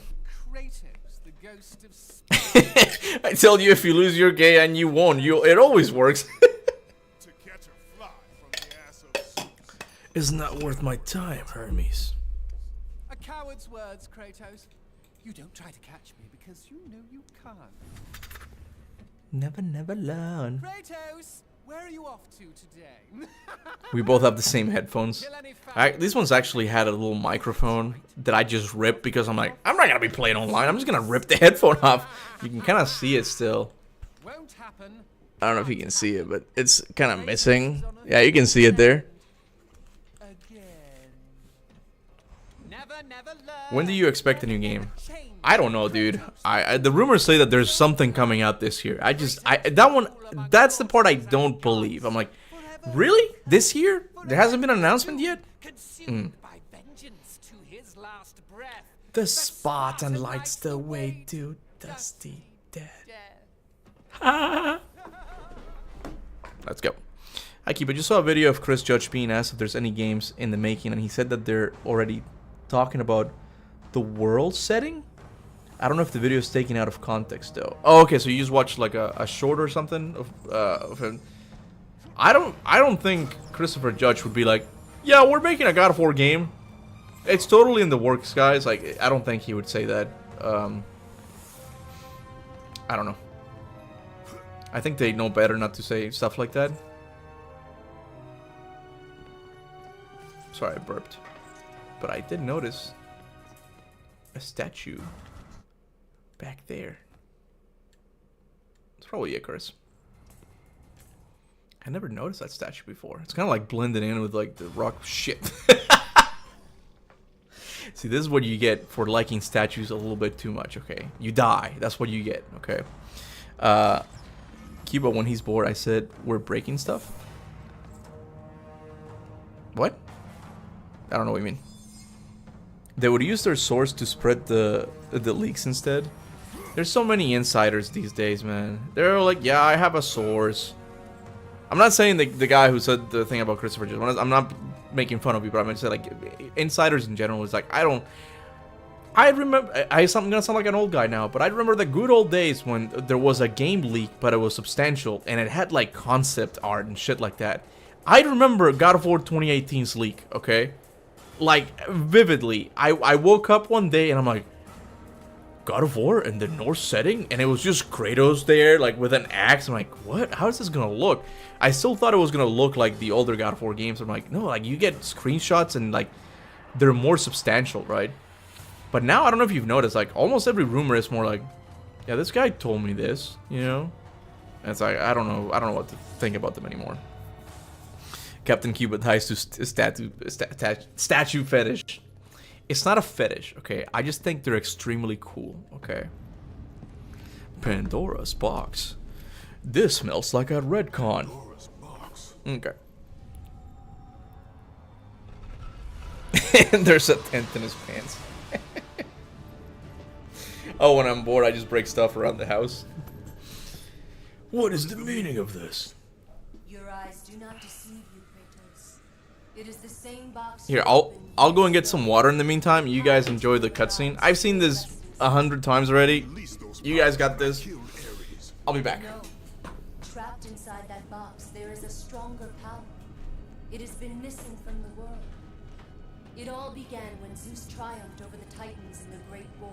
I tell you, if you lose, you're gay, and you won't. It always works. It's not worth my time, Hermes. A coward's words, Kratos. You don't try to catch me because you know you can't. Never learn. Kratos, where are you off to today? We both have the same headphones. These ones actually had a little microphone that I just ripped because I'm like, I'm not gonna be playing online. I'm just gonna rip the headphone off. You can kind of see it still. Won't happen. I don't know if you can see it, but it's kind of missing. Yeah, you can see it there. When do you expect a new game? I don't know, dude. The rumors say that there's something coming out this year. That's the part I don't believe. I'm like, really? This year? There hasn't been an announcement yet? The Spartan lights the way to dusty death. Let's go. I just saw a video of Chris Judge being asked if there's any games in the making, and he said that they're already talking about the world setting. I don't know if the video is taken out of context though. Oh, okay, so you just watched like a short or something of him. I don't think Christopher Judge would be like, yeah, we're making a God of War game. It's totally in the works, guys. Like, I don't think he would say that. I don't know. I think they know better not to say stuff like that. Sorry, I burped. But I did notice a statue back there. It's probably Icarus. I never noticed that statue before. It's kind of like blended in with like the rock shit. See, this is what you get for liking statues a little bit too much, okay? You die. That's what you get, okay? Kuba, when he's bored, I said, we're breaking stuff? What? I don't know what you mean. They would use their source to spread the leaks instead. There's so many insiders these days, man. They're like, yeah, I have a source. I'm not saying the guy who said the thing about Christopher Judge. I'm not making fun of you, but I'm gonna say like insiders in general is like I remember. I'm gonna sound like an old guy now, but I remember the good old days when there was a game leak, but it was substantial and it had like concept art and shit like that. I remember God of War 2018's leak, okay? Like, vividly. I woke up one day and I'm like, God of War in the Norse setting? And it was just Kratos there, like, with an axe. I'm like, what? How is this gonna look? I still thought it was gonna look like the older God of War games. I'm like, no, like, you get screenshots and, like, they're more substantial, right? But now, I don't know if you've noticed, like, almost every rumor is more like, yeah, this guy told me this, you know? And it's like, I don't know what to think about them anymore. Kaptain Kuba ties to statue fetish. It's not a fetish, okay? I just think they're extremely cool, okay? Pandora's box. This smells like a Redcon. Pandora's box. Okay. And there's a tent in his pants. Oh, when I'm bored, I just break stuff around the house. What is the meaning of this? Your eyes do not deceive you, Kratos. It is the same box. Here, I'll go and get some water in the meantime. You guys enjoy the cutscene. I've seen this 100 times already. You guys got this. I'll be back. No. Trapped inside that box, there is a stronger power. It has been missing from the world. It all began when Zeus triumphed over the Titans in the Great War.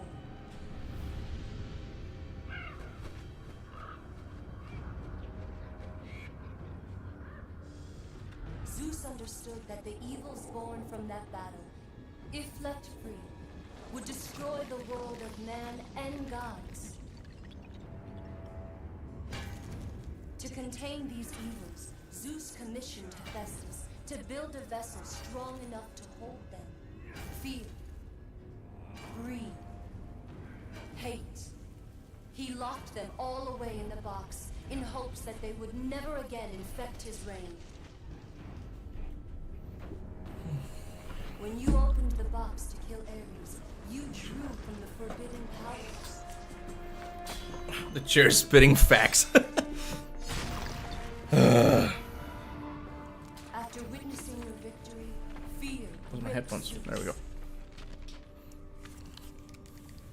Zeus understood that the evils born from that battle, if left free, would destroy the world of man and gods. To contain these evils, Zeus commissioned Hephaestus to build a vessel strong enough to hold them. Fear, greed, hate. He locked them all away in the box in hopes that they would never again infect his reign. When you opened the box to kill Ares, you drew from the forbidden powers. The chair's spitting facts. After witnessing your victory, fear. Where's my gripped headphones? Zeus. There we go.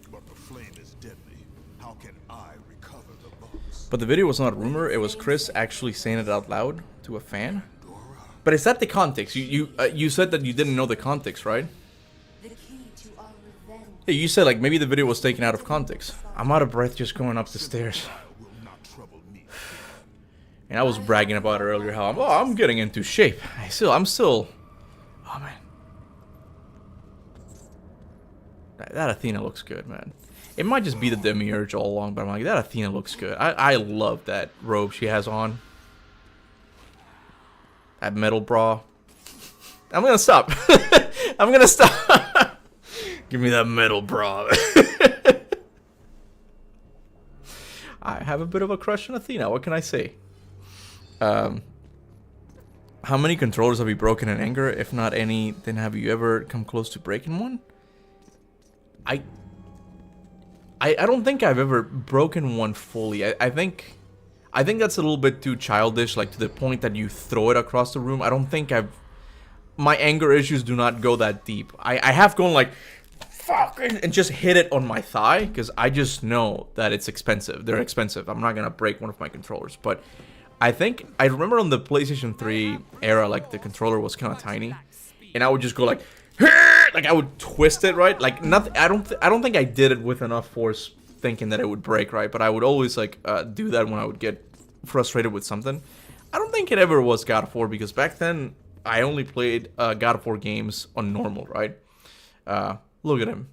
But the flame is deadly. How can I recover the box? But the video was not a rumor. It was Chris actually saying it out loud to a fan. Dora. But is that the context? You said that you didn't know the context, right? The key to our revenge. Yeah, you said like maybe the video was taken out of context. I'm out of breath just going up the stairs. Will not trouble me. And I was bragging about it earlier how I'm getting into shape. I'm still. Oh man. That Athena looks good, man. It might just be the demiurge all along, but I'm like, that Athena looks good. I love that robe she has on. That metal bra. I'm gonna stop. I'm gonna stop. Give me that metal bra. I have a bit of a crush on Athena. What can I say? How many controllers have you broken in anger? If not any, then have you ever come close to breaking one? I don't think I've ever broken one fully. I think that's a little bit too childish, like to the point that you throw it across the room. I don't think my anger issues do not go that deep. I have gone like, fuck, and just hit it on my thigh, because I just know that it's expensive. They're expensive. I'm not gonna break one of my controllers, but I remember on the PlayStation 3 era, like the controller was kind of tiny, and I would just go like I would twist it, right? Like nothing. I don't think I did it with enough force, thinking that it would break, right? But I would always like do that when I would get frustrated with something. I don't think it ever was God of War, because back then I only played God of War games on normal, right? Look at him.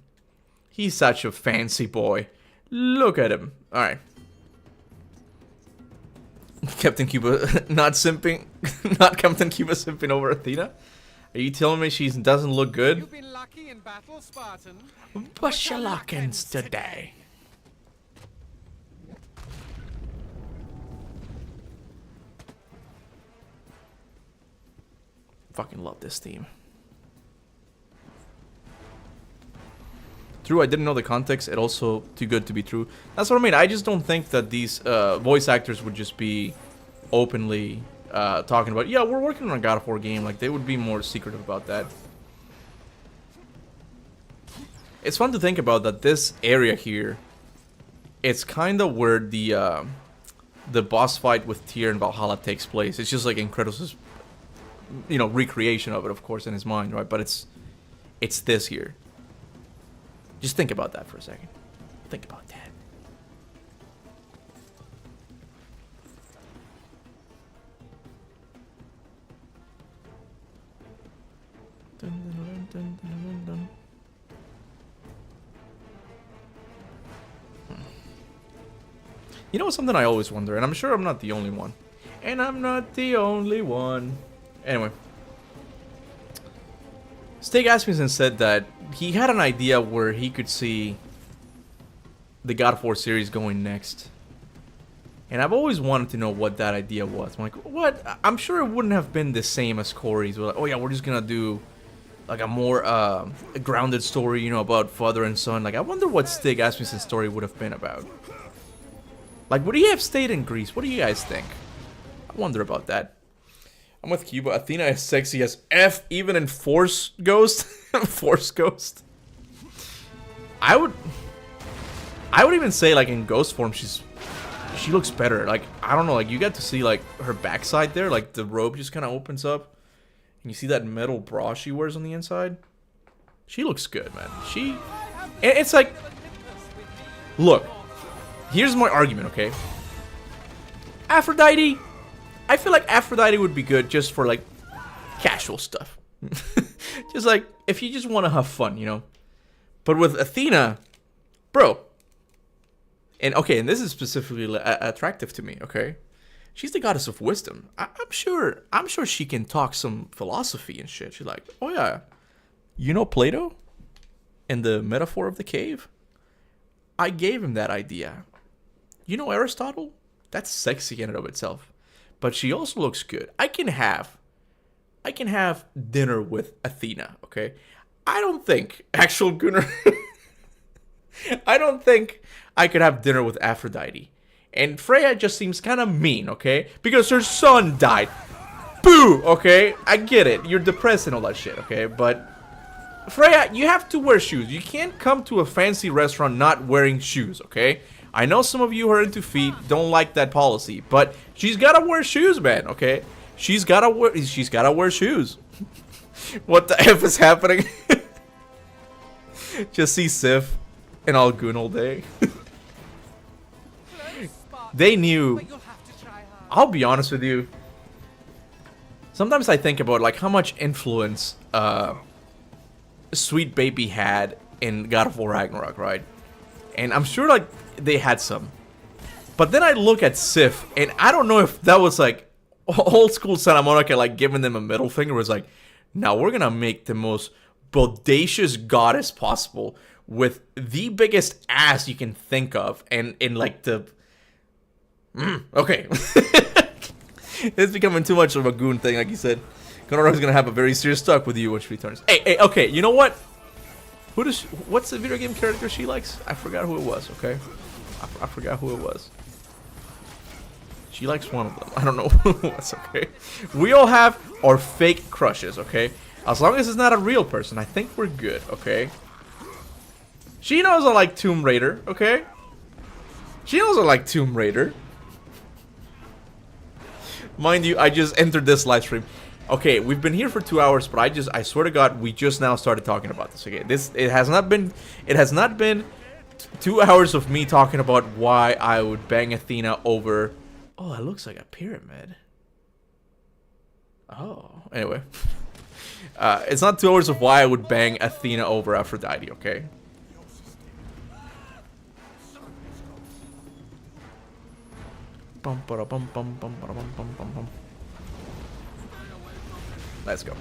He's such a fancy boy. Look at him. All right. Kaptain Kuba not simping, not Kaptain Kuba simping over Athena. Are you telling me she doesn't look good? You've been lucky in battle, Spartan. Bushalackins today. Fucking love this theme. True, I didn't know the context. It also too good to be true. That's what I mean. I just don't think that these voice actors would just be openly talking about, yeah, we're working on a God of War game. Like, they would be more secretive about that. It's fun to think about that this area here, it's kind of where the boss fight with Tyr and Valhalla takes place. It's just like in Kratos' you know, recreation of it, of course, in his mind, right? But it's this here. Just think about that for a second. Think about that. Dun, dun, dun, dun, dun, dun. You know something I always wonder, and I'm sure I'm not the only one. And I'm not the only one. Anyway. Stig Asmussen said that he had an idea where he could see the God of War series going next. And I've always wanted to know what that idea was. I'm like, what? I'm sure it wouldn't have been the same as Corey's. We're like, oh yeah, we're just gonna do like a more grounded story, you know, about father and son. Like, I wonder what Stig Asmussen's story would have been about. Like, would he have stayed in Greece? What do you guys think? I wonder about that. I'm with Kuba. Athena is sexy as F, even in Force Ghost. Force Ghost. I would even say, like, in Ghost form, she looks better. Like, I don't know, like, you get to see, like, her backside there. Like, the robe just kind of opens up. And you see that metal bra she wears on the inside. She looks good, man. And it's like, look. Here's my argument, okay? Aphrodite. I feel like Aphrodite would be good just for, like, casual stuff. Just, like, if you just want to have fun, you know? But with Athena, bro. And, okay, and this is specifically attractive to me, okay? She's the goddess of wisdom. I'm sure she can talk some philosophy and shit. She's like, oh, yeah. You know Plato? And the metaphor of the cave? I gave him that idea. You know Aristotle? That's sexy in and of itself. But she also looks good. I can have dinner with Athena, okay? I don't think actual Gunnar I don't think I could have dinner with Aphrodite. And Freya just seems kind of mean, okay? Because her son died. Boo, okay? I get it. You're depressed and all that shit, okay? But Freya, you have to wear shoes. You can't come to a fancy restaurant not wearing shoes, okay? I know some of you who are into feet don't like that policy, but she's gotta wear shoes, man, okay? She's gotta wear shoes. What the F is happening? Just see Sif and all goon all day. They knew. I'll be honest with you. Sometimes I think about like how much influence Sweet Baby had in God of War Ragnarok, right? And I'm sure like they had some. But then I look at Sif, and I don't know if that was like old school Santa Monica like giving them a middle finger. It was like, now we're gonna make the most bodacious goddess possible with the biggest ass you can think of, and in like the okay. It's becoming too much of a goon thing, like you said. Konora's gonna have a very serious talk with you when she returns. Hey, okay, you know what? What's the video game character she likes? I forgot who it was, okay? I forgot who it was. She likes one of them. I don't know who it was, okay? We all have our fake crushes, okay? As long as it's not a real person, I think we're good, okay? She knows I like Tomb Raider, okay? She knows I like Tomb Raider. Mind you, I just entered this live stream. Okay, we've been here for 2 hours, but I swear to God, we just now started talking about this. Okay, it has not been 2 hours of me talking about why I would bang Athena over. Oh, it looks like a pyramid. Oh, anyway, it's not 2 hours of why I would bang Athena over Aphrodite. Okay. Let's go.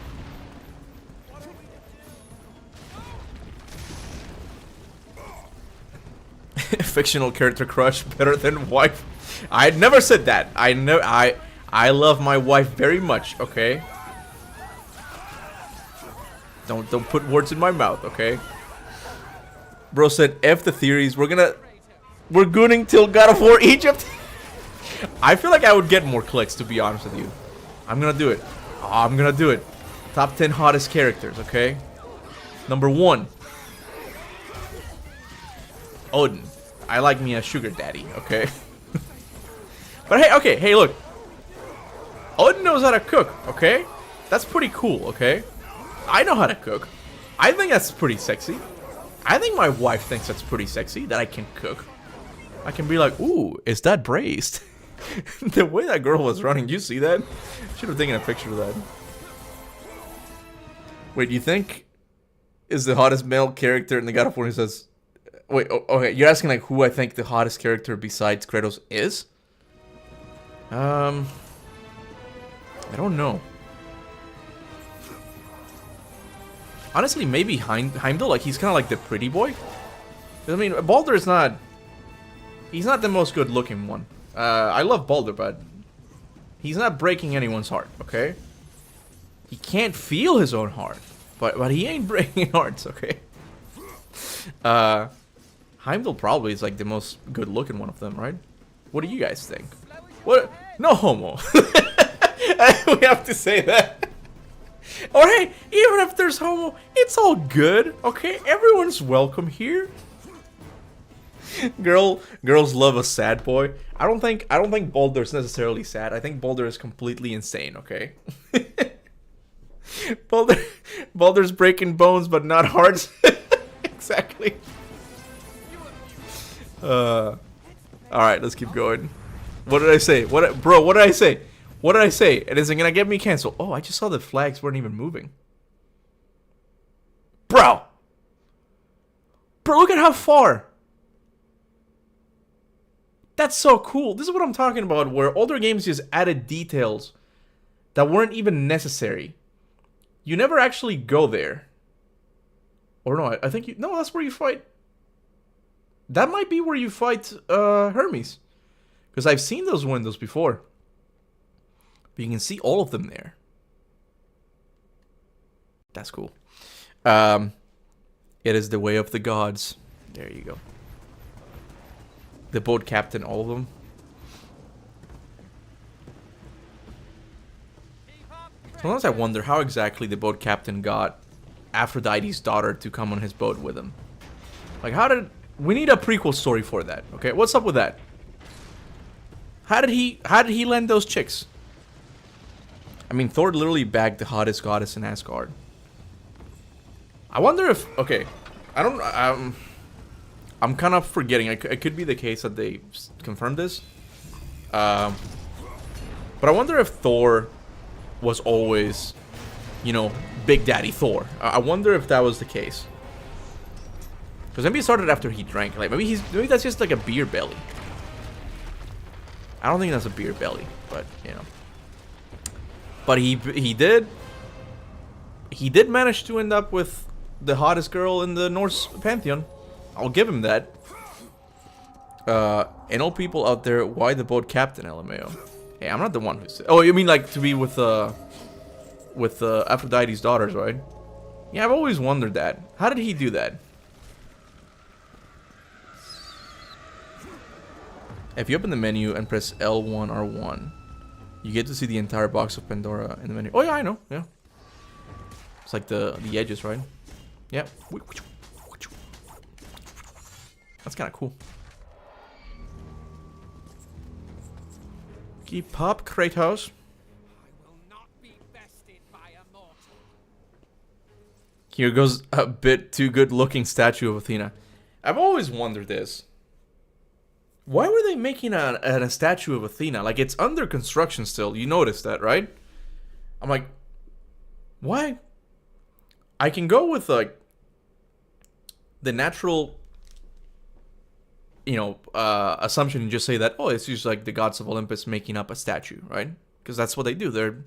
Fictional character crush better than wife. I never said that. I love my wife very much, okay? Don't put words in my mouth, okay? Bro said F the theories. We're gooning till God of War Egypt. I feel like I would get more clicks, to be honest with you. I'm gonna do it. Oh, I'm gonna do it. Top 10 hottest characters, okay? Number 1. Odin. I like me a sugar daddy, okay? But hey, okay, hey, look. Odin knows how to cook, okay? That's pretty cool, okay? I know how to cook. I think that's pretty sexy. I think my wife thinks that's pretty sexy, that I can cook. I can be like, ooh, is that braised? The way that girl was running, you see that? Should have taken a picture of that. Wait, you think is the hottest male character in the God of War? He says, wait, okay, you're asking like who I think the hottest character besides Kratos is? I don't know. Honestly, maybe Heimdall. Like he's kind of like the pretty boy. I mean, Baldur is not. He's not the most good-looking one. I love Baldur, but he's not breaking anyone's heart. Okay. He can't feel his own heart, but he ain't breaking hearts. Okay. Heimdall probably is like the most good-looking one of them, right? What do you guys think? What? No homo. We have to say that. Or hey, even if there's homo, it's all good. Okay, everyone's welcome here. Girls love a sad boy. I don't think Baldur's necessarily sad. I think Baldur is completely insane. Okay. Baldur's breaking bones, but not hearts. Exactly. All right, let's keep going. What did I say? Bro, what did I say? What did I say? And is it gonna get me canceled? Oh, I just saw the flags weren't even moving. Bro, look at how far. That's so cool. This is what I'm talking about, where older games just added details that weren't even necessary. You never actually go there. Or no, I think you... No, that's where you fight... That might be where you fight Hermes. Because I've seen those windows before. But you can see all of them there. That's cool. It is the way of the gods. There you go. The boat captain, all of them. Sometimes I wonder how exactly the boat captain got Aphrodite's daughter to come on his boat with him. Like, how did... We need a prequel story for that, okay? What's up with that? How did he land those chicks? I mean, Thor literally bagged the hottest goddess in Asgard. I wonder if... Okay. I don't... I'm kind of forgetting. It could be the case that they confirmed this. But I wonder if Thor was always, you know, Big Daddy Thor. I wonder if that was the case. Because maybe it started after he drank. Like maybe that's just like a beer belly. I don't think that's a beer belly, but you know. But he did manage to end up with the hottest girl in the Norse pantheon. I'll give him that. And all people out there, why the boat captain, LMAO? Hey, I'm not the one who said... Oh, you mean like to be with Aphrodite's daughters, right? Yeah, I've always wondered that. How did he do that? If you open the menu and press L1 R1, you get to see the entire box of Pandora in the menu. Oh yeah, I know. Yeah. It's like the edges, right? Yeah. That's kind of cool. Keep up, Kratos. I will not be bested by a mortal. Here goes a bit too good-looking statue of Athena. I've always wondered this. Why were they making a statue of Athena? Like, it's under construction still. You noticed that, right? I'm like, why? I can go with, like, the natural... you know, assumption and just say that, oh, it's just like the gods of Olympus making up a statue, right? Because that's what they do. They're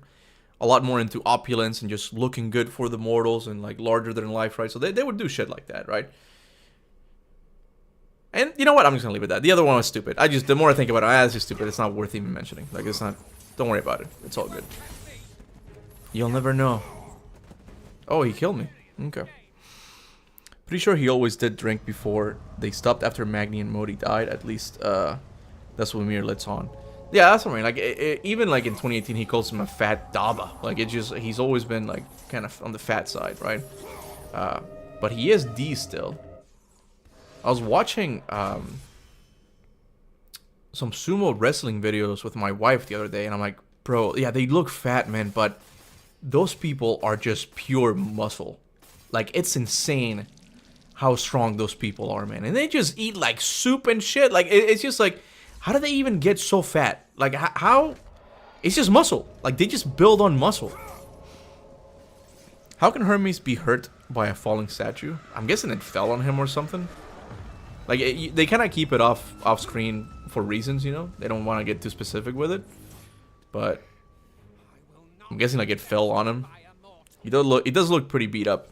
a lot more into opulence and just looking good for the mortals and like larger than life, right? So they would do shit like that, right? And you know what? I'm just gonna leave it at that. The other one was stupid. The more I think about it, it's just stupid. It's not worth even mentioning. Like, it's not, don't worry about it. It's all good. You'll never know. Oh, he killed me. Okay. Pretty sure he always did drink before they stopped after Magni and Modi died. At least that's what Mir lets on. Yeah, that's what I mean. Like even like in 2018, he calls him a fat daba. Like he's always been like kind of on the fat side, right? But he is D still. I was watching some sumo wrestling videos with my wife the other day, and I'm like, bro, yeah, they look fat, man, but those people are just pure muscle. Like, it's insane how strong those people are, man. And they just eat like soup and shit. Like, it's just like, how do they even get so fat? Like, how? It's just muscle. Like, they just build on muscle. How can Hermes be hurt by a falling statue? I'm guessing it fell on him or something. Like, they kind of keep it off screen for reasons, you know? They don't want to get too specific with it. But I'm guessing like it fell on him. He does look pretty beat up.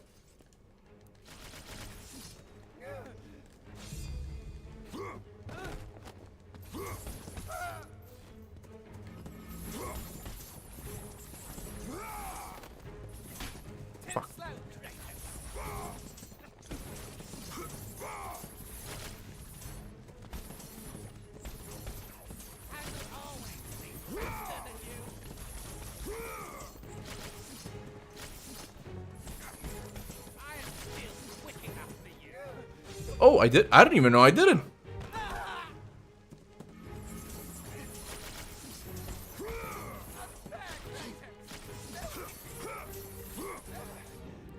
Fuck. Oh, I did. I didn't even know I did it.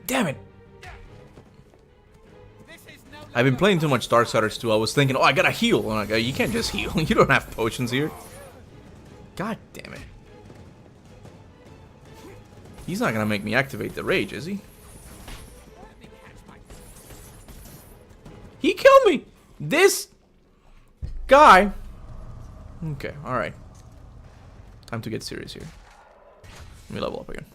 Damn it. I've been playing too much Darksiders 2. I was thinking, oh, I gotta heal. And I'm like, you can't just heal. You don't have potions here. God damn it. He's not gonna make me activate the rage, is he? He killed me! This guy. Okay, alright. Time to get serious here. Let me level up again.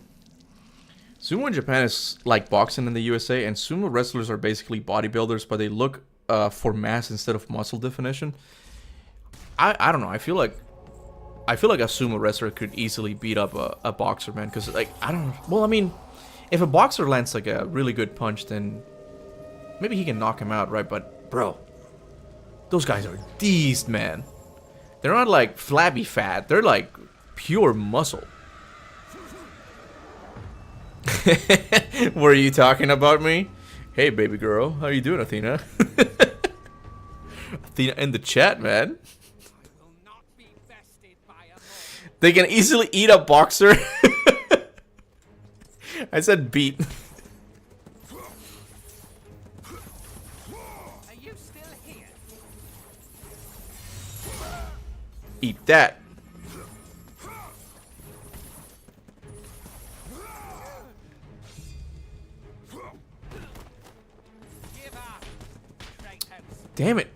Sumo in Japan is like boxing in the USA, and sumo wrestlers are basically bodybuilders, but they look for mass instead of muscle definition. I don't know. I feel like a sumo wrestler could easily beat up a boxer, man. Because, like, I don't know. Well, I mean, if a boxer lands, like, a really good punch, then maybe he can knock him out, right? But, bro, those guys are beast, man. They're not, like, flabby fat. They're, like, pure muscle. Were you talking about me? Hey, baby girl. How you doing, Athena? Athena in the chat, man. They can easily eat a boxer. I said beat. Are you still here? Eat that. Give up, Kratos. Damn it.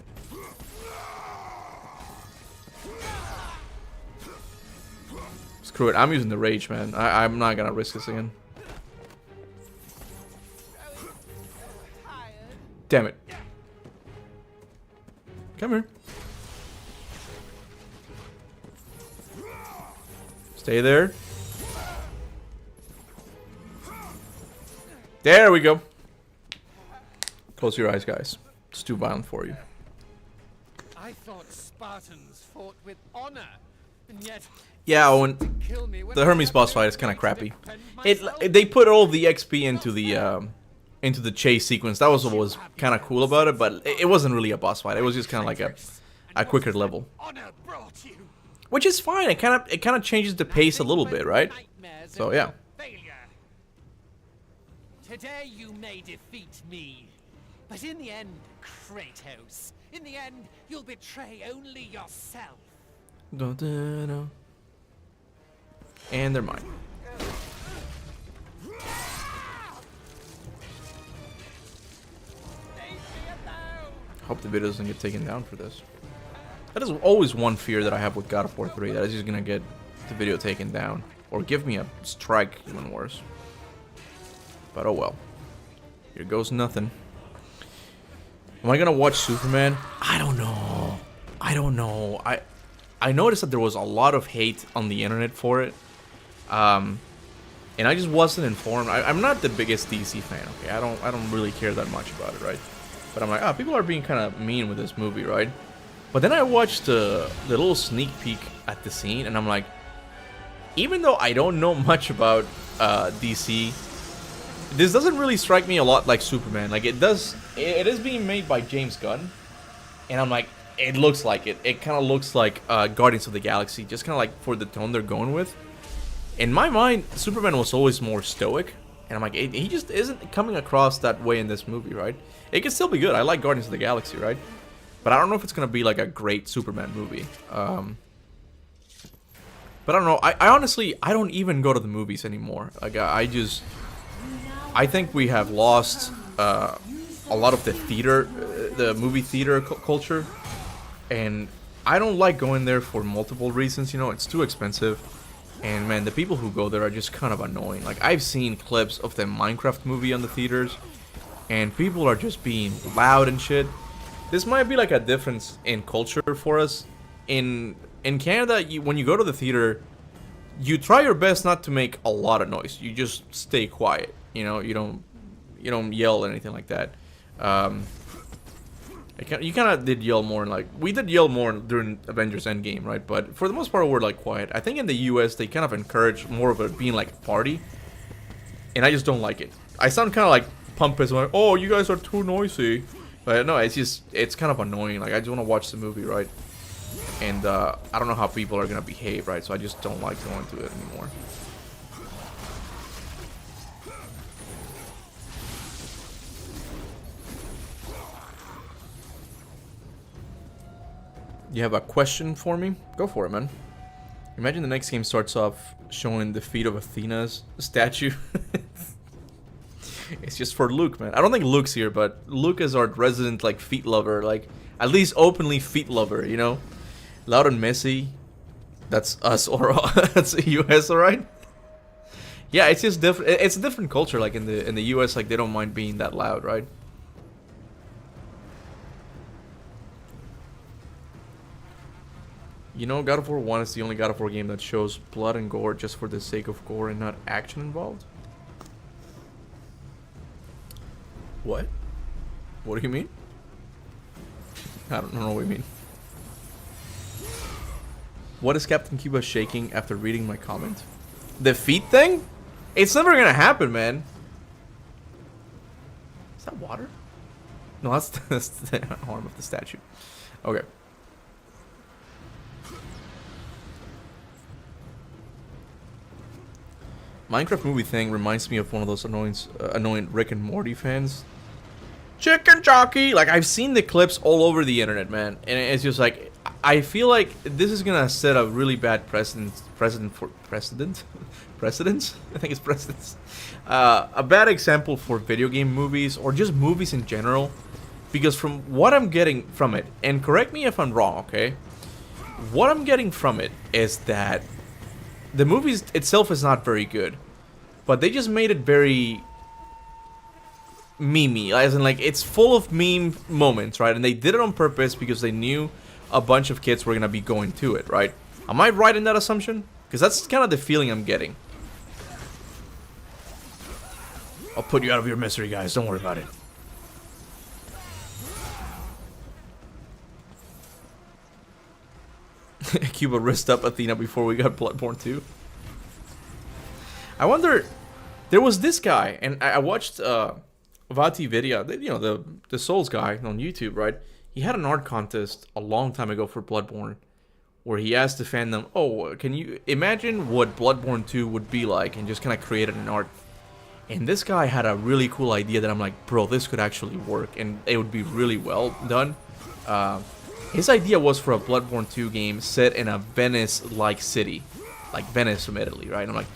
Screw it. I'm using the rage, man. I'm not gonna risk this again. Damn it. Come here. Stay there. There we go. Close your eyes, guys. It's too violent for you. I thought Spartans fought with honor, and yet Yeah, Owen. kill me when The I Hermes have boss no fight is kind of way to crappy. defend They put all of the XP into the chase sequence. That was what was kind of cool about it, but it wasn't really a boss fight. It was just kind of like a quicker level, honor brought you. which is fine. It kind of changes the pace a little bit, right? So yeah. Failure. Today you may defeat me, but in the end, Kratos, in the end, you'll betray only yourself. And they're mine. Hope the video doesn't get taken down for this. That is always one fear that I have with God of War 3, that is just gonna get the video taken down. Or give me a strike, even worse. But oh well. Here goes nothing. Am I gonna watch Superman? I don't know. I don't know. I noticed that there was a lot of hate on the internet for it. And I just wasn't informed. I'm not the biggest DC fan, okay? I don't really care that much about it, right? But I'm like, people are being kind of mean with this movie, right? But then I watched the little sneak peek at the scene, and I'm like, even though I don't know much about DC, this doesn't really strike me a lot like Superman. Like, it does. It is being made by James Gunn, and I'm like, it looks like it. It kind of looks like Guardians of the Galaxy, just kind of like for the tone they're going with. In my mind, Superman was always more stoic, and I'm like, he just isn't coming across that way in this movie, right? It can still be good. I like Guardians of the Galaxy, right? But I don't know if it's gonna be like a great Superman movie. But I don't know. I honestly, I don't even go to the movies anymore. Like I think we have lost a lot of the theater, the movie theater culture, and I don't like going there for multiple reasons. You know, it's too expensive, and man, the people who go there are just kind of annoying. Like I've seen clips of the Minecraft movie on the theaters, and people are just being loud and shit. This might be like a difference in culture for us. In Canada, when you go to the theater, you try your best not to make a lot of noise. You just stay quiet. You know, you don't yell or anything like that. You kind of did yell more, like we did yell more during Avengers Endgame, right? But for the most part, we're like quiet. I think in the U.S. they kind of encourage more of it being like a party, and I just don't like it. I sound kind of like pompous, like, oh, you guys are too noisy. But no, it's kind of annoying. Like I just want to watch the movie, right? And I don't know how people are gonna behave, right? So I just don't like going to it anymore. You have a question for me? Go for it, man. Imagine the next game starts off showing the feet of Athena's statue. It's just for Luke, man. I don't think Luke's here, but Luke is our resident, like, feet lover. Like, at least openly feet lover, you know? Loud and messy. That's us, or that's the US, alright? Yeah, it's just different. It's a different culture. Like, in the US, like, they don't mind being that loud, right? You know, God of War 1 is the only God of War game that shows blood and gore just for the sake of gore and not action involved. What? What do you mean? I don't know what you mean. What is Kaptain Kuba shaking after reading my comment? The feet thing? It's never gonna happen, man. Is that water? No, that's the arm of the statue. Okay. Minecraft movie thing reminds me of one of those annoying Rick and Morty fans. Chicken jockey! Like, I've seen the clips all over the internet, man. And it's just like, I feel like this is gonna set a really bad precedence? I think it's precedence. A bad example for video game movies, or just movies in general. Because from what I'm getting from it, and correct me if I'm wrong, okay? What I'm getting from it is that the movie itself is not very good, but they just made it very memey, as in, like, it's full of meme moments, right? And they did it on purpose because they knew a bunch of kids were gonna be going to it, right? Am I right in that assumption? Because that's kind of the feeling I'm getting. I'll put you out of your misery, guys. Don't worry about it. Cuba risked up Athena before we got Bloodborne 2. I wonder, there was this guy, and I watched Vati video, you know, the Souls guy on YouTube, right? He had an art contest a long time ago for Bloodborne, where he asked the fandom, oh, can you imagine what Bloodborne 2 would be like, and just kind of created an art. And this guy had a really cool idea that I'm like, bro, this could actually work, and it would be really well done. His idea was for a Bloodborne 2 game set in a Venice-like city, like Venice from Italy, right? I'm like,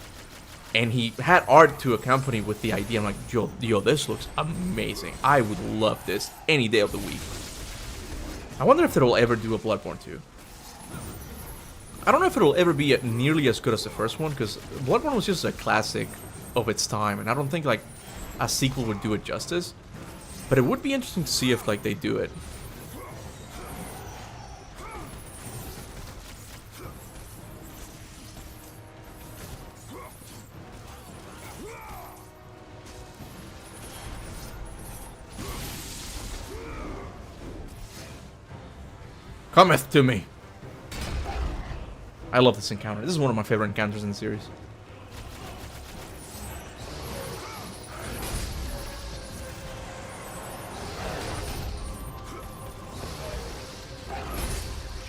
and he had art to accompany with the idea. I'm like, yo, this looks amazing. I would love this any day of the week. I wonder if it'll ever do a Bloodborne 2. I don't know if it'll ever be nearly as good as the first one, because Bloodborne was just a classic of its time, and I don't think, like, a sequel would do it justice. But it would be interesting to see if, like, they do it. Cometh to me. I love this encounter. This is one of my favorite encounters in the series.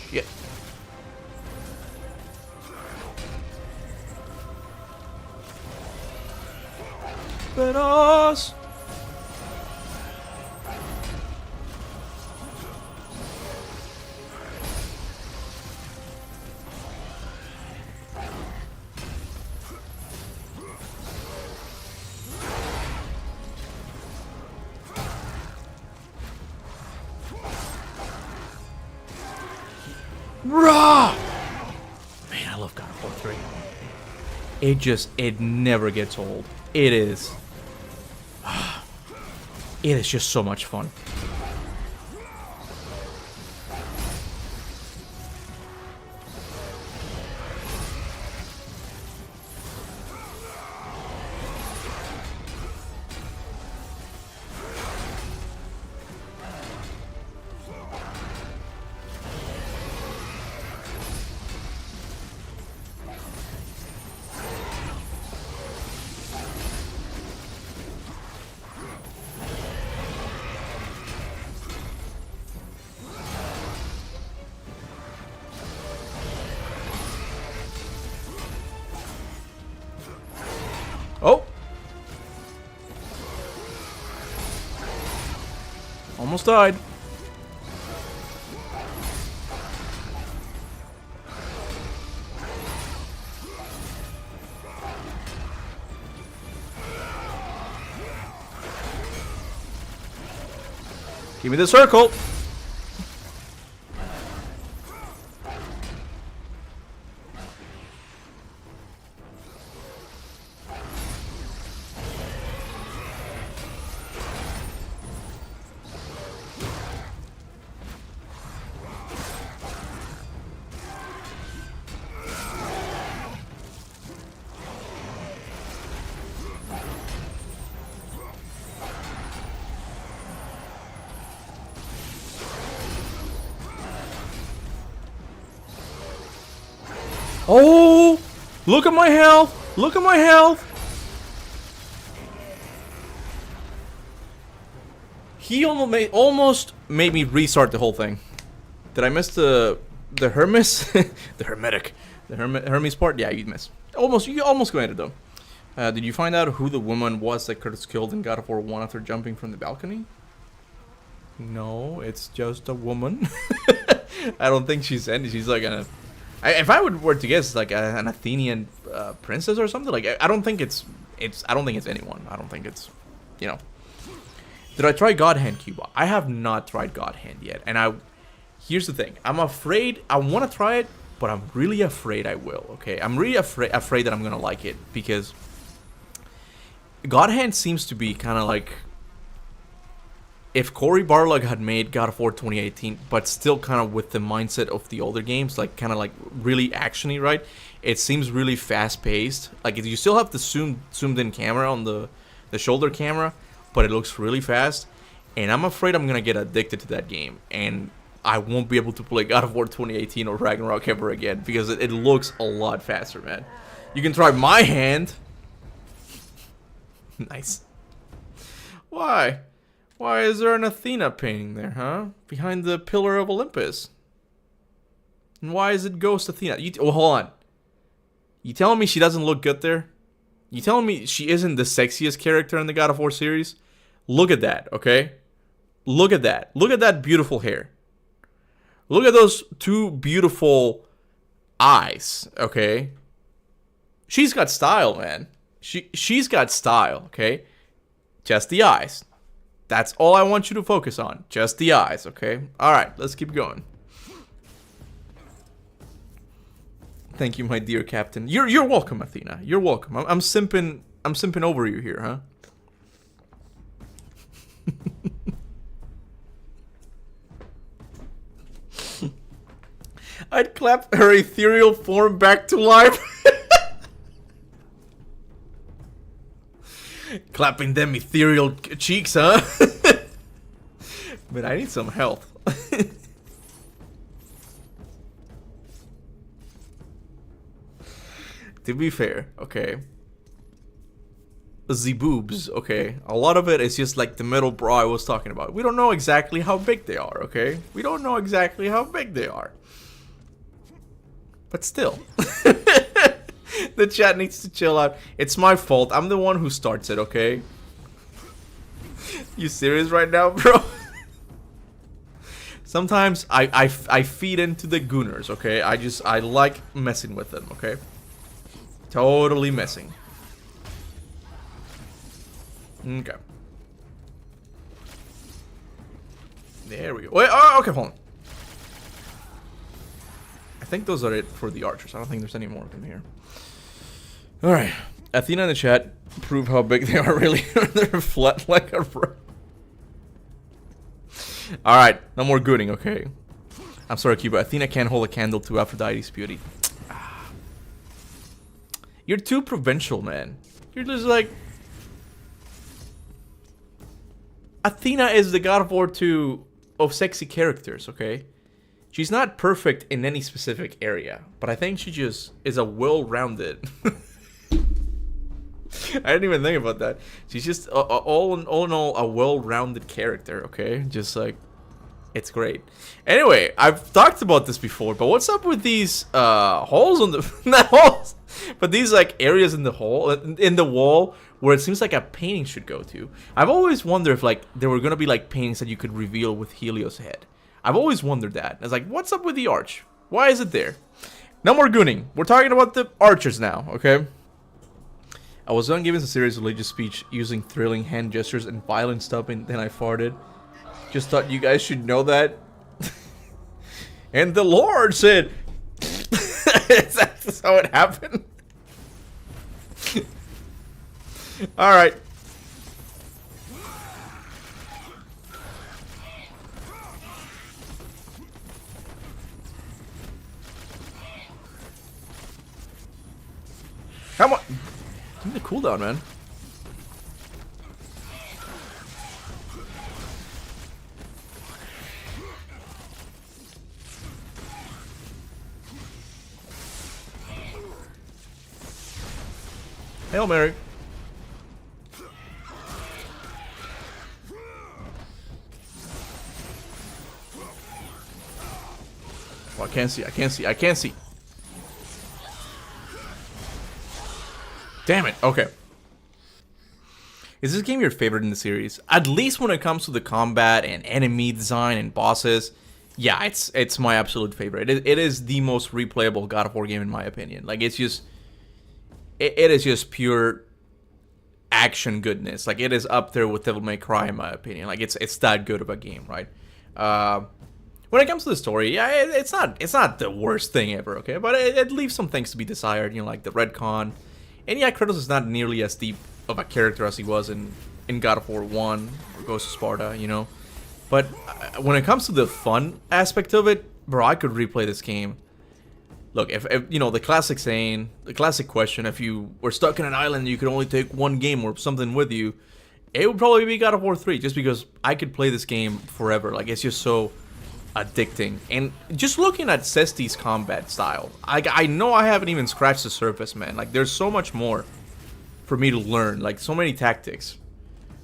Shit. Let us. Rah! Man, I love God of War 3. It never gets old. It is. It is just so much fun. Oh! Almost died. Give me the circle. Oh! Look at my health! Look at my health! He almost made me restart the whole thing. Did I miss the Hermes? The Hermetic. The Hermes part? Yeah, you missed. You almost got it though. Did you find out who the woman was that Curtis killed in God of War 1 after jumping from the balcony? No, it's just a woman. I don't think she's any. She's like a. If I were to guess, like an Athenian princess or something. Like I don't think it's. I don't think it's anyone. I don't think it's. You know. Did I try God Hand Kuba? I have not tried God Hand yet, and here's the thing. I'm afraid. I want to try it, but I'm really afraid I will. Okay, I'm really afraid that I'm gonna like it because God Hand seems to be kind of like if Cory Barlog had made God of War 2018, but still kind of with the mindset of the older games, like kind of like really actiony, right? It seems really fast-paced. Like you still have the zoomed-in camera on the shoulder camera, but it looks really fast. And I'm afraid I'm gonna get addicted to that game, and I won't be able to play God of War 2018 or Ragnarok ever again because it looks a lot faster, man. You can try my hand. Nice. Why? Why is there an Athena painting there, huh? Behind the Pillar of Olympus. And why is it Ghost Athena? Hold on. You telling me she doesn't look good there? You telling me she isn't the sexiest character in the God of War series? Look at that, okay? Look at that. Look at that beautiful hair. Look at those two beautiful eyes, okay? She's got style, man. She's got style, okay? Just the eyes. That's all I want you to focus on. Just the eyes, okay? Alright, let's keep going. Thank you, my dear captain. You're welcome, Athena. You're welcome. I'm simping over you here, huh? I'd clap her ethereal form back to life. Clapping them ethereal cheeks, huh? But I need some health. To be fair, okay. The boobs, okay. A lot of it is just like the middle bra I was talking about. We don't know exactly how big they are, okay? We don't know exactly how big they are. But still. The chat needs to chill out. It's my fault. I'm the one who starts it, okay? You serious right now, bro? Sometimes I feed into the gooners, okay? I like messing with them, okay? Totally messing. Okay. There we go. Wait, oh, okay, hold on. I think those are it for the archers. I don't think there's any more of them here. Alright. Athena in the chat, prove how big they are really. They're flat like a bro. Alright, no more gooning, okay? I'm sorry, Kuba. Athena can't hold a candle to Aphrodite's beauty. You're too provincial, man. You're just like... Athena is the God of War 2 of sexy characters, okay? She's not perfect in any specific area, but I think she just is a well-rounded... I didn't even think about that. She's just all in all a well-rounded character, okay? Just like, it's great. Anyway, I've talked about this before, but what's up with these holes on the not holes, but these like areas in the wall where it seems like a painting should go to? I've always wondered if like there were gonna be like paintings that you could reveal with Helios' head. I've always wondered that. I was like, what's up with the arch? Why is it there? No more gooning. We're talking about the archers now, okay? I was done giving a serious religious speech using thrilling hand gestures and violent stuff, and then I farted. Just thought you guys should know that. And the Lord said, that's how it happened. Alright. Come on. Give me the cooldown, man. Hail Mary. Oh, I can't see, I can't see, I can't see. Damn it, okay. Is this game your favorite in the series? At least when it comes to the combat and enemy design and bosses. Yeah, it's my absolute favorite. It is the most replayable God of War game in my opinion. Like, it's just... It is just pure action goodness. Like, it is up there with Devil May Cry in my opinion. Like, it's that good of a game, right? When it comes to the story, yeah, it's not the worst thing ever, okay? But it leaves some things to be desired, you know, like the retcon. And yeah, Kratos is not nearly as deep of a character as he was in God of War 1 or Ghost of Sparta, you know? But when it comes to the fun aspect of it, bro, I could replay this game. Look, if you know, the classic saying, the classic question, if you were stuck in an island and you could only take one game or something with you, it would probably be God of War 3, just because I could play this game forever. Like, it's just so addicting. And just looking at Sesti's combat style, I know I haven't even scratched the surface, man. Like, there's so much more for me to learn, like so many tactics.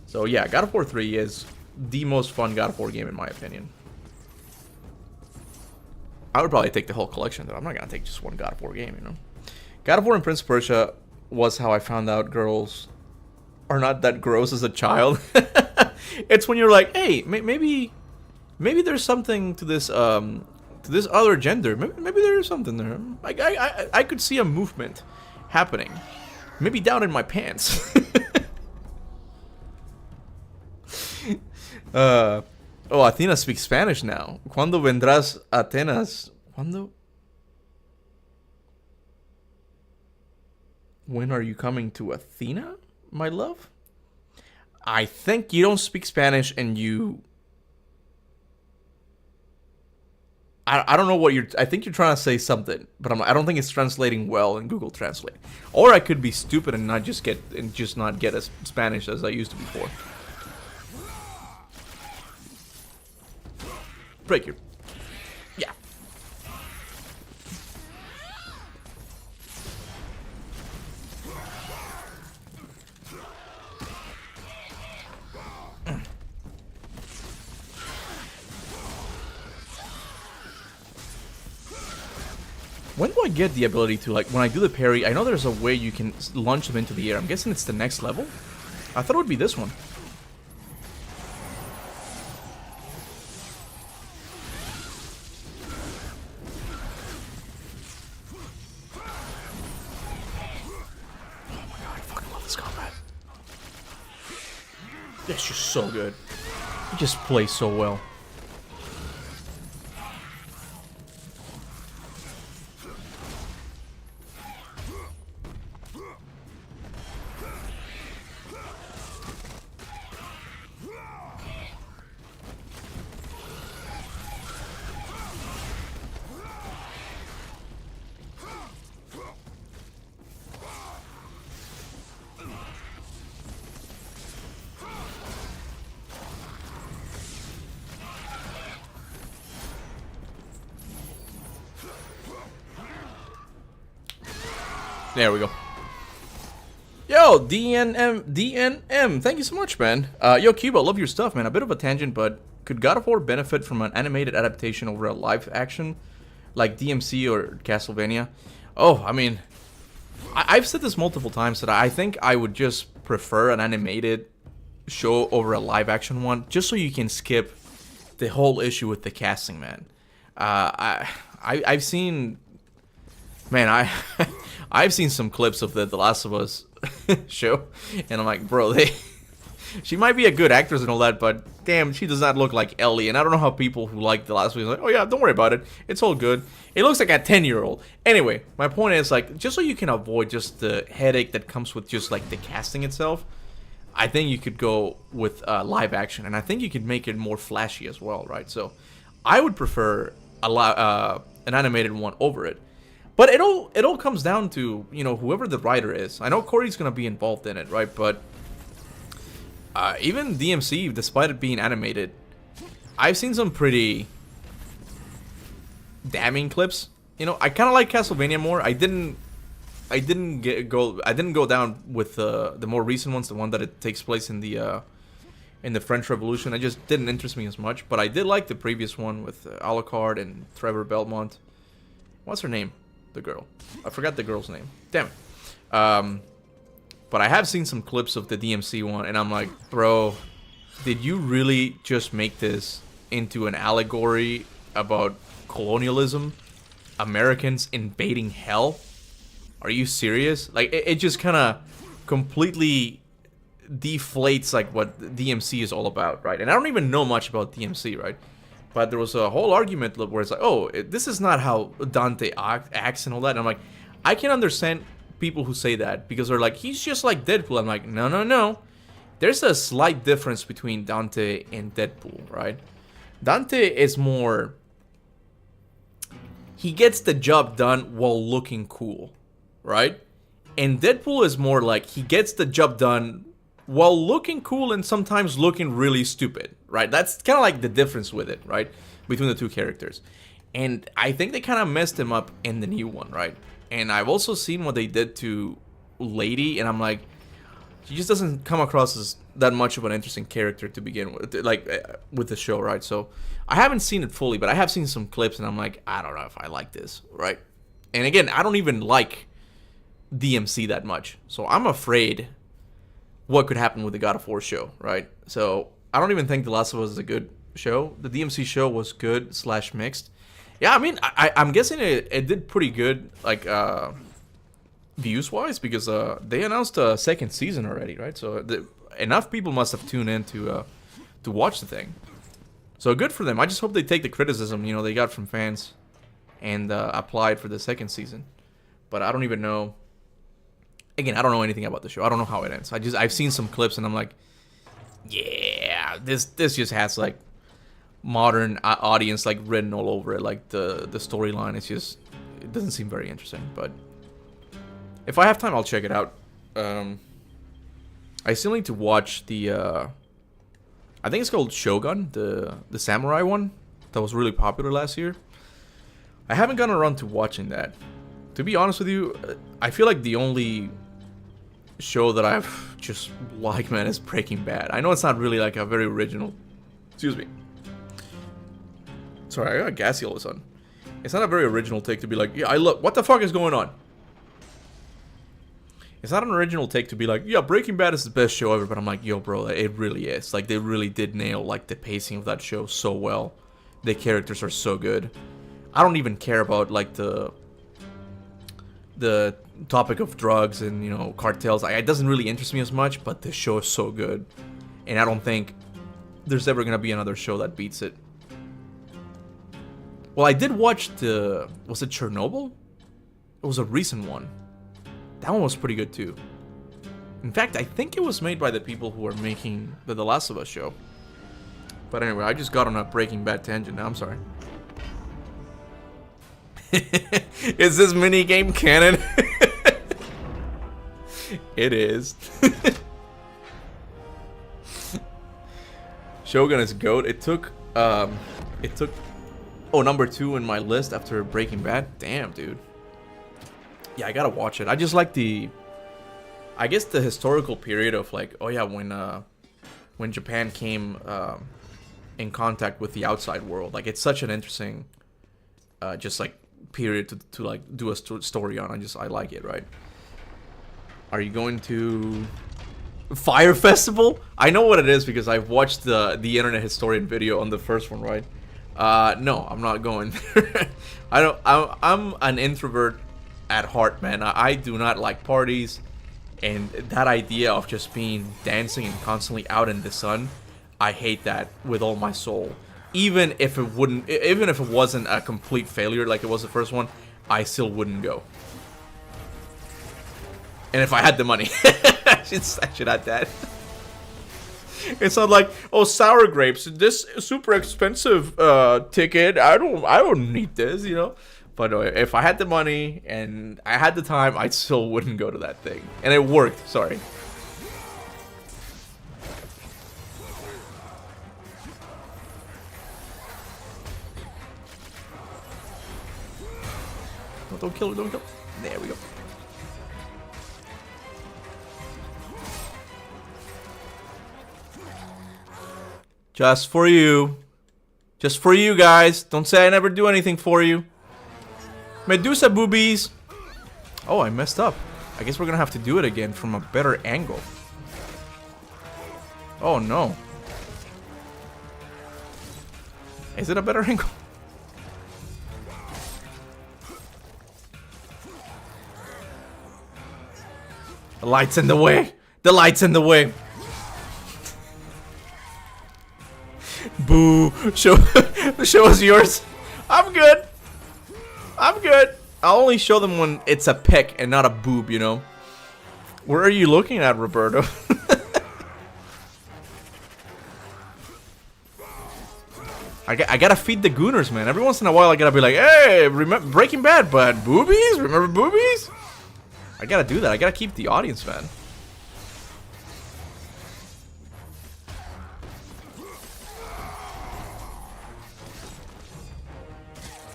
So yeah, God of War 3 is the most fun God of War game in my opinion. I would probably take the whole collection though. I'm not gonna take just one God of War game, you know. God of War and Prince of Persia was how I found out girls are not that gross as a child. It's when you're like, hey, maybe there's something to this other gender. Maybe there's something there. I could see a movement happening. Maybe down in my pants. Oh, Athena speaks Spanish now. ¿Cuándo vendrás a Atenas? ¿Cuándo? When are you coming to Athena, my love? I think you don't speak Spanish and you... I don't know what you're... I think you're trying to say something, but I don't think it's translating well in Google Translate. Or I could be stupid and not just not get as Spanish as I used to before. Break your... Yeah. When do I get the ability to, like, when I do the parry, I know there's a way you can launch them into the air. I'm guessing it's the next level? I thought it would be this one. It's just so good. He just plays so well. There we go. Yo, DNM, thank you so much, man. Yo, Kuba, love your stuff, man. A bit of a tangent, but could God of War benefit from an animated adaptation over a live action, like DMC or Castlevania? Oh, I mean, I've said this multiple times that I think I would just prefer an animated show over a live action one, just so you can skip the whole issue with the casting, man. I've seen, man, I've seen some clips of the Last of Us show, and I'm like, bro, she might be a good actress and all that, but damn, she does not look like Ellie. And I don't know how people who like The Last of Us are like, oh yeah, don't worry about it, it's all good. It looks like a 10-year-old. Anyway, my point is, like, just so you can avoid just the headache that comes with just like the casting itself, I think you could go with live action, and I think you could make it more flashy as well, right? So I would prefer an animated one over it. But it all comes down to, you know, whoever the writer is. I know Corey's gonna be involved in it, right? But even DMC, despite it being animated, I've seen some pretty damning clips. You know, I kind of like Castlevania more. I didn't go down with the more recent ones, the one that it takes place in the French Revolution. It just didn't interest me as much. But I did like the previous one with Alucard and Trevor Belmont. What's her name? The girl. I forgot the girl's name. Damn it. But I have seen some clips of the DMC one, and I'm like, bro, did you really just make this into an allegory about colonialism? Americans invading hell? Are you serious? Like, it just kind of completely deflates like what DMC is all about, right? And I don't even know much about DMC, right? But there was a whole argument where it's like, oh, this is not how Dante acts and all that. And I'm like, I can understand people who say that because they're like, he's just like Deadpool. I'm like, no. There's a slight difference between Dante and Deadpool, right? Dante is more, he gets the job done while looking cool, right? And Deadpool is more like, he gets the job done while looking cool and sometimes looking really stupid, right? That's kind of like the difference with it, right? Between the two characters. And I think they kind of messed him up in the new one, right? And I've also seen what they did to Lady, and I'm like, she just doesn't come across as that much of an interesting character to begin with, like, with the show, right? So I haven't seen it fully, but I have seen some clips, and I'm like, I don't know if I like this, right? And again, I don't even like DMC that much, so I'm afraid what could happen with the God of War show, right? So I don't even think The Last of Us is a good show. The DMC show was good / mixed. Yeah, I mean, I'm guessing it did pretty good, like, views wise, because they announced a second season already, right? So enough people must have tuned in to watch the thing. So good for them. I just hope they take the criticism, you know, they got from fans and apply it for the second season. But I don't even know. Again, I don't know anything about the show. I don't know how it ends. I've seen some clips and I'm like, yeah, this just has like modern audience like written all over it. Like the storyline is just, it doesn't seem very interesting. But if I have time, I'll check it out. I still need to watch the I think it's called Shogun, the samurai one that was really popular last year. I haven't gotten around to watching that. To be honest with you, I feel like the only show that I've just liked, man, is Breaking Bad. I know it's not really like a very original. Excuse me. Sorry, I got gassy all of a sudden. It's not a very original take to be like, yeah, I look, what the fuck is going on? It's not an original take to be like, yeah, Breaking Bad is the best show ever, but I'm like, yo, bro, it really is. Like, they really did nail, like, the pacing of that show so well. The characters are so good. I don't even care about, like, the topic of drugs and, you know, cartels. It doesn't really interest me as much, but the show is so good. and I don't think there's ever gonna be another show that beats it. Well, I did watch was it Chernobyl? It was a recent one. That one was pretty good too. In fact, I think it was made by the people who are making the Last of Us show. But anyway, I just got on a Breaking Bad tangent now, I'm sorry. Is this mini game canon? It is. Shogun is GOAT. It took number 2 in my list after Breaking Bad. Damn, dude. Yeah, I gotta watch it. I just like I guess the historical period of like, oh yeah, when Japan came in contact with the outside world. Like, it's such an interesting just like period to like do a story on. I like it, right? Are you going to Fire Festival? I know what it is because I've watched the Internet Historian video on the first one, right? No, I'm not going there. I'm an introvert at heart, man. I do not like parties, and that idea of just being dancing and constantly out in the sun, I hate that with all my soul. Even if it wasn't a complete failure like it was the first one, I still wouldn't go. And if I had the money, I should add that. It's not like, oh, sour grapes, this super expensive ticket. I don't need this, you know. But if I had the money and I had the time, I still wouldn't go to that thing. And it worked. Sorry. Don't kill her, don't kill her. There we go. Just for you. Just for you guys. Don't say I never do anything for you. Medusa boobies. Oh, I messed up. I guess we're gonna have to do it again from a better angle. Oh no. Is it a better angle? The light's in the way. The light's in the way. Boo. Show us yours. I'm good. I'm good. I'll only show them when it's a peck and not a boob, you know. Where are you looking at, Roberto? I gotta feed the gooners, man. Every once in a while I gotta be like, hey, remember Breaking Bad, but boobies? Remember boobies? I gotta do that. I gotta keep the audience, man.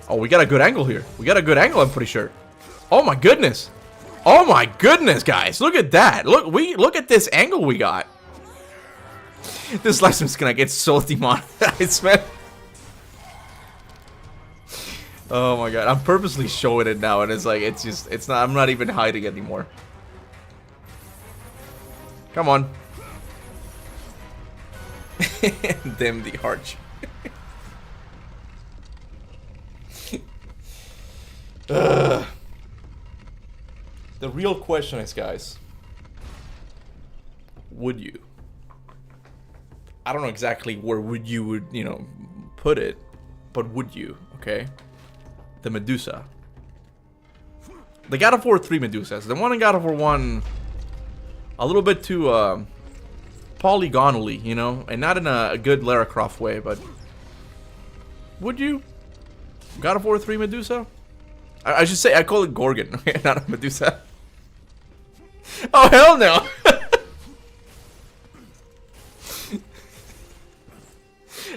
Oh, we got a good angle here. We got a good angle, I'm pretty sure. Oh my goodness. Oh my goodness, guys. Look at that. Look at this angle we got. This lesson's gonna get so demonetized, man. Oh my god. I'm purposely showing it now, and it's like, it's not, I'm not even hiding anymore. Come on. Dim the arch. The real question is, guys, would you? I don't know exactly where would you put it, but would you? Okay, the Medusa, the God of War 3 Medusas, the one in God of War 1, a little bit too polygonally, you know, and not in a good Lara Croft way, but would you? God of War 3 Medusa? I should say, I call it Gorgon, okay, not a Medusa. Oh, hell no!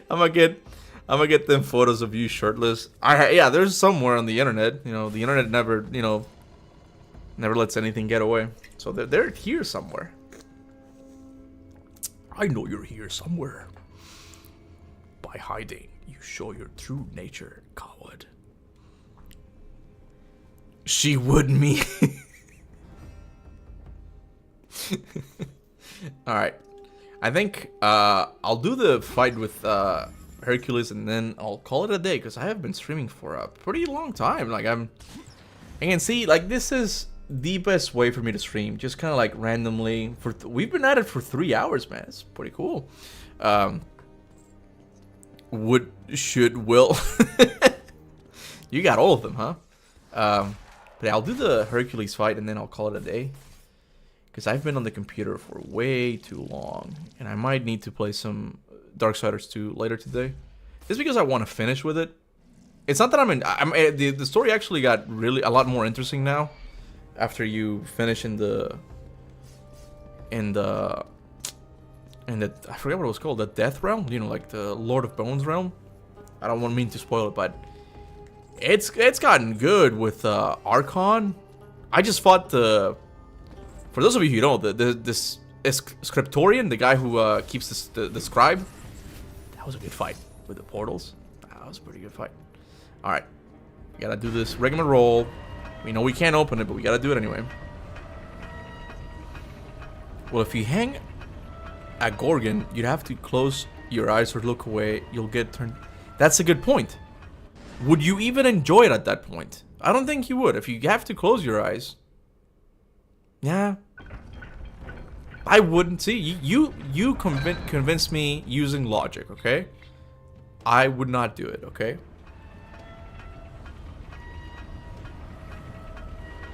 I'm gonna get them photos of you shirtless. Yeah, there's somewhere on the internet. You know, the internet never, never lets anything get away. So they're here somewhere. I know you're here somewhere. By hiding, you show your true nature, coward. She would me. Alright. I think I'll do the fight with Hercules and then I'll call it a day, because I have been streaming for a pretty long time. Like, I can see, like, this is the best way for me to stream, just kind of like randomly. We've been at it for 3 hours, man. It's pretty cool. Would, should, will. You got all of them, huh? But I'll do the Hercules fight and then I'll call it a day. Because I've been on the computer for way too long. And I might need to play some Darksiders 2 later today. Just because I want to finish with it. It's not that the story actually got really a lot more interesting now. After you finish in the I forget what it was called, the Death Realm, you know, like the Lord of Bones realm. I don't want to spoil it, but it's gotten good with Archon. I just fought for those of you who don't know, this Scriptorian, the guy who keeps the scribe. That was a good fight with the portals. That was a pretty good fight. All right, we gotta do this rigmarole. We know we can't open it, but we gotta do it anyway. Well, if you hang a Gorgon, you'd have to close your eyes or look away. You'll get turned. That's a good point. Would you even enjoy it at that point? I don't think you would. If you have to close your eyes. Yeah. I wouldn't. See, you convinced me using logic, okay? I would not do it, okay?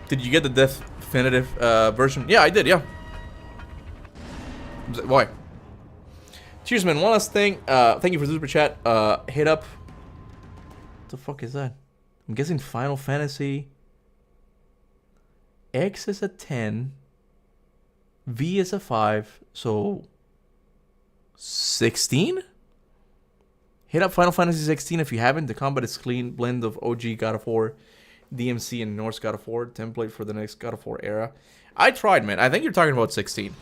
Did you get the definitive version? Yeah, I did, yeah. Why? Cheers, man. One last thing. Thank you for the super chat. Hit up. What the fuck is that? I'm guessing Final Fantasy. X is a 10. V is a 5. So 16? Hit up Final Fantasy 16 if you haven't. The combat is clean. Blend of OG God of War, DMC, and Norse God of War. Template for the next God of War era. I tried, man. I think you're talking about 16.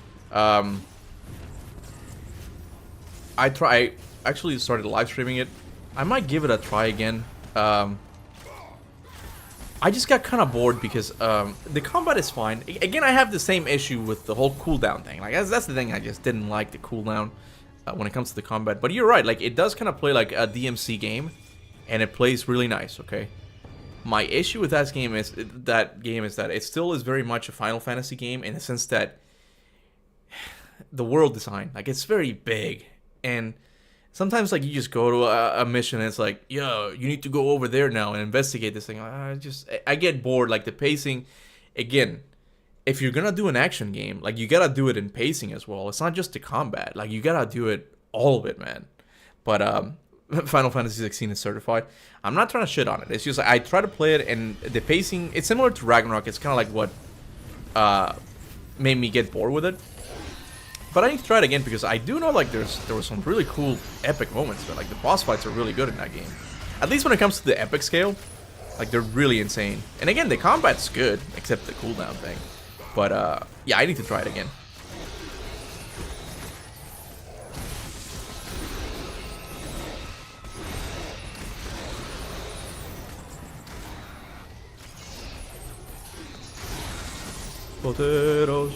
I actually started live streaming it. I might give it a try again. I just got kind of bored because the combat is fine. Again, I have the same issue with the whole cooldown thing. Like that's the thing I just didn't like, the cooldown when it comes to the combat. But you're right. Like it does kind of play like a DMC game, and it plays really nice. Okay. My issue with that game is that it still is very much a Final Fantasy game in the sense that the world design, like it's very big. And sometimes, like, you just go to a mission and it's like, yo, you need to go over there now and investigate this thing. I get bored. Like, the pacing, again, if you're gonna do an action game, like, you gotta do it in pacing as well. It's not just the combat. Like, you gotta do it, all of it, man. But, Final Fantasy 16 is certified. I'm not trying to shit on it. It's just, like, I try to play it, and the pacing, it's similar to Ragnarok. It's kind of like what made me get bored with it. But I need to try it again because I do know like there were some really cool epic moments, but like the boss fights are really good in that game. At least when it comes to the epic scale, like they're really insane. And again, the combat's good except the cooldown thing. But yeah, I need to try it again. Potatoes.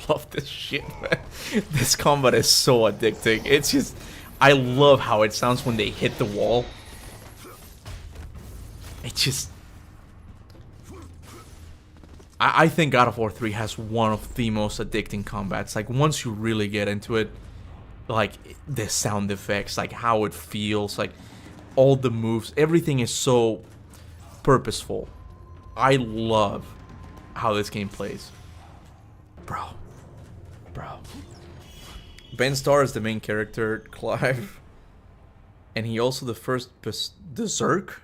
Love this shit, man. This combat is so addicting. It's just, I love how it sounds when they hit the wall. It just, I think God of War 3 has one of the most addicting combats. Like once you really get into it, like the sound effects, like how it feels, like all the moves, everything is so purposeful. I love how this game plays. Bro. Ben Starr is the main character, Clive. And he also the first Berserk.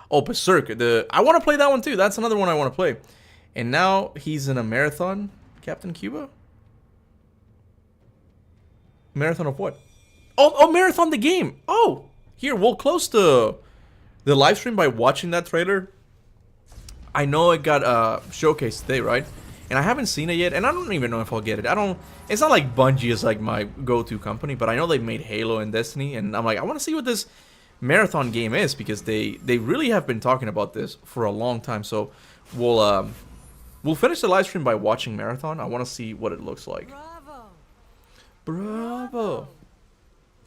Oh, Berserk. I want to play that one too. That's another one I want to play. And now he's in a marathon. Kaptain Kuba? Marathon of what? Oh, Marathon the game. Oh, here, we'll close the live stream by watching that trailer. I know it got showcased today, right? And I haven't seen it yet, and I don't even know if I'll get it. It's not like Bungie is like my go-to company, but I know they made Halo and Destiny, and I'm like, I want to see what this marathon game is, because they really have been talking about this for a long time. So we'll finish the live stream by watching marathon. I want to see what it looks like. Bravo! Bravo!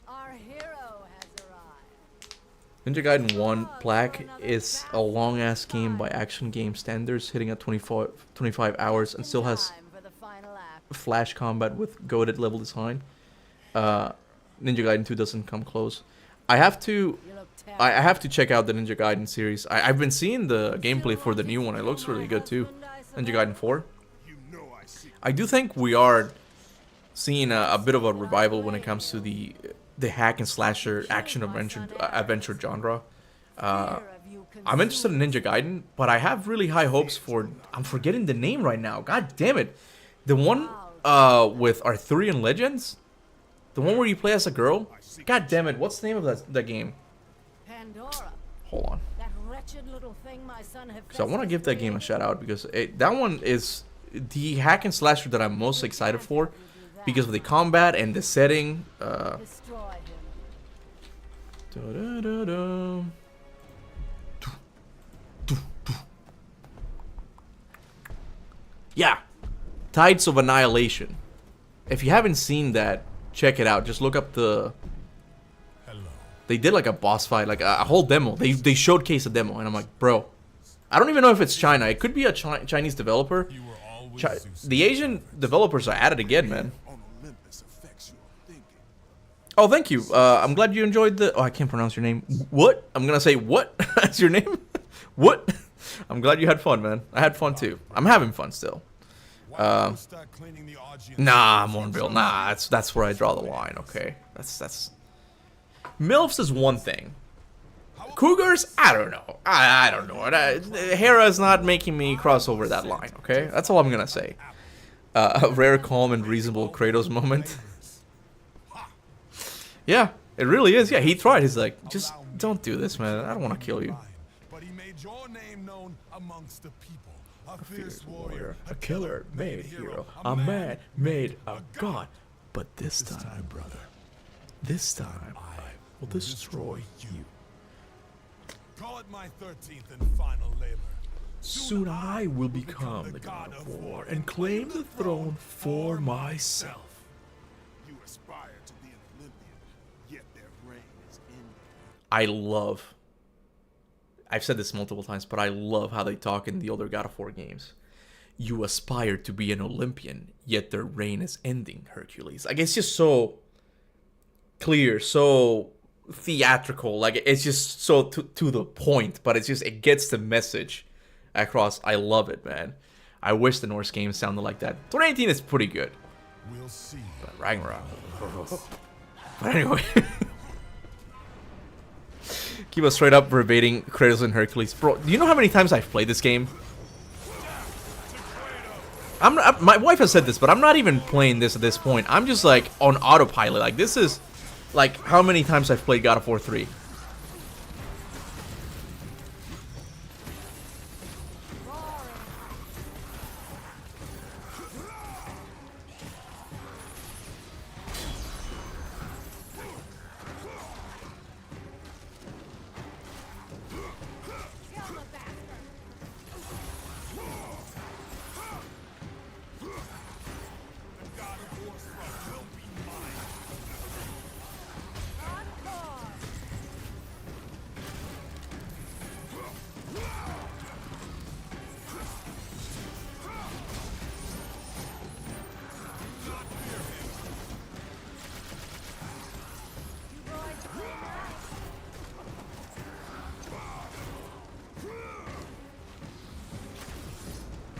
Our hero has arrived. Ninja Gaiden 1 Black is a long-ass game by action game standards, hitting at 25 hours, and still has Time for the final act. flash combat with goated level design. Ninja Gaiden 2 doesn't come close. I have to You look I have to check out the Ninja Gaiden series. I've been seeing the gameplay for the new one. It looks really good too. Ninja Gaiden 4. You know I see. I do think we are seeing a bit of a revival when it comes to the hack and slasher action adventure genre. I'm interested in Ninja Gaiden, but I have really high hopes for... I'm forgetting the name right now. God damn it. The one with Arthurian Legends? The one where you play as a girl? God damn it. What's the name of that game? Pandora, Hold on. that wretched little thing my son had. So I want to give that game a shout out because that one is the hack and slasher that I'm most excited for because of the combat and the setting. Destroy him. Da-da-da-da. Yeah, Tides of Annihilation. If you haven't seen that, check it out. Just look up the... They did like a boss fight, like a whole demo. They showcased a demo, and I'm like, bro, I don't even know if it's China. It could be a Chinese developer. The Asian developers are at it again, man. On Olympus affects your thinking. Oh, thank you. I'm glad you enjoyed the... Oh, I can't pronounce your name. What? I'm gonna say what? That's your name? What? I'm glad you had fun, man. I had fun too. I'm having fun still. Start cleaning the audience. Nah, Mornville. Nah, that's where I draw the line. Okay, that's. MILFs is one thing. Cougars, I don't know. I don't know. Hera's not making me cross over that line. Okay, that's all I'm gonna say. A rare, calm, and reasonable Kratos moment. Yeah, it really is. Yeah, he tried. He's like, just don't do this, man. I don't want to kill you. But he made your name known amongst the people. A Fierce warrior, a killer made hero, a man made a god. But this time, brother, this time I will destroy you. Call it my 13th and final labor. Soon I will become the god of war and claim the throne for myself. You aspire to be an Olympian, yet their reign is ended. I've said this multiple times, but I love how they talk in the older God of War games. You aspire to be an Olympian, yet their reign is ending, Hercules. Like, it's just so clear, so theatrical. Like, it's just so to the point, but it gets the message across. I love it, man. I wish the Norse games sounded like that. 2018 is pretty good. We'll see. But Ragnarok. But anyway. Keep us straight up verbating Kratos and Hercules. Bro, do you know how many times I've played this game? My wife has said this, but I'm not even playing this at this point. I'm just like on autopilot. Like, this is like how many times I've played God of War 3.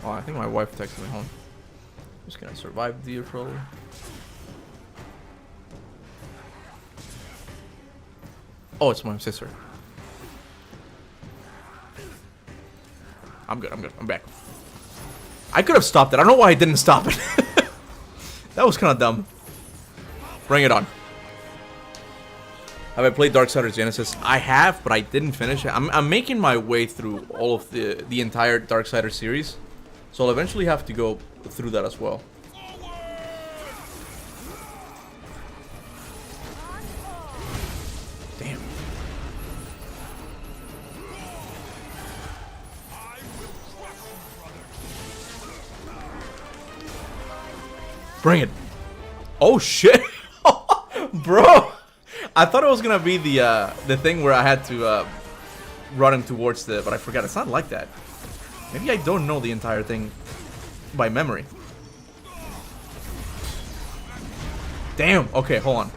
Oh, I think my wife texted me home. Just gonna survive the year probably. Oh, it's my sister. I'm good, I'm back. I could have stopped it. I don't know why I didn't stop it. That was kind of dumb. Bring it on. Have I played Darksiders Genesis? I have, but I didn't finish it. I'm making my way through all of the entire Darksiders series. So I'll eventually have to go through that as well. Damn. Bring it. Oh shit. Bro. I thought it was gonna be the thing where I had to run him towards but I forgot. It's not like that. Maybe I don't know the entire thing by memory. Damn. Okay, hold on.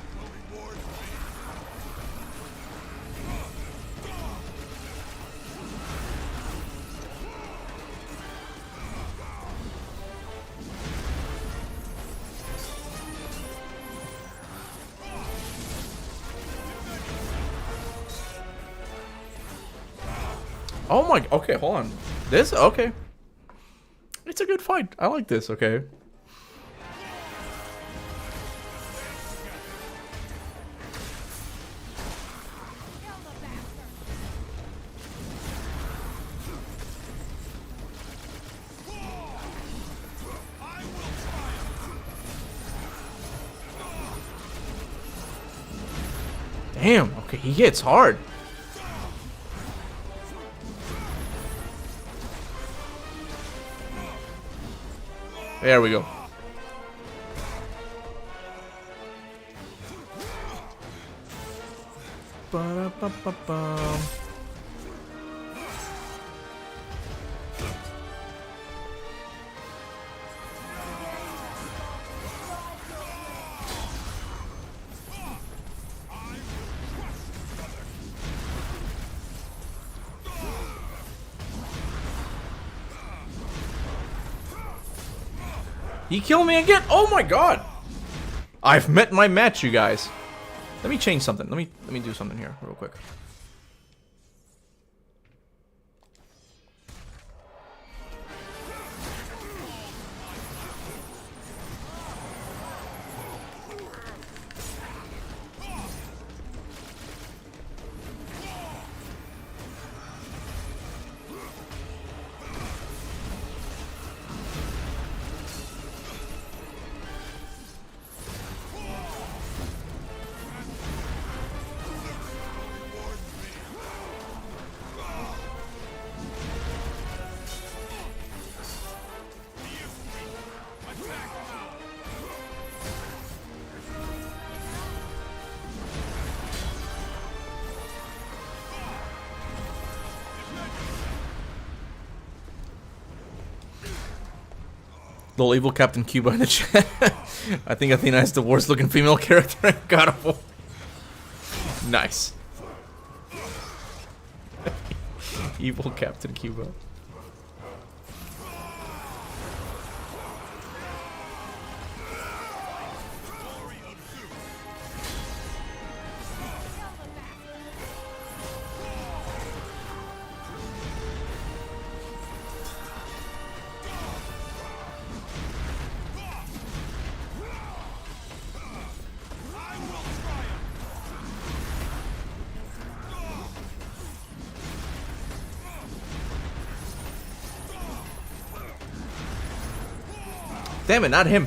Oh my, okay, hold on. This, okay. It's a good fight. I like this, okay. Damn, okay, he hits hard. There we go. Ba-da-ba-ba-bum. He killed me again. Oh my god. I've met my match, you guys. Let me change something. Let me do something here real quick. Little evil Kaptain Kuba in the chat. I think Athena is the worst looking female character in God of War. Nice. Evil Kaptain Kuba. Damn it, not him.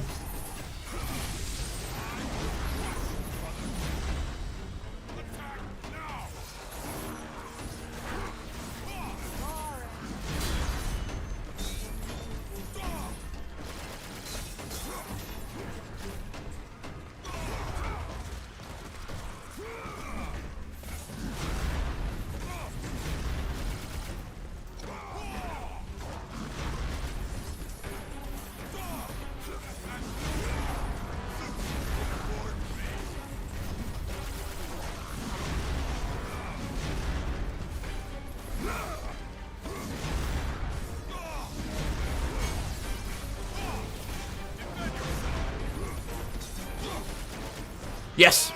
Yes!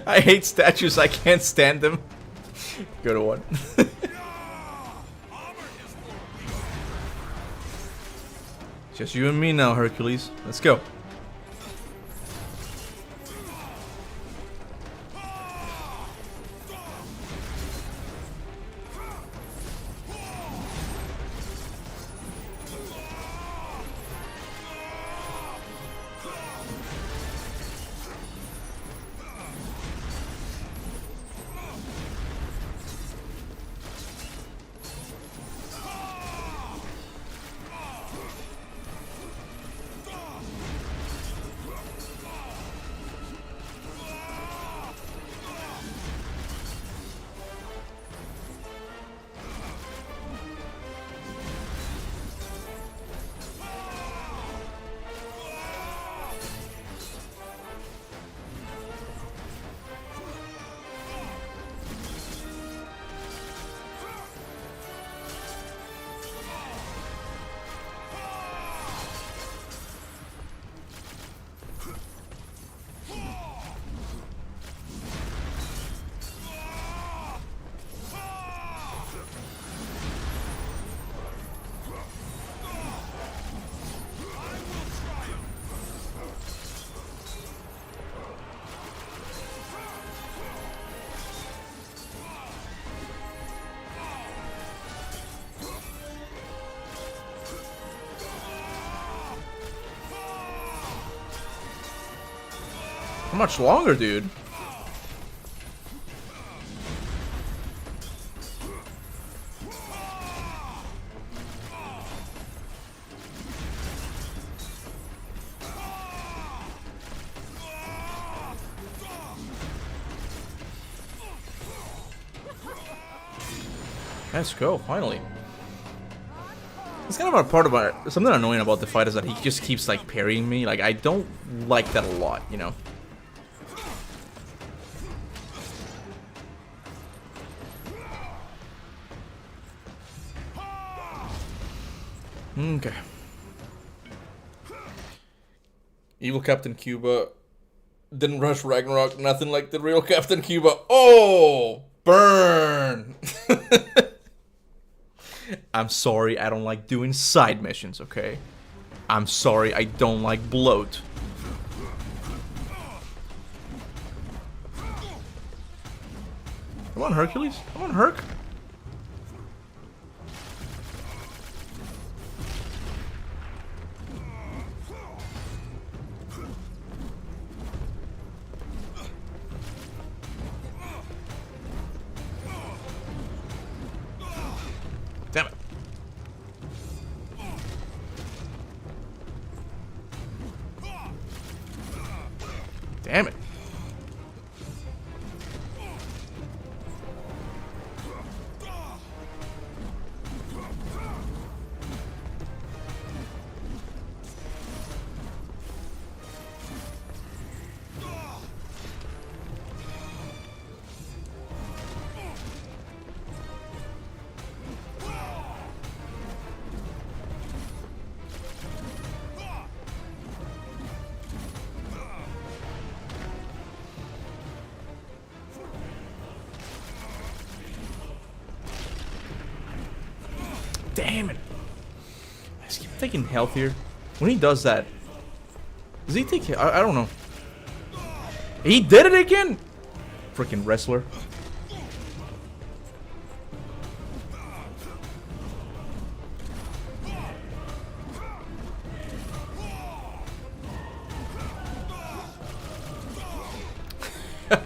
I hate statues, I can't stand them. Go to one. Just you and me now, Hercules. Let's go. How much longer, dude? Let's go, finally. It's kind of a part of my, something annoying about the fight is that he just keeps like parrying me. Like, I don't like that a lot, you know. Okay. Evil Kaptain Kuba didn't rush Ragnarok, nothing like the real Kaptain Kuba. Oh, burn. I'm sorry, I don't like doing side missions, okay? I'm sorry, I don't like bloat. Come on, Hercules. Come on, Herc. Damn it. Damn it. Damn it. I just keep taking health here. When he does that, does he take... I don't know. He did it again? Freaking wrestler.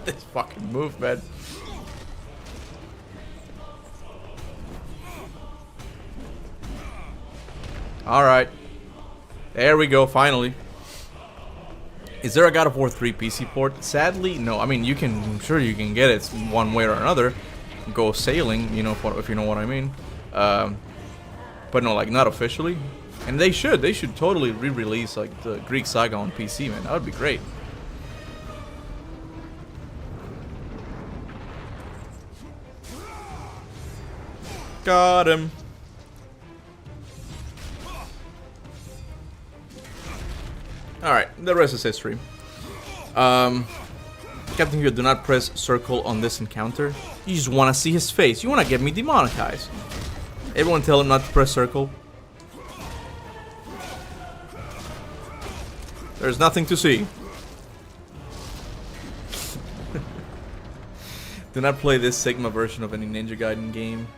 This fucking move, man. Alright. There we go, finally. Is there a God of War 3 PC port? Sadly, no. I mean, you can... I'm sure you can get it one way or another. Go sailing, you know, if you know what I mean. But no, like, not officially. And they should. They should totally re-release, like, the Greek Saga on PC, man. That would be great. Got him. Alright, the rest is history. Kaptain Kuba, do not press circle on this encounter. You just want to see his face. You want to get me demonetized. Everyone tell him not to press circle. There's nothing to see. Do not play this Sigma version of any Ninja Gaiden game.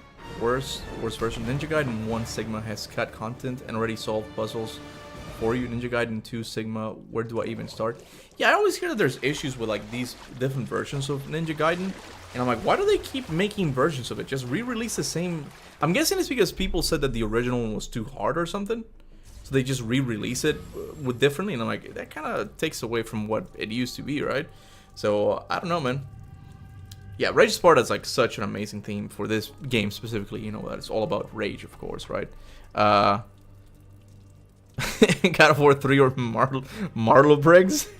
Worst version. Ninja Gaiden 1 Sigma has cut content and already solved puzzles for you. Ninja Gaiden 2 Sigma, where do I even start? Yeah, I always hear that there's issues with like these different versions of Ninja Gaiden, and I'm like, why do they keep making versions of it? Just re-release the same. I'm guessing it's because people said that the original one was too hard or something, so they just re-release it with differently, and I'm like, that kind of takes away from what it used to be, right? So I don't know, man. Yeah, Rage Sparta is like such an amazing theme for this game specifically. You know that it's all about rage, of course, right? God of War 3 or Marlo Briggs?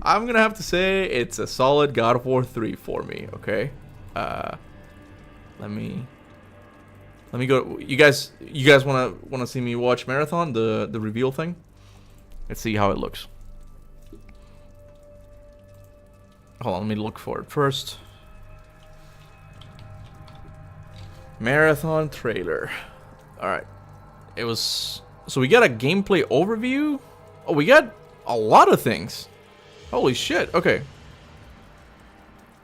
I'm gonna have to say it's a solid God of War 3 for me, okay? Let me go. You guys wanna see me watch Marathon, the reveal thing? Let's see how it looks. Hold on, let me look for it first. Marathon trailer. Alright. It was... So we got a gameplay overview? Oh, we got a lot of things. Holy shit, okay.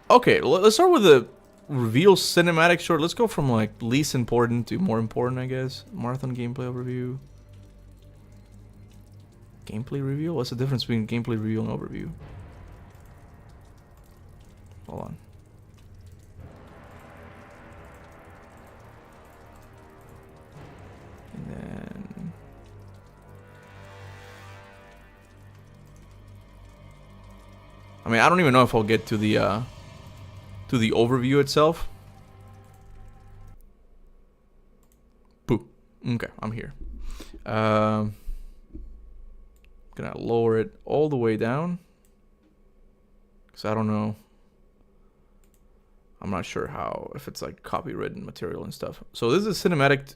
Okay, let's start with the reveal cinematic short. Let's go from like least important to more important, I guess. Marathon gameplay overview. Gameplay reveal? What's the difference between gameplay reveal and overview? Hold on. And then I mean, I don't even know if I'll get to the overview itself. Boo. Okay, I'm here. Gonna lower it all the way down. Cause I don't know. I'm not sure how, if it's like copywritten material and stuff. So this is cinematic.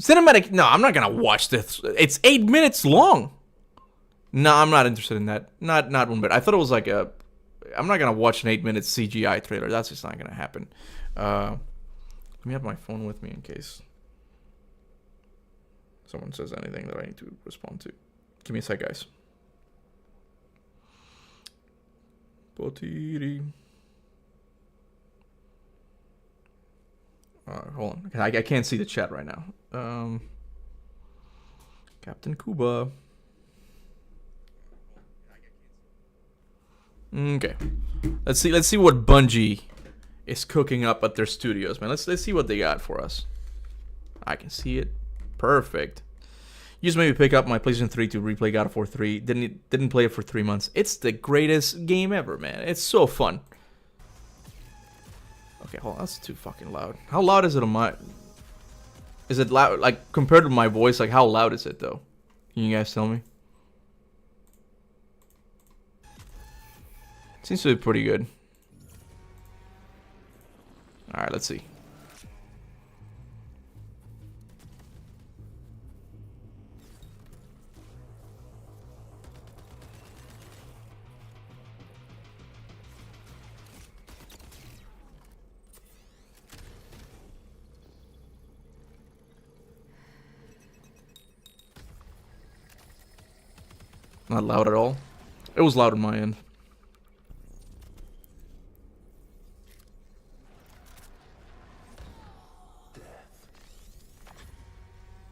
Cinematic? No, I'm not gonna watch this. It's 8 minutes long. No, I'm not interested in that. Not one bit. I thought it was like a. I'm not gonna watch an 8-minute CGI trailer. That's just not gonna happen. Let me have my phone with me in case someone says anything that I need to respond to. Give me a sec, guys. Potiri. Hold on. I can't see the chat right now. Kaptain Kuba. Okay. Let's see what Bungie is cooking up at their studios, man. Let's see what they got for us. I can see it. Perfect. You just made me pick up my PlayStation 3 to replay God of War 3. Didn't play it for 3 months. It's the greatest game ever, man. It's so fun. Okay, hold on. That's too fucking loud. How loud is it on my... Is it loud? Like, compared to my voice, like, how loud is it, though? Can you guys tell me? Seems to be pretty good. Alright, let's see. Not loud at all. It was loud on my end.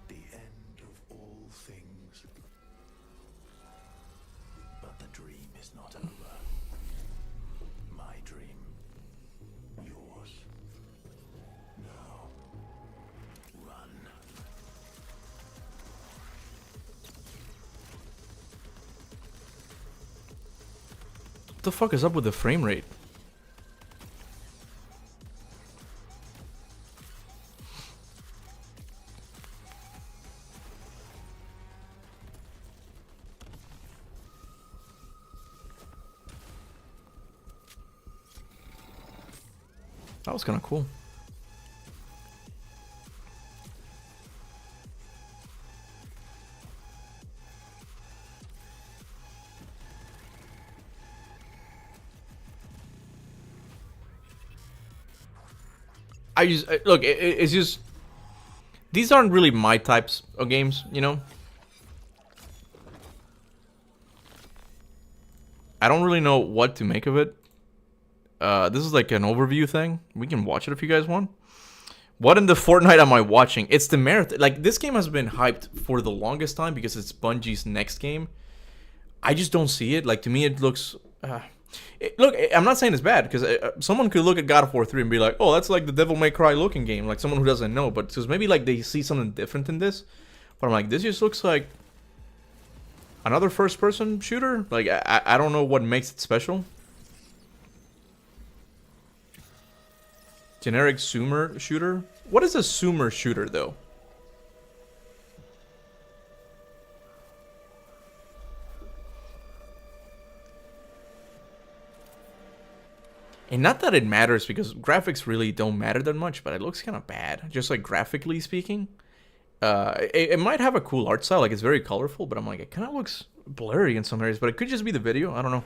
The end of all things. But the dream is not over. My dream. Yours. Now. Run. What the fuck is up with the frame rate? That was kind of cool. Look, it's just, these aren't really my types of games, you know? I don't really know what to make of it. This is like an overview thing. We can watch it if you guys want. What in the Fortnite am I watching? It's the marathon. Like, this game has been hyped for the longest time because it's Bungie's next game. I just don't see it. Like, to me, it looks... Look, I'm not saying it's bad, because someone could look at God of War 3 and be like, oh, that's like the Devil May Cry looking game, like someone who doesn't know, but because maybe like they see something different in this, but I'm like, this just looks like another first-person shooter. Like, I don't know what makes it special. Generic zoomer shooter? What is a zoomer shooter, though? And not that it matters, because graphics really don't matter that much, but it looks kind of bad, just like graphically speaking. It might have a cool art style, like it's very colorful, but I'm like, it kind of looks blurry in some areas, but it could just be the video, I don't know.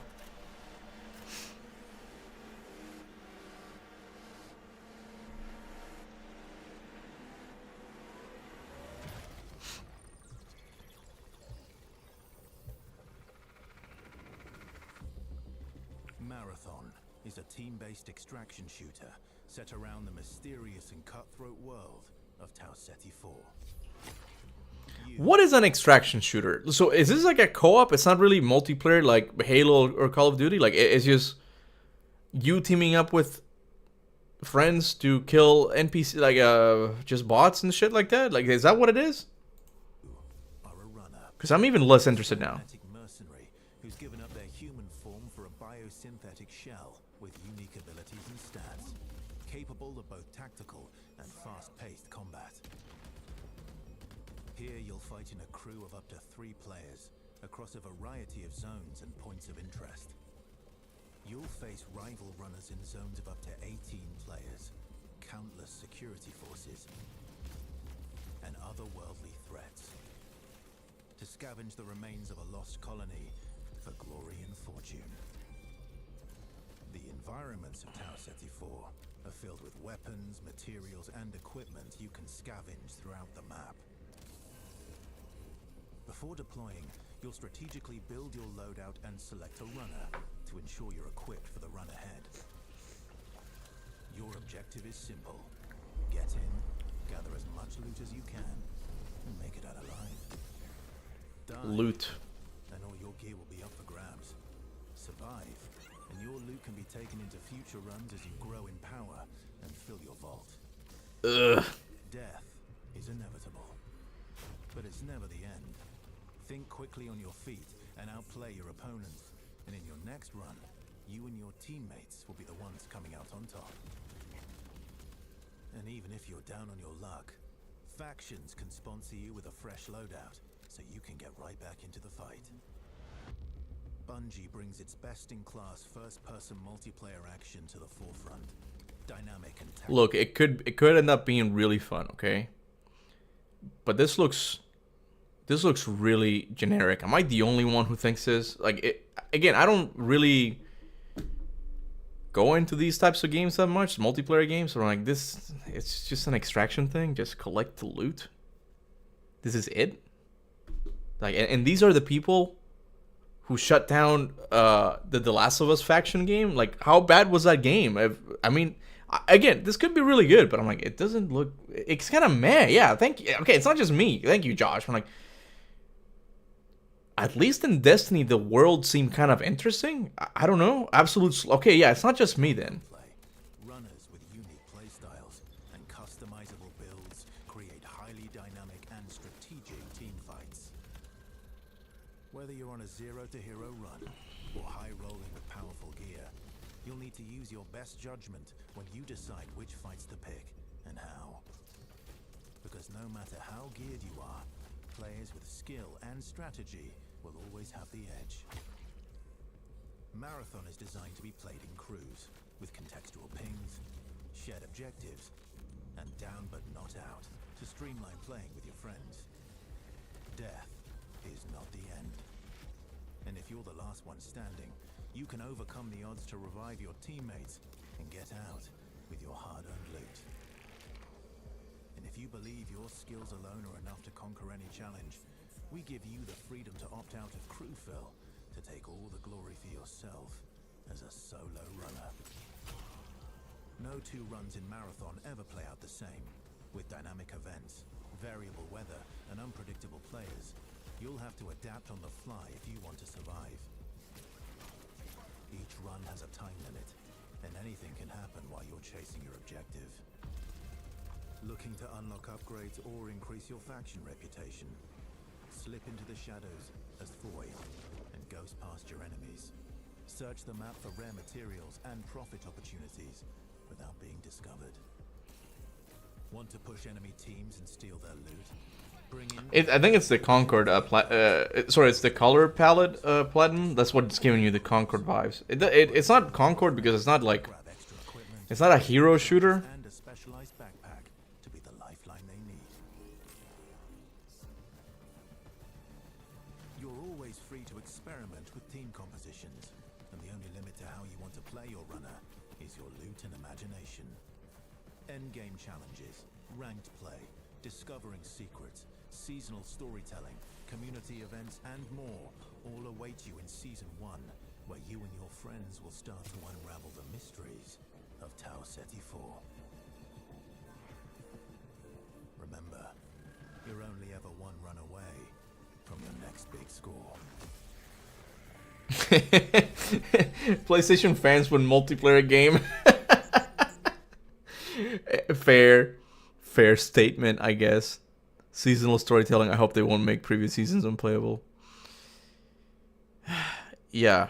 Marathon is a team-based extraction shooter set around the mysterious and cutthroat world of Tau Ceti 4. What is an extraction shooter? So is this like a co-op? It's not really multiplayer like Halo or Call of Duty? Like, it's just you teaming up with friends to kill NPC, like just bots and shit like that? Like, is that what it is? Are a runner. Because I'm even less interested now. Cybernetic mercenary who's given up their human form for a biosynthetic shell with unique abilities and stats, capable of both tactical and fast-paced combat. Here you'll fight in a crew of up to 3 players across a variety of zones and points of interest. You'll face rival runners in zones of up to 18 players, countless security forces, and otherworldly threats. To scavenge the remains of a lost colony for glory and fortune. The environments of Tau Ceti 4 are filled with weapons, materials, and equipment you can scavenge throughout the map. Before deploying, you'll strategically build your loadout and select a runner to ensure you're equipped for the run ahead. Your objective is simple. Get in, gather as much loot as you can, and make it out alive. Die, Loot. and all your gear will be up for grabs. Survive, and your loot can be taken into future runs as you grow in power and fill your vault. Ugh. Death is inevitable, but it's never the end. Think quickly on your feet and outplay your opponents, and in your next run, you and your teammates will be the ones coming out on top. And even if you're down on your luck, factions can sponsor you with a fresh loadout, so you can get right back into the fight. Bungie brings its best-in-class first-person multiplayer action to the forefront. Dynamic and tactical. Look, it could end up being really fun, okay? But this looks really generic. Am I the only one who thinks this? Like, again, I don't really go into these types of games that much, multiplayer games. So I'm like, this, it's just an extraction thing. Just collect the loot. This is it. Like, and these are the people who shut down the Last of Us faction game. Like, how bad was that game? I mean, again, this could be really good, but I'm like, it doesn't look. It's kind of meh. Yeah, thank you. Okay, it's not just me. Thank you, Josh. I'm like, at least in Destiny, the world seemed kind of interesting. I don't know. Okay, yeah, it's not just me then. Play. Runners with unique playstyles and customizable builds create highly dynamic and strategic team fights. Whether you're on a zero-to-hero run or high-rolling with powerful gear, you'll need to use your best judgment when you decide which fights to pick and how. Because no matter how geared you are, players with skill and strategy will always have the edge. Marathon is designed to be played in crews, with contextual pings, shared objectives, and down but not out, to streamline playing with your friends. Death is not the end. And if you're the last one standing, you can overcome the odds to revive your teammates and get out with your hard-earned loot. And if you believe your skills alone are enough to conquer any challenge, we give you the freedom to opt out of crew fill, to take all the glory for yourself as a solo runner. No 2 runs in Marathon ever play out the same. With dynamic events, variable weather, and unpredictable players, you'll have to adapt on the fly if you want to survive. Each run has a time limit, and anything can happen while you're chasing your objective. Looking to unlock upgrades or increase your faction reputation? Slip into the shadows as Foy and ghost past your enemies. Search the map for rare materials and profit opportunities without being discovered. Want to push enemy teams and steal their loot? Bring in I think it's the Concord. It's the color palette platinum. That's what's giving you the Concord vibes. It's not Concord because it's not like, grab extra equipment it's not a hero shooter. and a specialized backpack to be the lifeline they need. You're always free to experiment with team compositions, and the only limit to how you want to play your runner is your loot and imagination. Endgame challenges, ranked play, discovering secrets, seasonal storytelling, community events, and more all await you in Season 1, where you and your friends will start to unravel the mysteries of Tau Ceti 4. Remember, you're only ever one run away from your next big score. PlayStation fans with multiplayer game. Fair statement, I guess. Seasonal storytelling. I hope they won't make previous seasons unplayable. Yeah.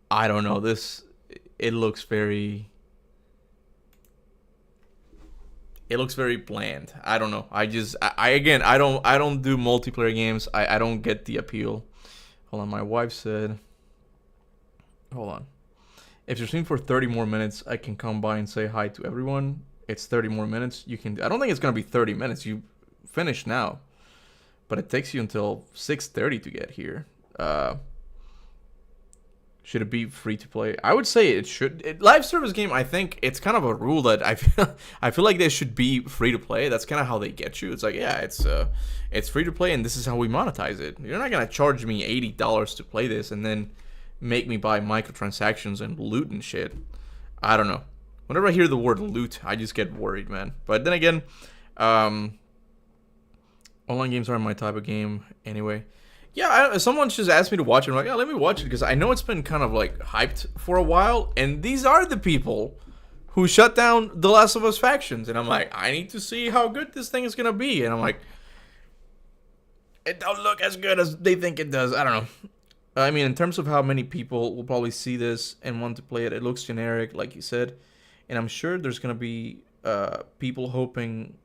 I don't know. It looks very bland. I don't know. I don't do multiplayer games. I don't get the appeal. Hold on, my wife said, hold on. If you're streaming for 30 more minutes, I can come by and say hi to everyone. It's 30 more minutes. You can. I don't think it's gonna be 30 minutes. You finish now, but it takes you until 6:30 to get here. Should it be free to play? I would say it should. Live service game, I think it's kind of a rule that I feel like they should be free to play. That's kind of how they get you. It's like, yeah, it's free to play, and this is how we monetize it. You're not gonna charge me $80 to play this and then make me buy microtransactions and loot and shit. I don't know. Whenever I hear the word loot, I just get worried, man. But then again, online games aren't my type of game anyway. Yeah, someone just asked me to watch it. I'm like, yeah, let me watch it because I know it's been kind of like hyped for a while. And these are the people who shut down The Last of Us factions. And I'm like, I need to see how good this thing is going to be. And I'm like, it don't look as good as they think it does. I don't know. I mean, in terms of how many people will probably see this and want to play it, it looks generic, like you said. And I'm sure there's going to be people hoping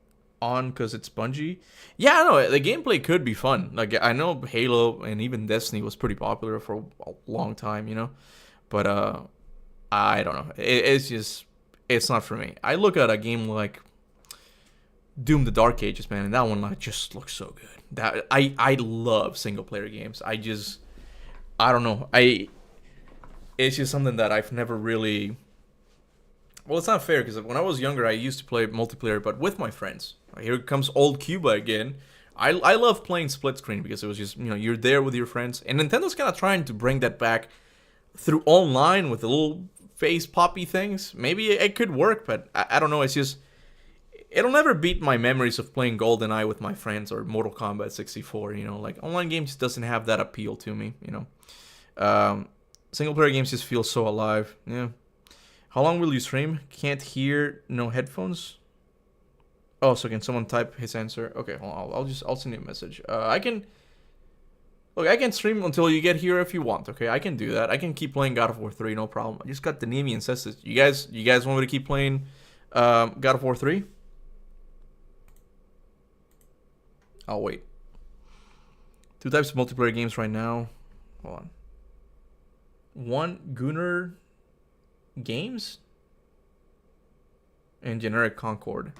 on because it's Bungie. Yeah, I know the gameplay could be fun. Like, I know Halo and even Destiny was pretty popular for a long time, you know. But I don't know. It's not for me. I look at a game like Doom: The Dark Ages, man, and that one like just looks so good. That I love single player games. I don't know. It's just something that I've never really. Well, it's not fair because when I was younger, I used to play multiplayer, but with my friends. Here comes old Cuba again. I love playing split screen because it was just, you're there with your friends. And Nintendo's kind of trying to bring that back through online with the little face poppy things. Maybe it could work, but I don't know. It's just, it'll never beat my memories of playing GoldenEye with my friends or Mortal Kombat 64. Like online games just doesn't have that appeal to me. Single player games just feel so alive. Yeah. How long will you stream? Can't hear, no headphones. Oh, so can someone type his answer? Okay, hold on, I'll send you a message. I can stream until you get here if you want. Okay, I can do that. I can keep playing God of War 3, no problem. I just got the Nemi and says this. You guys want me to keep playing God of War 3? I'll wait. 2 types of multiplayer games right now. Hold on. 1 Gunnar Games and generic Concord.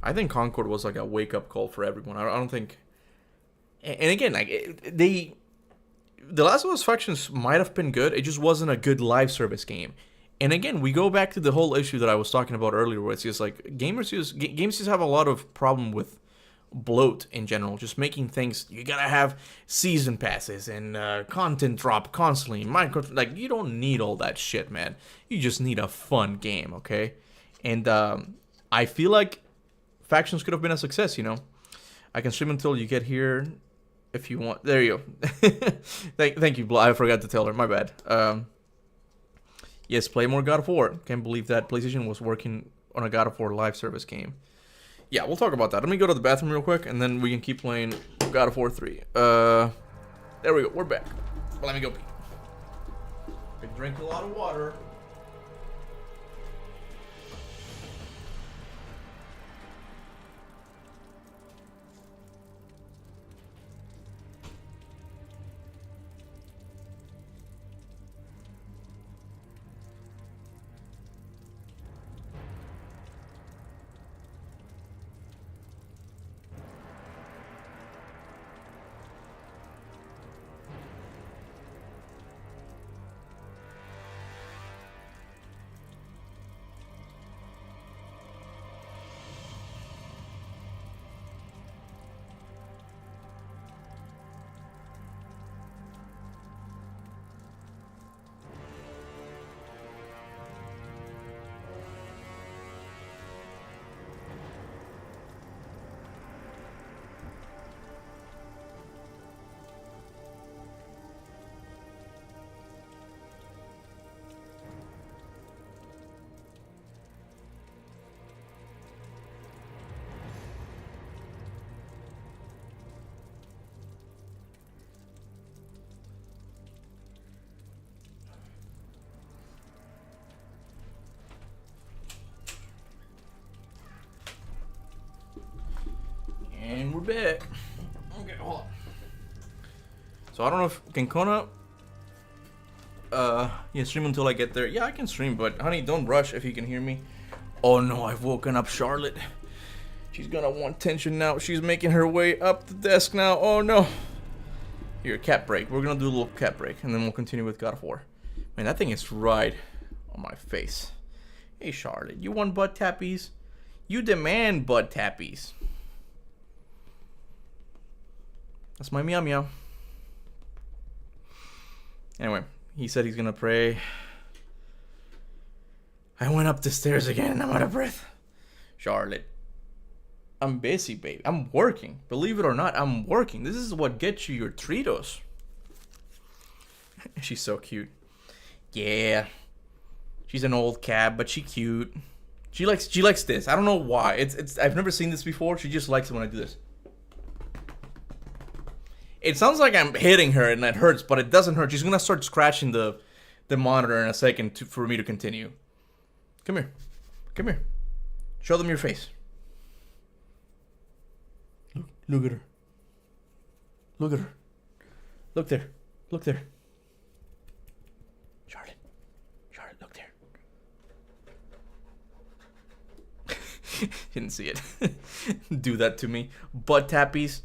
I think Concord was like a wake-up call for everyone. I don't think. And again, like the Last of Us factions might have been good. It just wasn't a good live service game. And again, we go back to the whole issue that I was talking about earlier, where it's just like games just have a lot of problem with bloat in general. Just making things, you gotta have season passes and content drop constantly. Like you don't need all that shit, man. You just need a fun game, okay? And I feel like factions could have been a success, I can stream until you get here if you want. There you go. Thank you, I forgot to tell her. My bad. Yes, play more God of War. Can't believe that PlayStation was working on a God of War live service game. Yeah, we'll talk about that. Let me go to the bathroom real quick, and then we can keep playing God of War 3. There we go. We're back. Let me go pee. Been drinking a lot of water. And we're back. Okay, hold on. So I don't know if can Kona yeah, stream until I get there. Yeah, I can stream, but honey, don't rush if you can hear me. Oh no, I've woken up Charlotte. She's gonna want tension now. She's making her way up the desk now. Oh no. Here, cat break. We're gonna do a little cat break, and then we'll continue with God of War. Man, that thing is right on my face. Hey Charlotte, you want butt tappies? You demand butt tappies. That's my meow meow. Anyway, he said he's gonna pray. I went up the stairs again and I'm out of breath. Charlotte, I'm busy, baby. I'm working. Believe it or not, I'm working. This is what gets you your Tritos. She's so cute. Yeah. She's an old cat, but she's cute. She likes this. I don't know why. It's I've never seen this before. She just likes it when I do this. It sounds like I'm hitting her and that hurts, but it doesn't hurt. She's gonna start scratching the monitor in a second for me to continue. Come here. Come here. Show them your face. Look at her. Look at her. Look there. Look there. Charlotte. Charlotte, look there. Didn't see it. Do that to me. Butt tappies.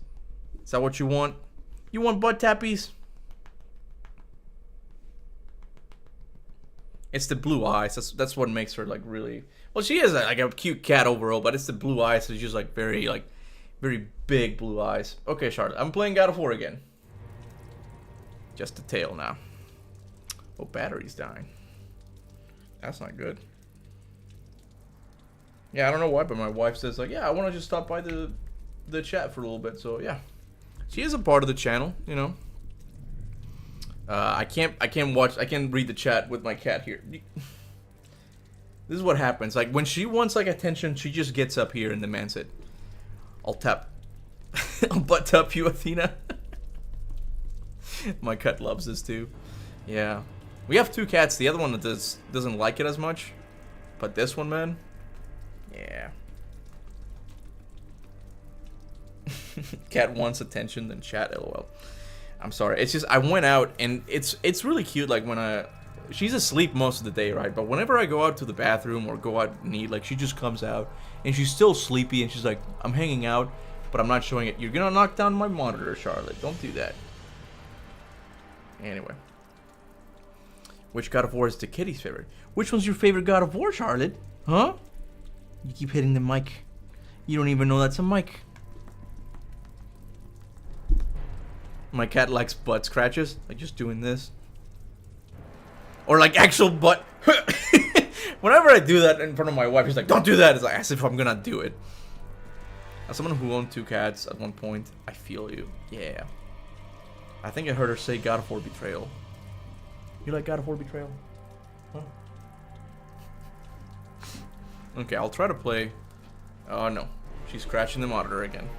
Is that what you want? You want butt tappies? It's the blue eyes. That's what makes her like really. Well, she is like a cute cat overall, but it's the blue eyes. So she's just like very big blue eyes. Okay, Charlotte, I'm playing God of War again. Just the tail now. Oh, battery's dying. That's not good. Yeah, I don't know why, but my wife says like, yeah, I want to just stop by the chat for a little bit. So yeah, she is a part of the channel, you know. I can't read the chat with my cat here. This is what happens. Like when she wants like attention, she just gets up here and demands it. I'll tap. I'll butt tap you, Athena. My cat loves this too. Yeah. We have two cats. The other one that doesn't like it as much. But this one, man. Yeah. Cat wants attention, then chat, lol. I'm sorry. It's just I went out and it's really cute. Like when she's asleep most of the day, right? But whenever I go out to the bathroom or go out and eat, like she just comes out and she's still sleepy and she's like, I'm hanging out, but I'm not showing it. You're gonna knock down my monitor, Charlotte. Don't do that. Anyway, which God of War is the kitty's favorite? Which one's your favorite God of War, Charlotte? Huh? You keep hitting the mic. You don't even know that's a mic. My cat likes butt scratches, like just doing this. Or like actual butt. Whenever I do that in front of my wife, she's like, don't do that. It's like as if I'm gonna do it. As someone who owned 2 cats at one point, I feel you. Yeah. I think I heard her say God of War Betrayal. You like God of War Betrayal? Huh? Okay, I'll try to play. Oh no. She's scratching the monitor again.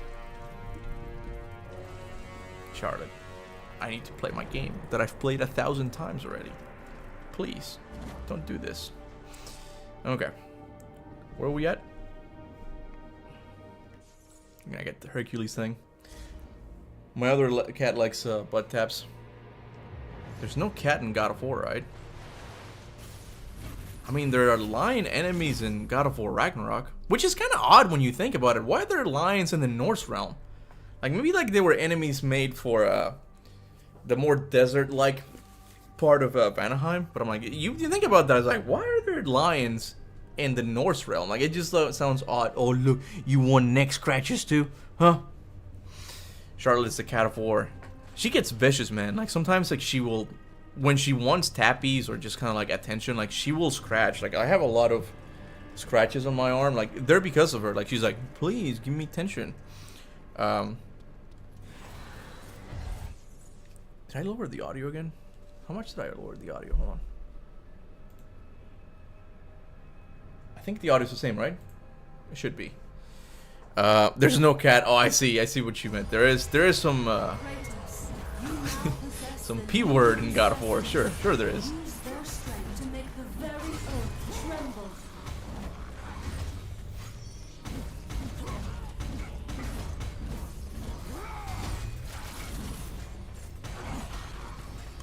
Charlotte, I need to play my game that I've played 1,000 times already. Please, don't do this. Okay, where are we at? I'm gonna get the Hercules thing. My other cat likes butt taps. There's no cat in God of War, right? I mean, there are lion enemies in God of War Ragnarok, which is kind of odd when you think about it. Why are there lions in the Norse realm? Like, maybe, like, they were enemies made for, the more desert-like part of, Vanaheim. But I'm like, you think about that, it's like, why are there lions in the Norse realm? Like, it just sounds odd. Oh, look, you want neck scratches, too? Huh? Charlotte's the cat of war. She gets vicious, man. Like, sometimes, like, she will, when she wants tappies or just kind of, like, attention, like, she will scratch. Like, I have a lot of scratches on my arm. Like, they're because of her. Like, she's like, please, give me attention. Did I lower the audio again? How much did I lower the audio? Hold on. I think the audio's the same, right? It should be. There's no cat. Oh, I see what you meant. There is some some P word in God of War. Sure there is.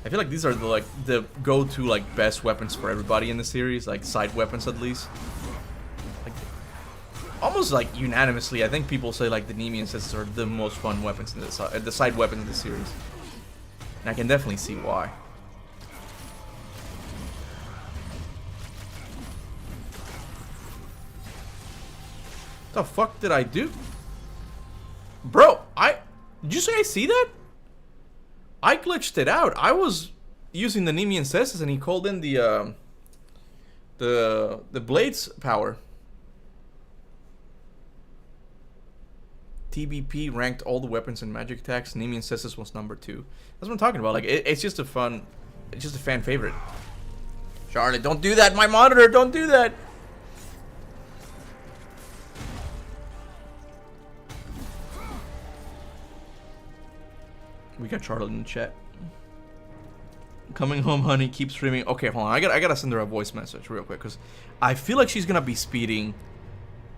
I feel like these are the go-to like best weapons for everybody in the series, like side weapons at least. Like almost like unanimously, I think people say like the Nemean Sisters are the most fun weapons in the side weapons in the series, and I can definitely see why. The fuck did I do? Bro, did you say I see that? I glitched it out. I was using the Nemean Cestus and he called in the Blade's power. TBP ranked all the weapons and magic attacks. Nemean Cestus was number 2. That's what I'm talking about. Like it's just a fan favorite. Charlotte, don't do that. My monitor, don't do that. We got Charlotte in the chat. Coming home, honey. Keep streaming. Okay, hold on. I gotta send her a voice message real quick because I feel like she's gonna be speeding,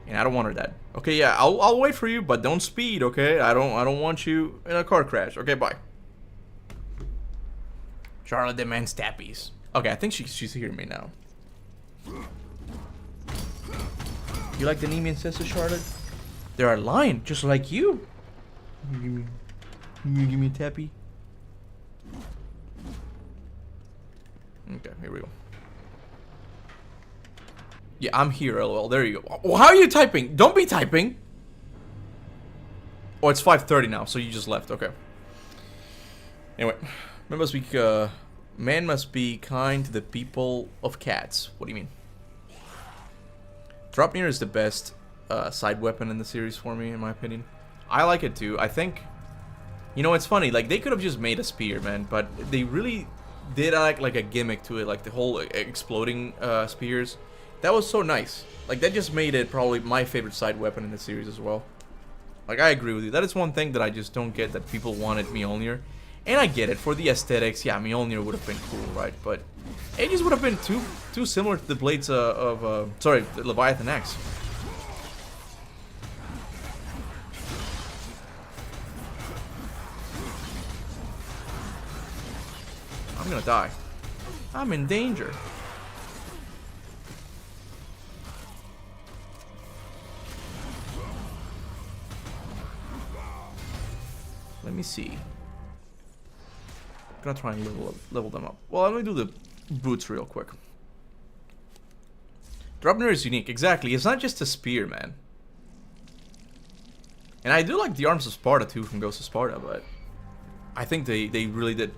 and I don't want her that. Okay, yeah, I'll wait for you, but don't speed. Okay, I don't want you in a car crash. Okay, bye. Charlotte demands tappies. Okay, I think she's hearing me now. You like the Nemean Sisters, Charlotte? They're a lion, just like you. You give me a tappy? Okay, here we go. Yeah, I'm here, lol. There you go. Well, how are you typing? Don't be typing. Oh, it's 5:30 now, so you just left. Okay. Anyway, man must be kind to the people of cats. What do you mean? Dropnir is the best side weapon in the series for me, in my opinion. I like it too. I think... You know, it's funny, like, they could have just made a spear, man, but they really did act like a gimmick to it, like the whole exploding spears. That was so nice. Like, that just made it probably my favorite side weapon in the series as well. Like, I agree with you. That is one thing that I just don't get, that people wanted Mjolnir. And I get it, for the aesthetics, yeah, Mjolnir would have been cool, right? But it just would have been too similar to the blades the Leviathan Axe. I'm gonna die. I'm in danger. Let me see. I'm gonna try and level them up. Well, let me do the boots real quick. Dropnir is unique, exactly. It's not just a spear, man. And I do like the Arms of Sparta too from Ghost of Sparta, but I think they really did.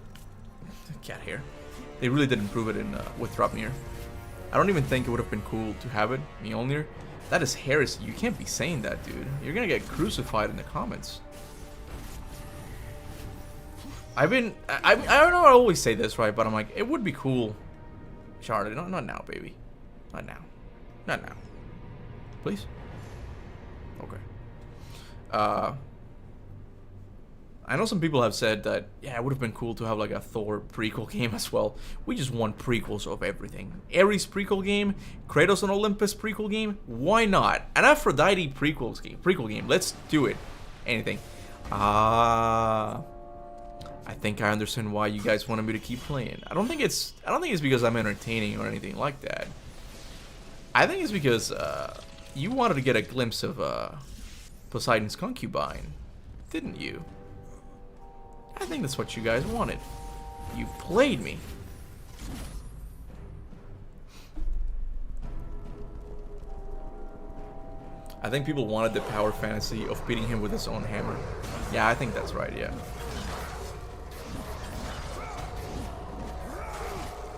Cat hair. They really did improve it in with Dropnir. I don't even think it would have been cool to have it, Mjolnir. That is heresy. You can't be saying that, dude. You're gonna get crucified in the comments. I don't know, I always say this, right? But I'm like, it would be cool. Charlotte, not now, baby. Not now. Not now. Please? Okay. I know some people have said that, yeah, it would have been cool to have like a Thor prequel game as well. We just want prequels of everything. Ares prequel game, Kratos on Olympus prequel game, why not? An Aphrodite prequel game, let's do it. Anything. I think I understand why you guys wanted me to keep playing. I don't think it's because I'm entertaining or anything like that. I think it's because you wanted to get a glimpse of Poseidon's concubine, didn't you? I think that's what you guys wanted. You played me. I think people wanted the power fantasy of beating him with his own hammer. Yeah, I think that's right, yeah.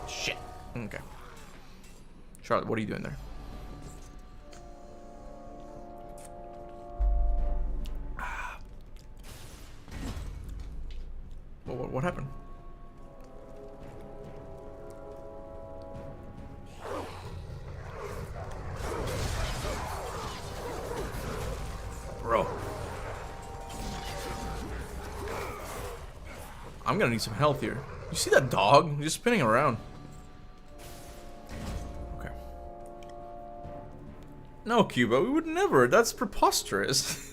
Shit. Okay. Charlotte, what are you doing there? What happened? Bro. I'm gonna need some health here. You see that dog? He's just spinning around. Okay. No, Kuba, we would never. That's preposterous.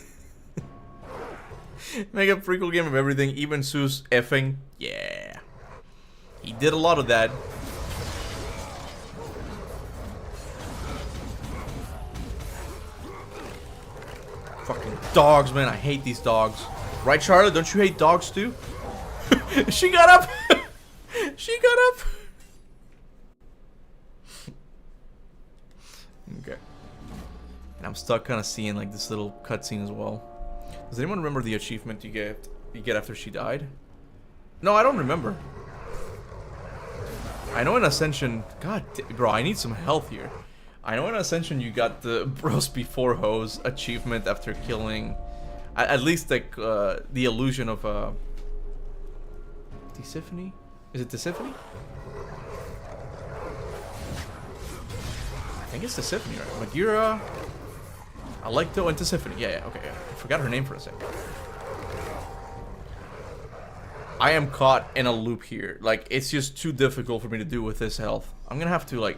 Make a prequel game of everything, even Zeus effing. Yeah. He did a lot of that. Fucking dogs, man. I hate these dogs. Right, Charlotte? Don't you hate dogs too? She got up. She got up. Okay. And I'm stuck kind of seeing like this little cutscene as well. Does anyone remember the achievement you get after she died? No, I don't remember. I know in Ascension... God, bro, I need some health here. I know in Ascension you got the Bros Before Hose achievement after killing... At least, like, the illusion of, Tisiphone? Is it Tisiphone? I think it's Tisiphone, right? Magira... Alecto and Tisiphone. Yeah, okay, yeah. I forgot her name for a second. I am caught in a loop here. Like, it's just too difficult for me to do with this health. I'm gonna have to, like,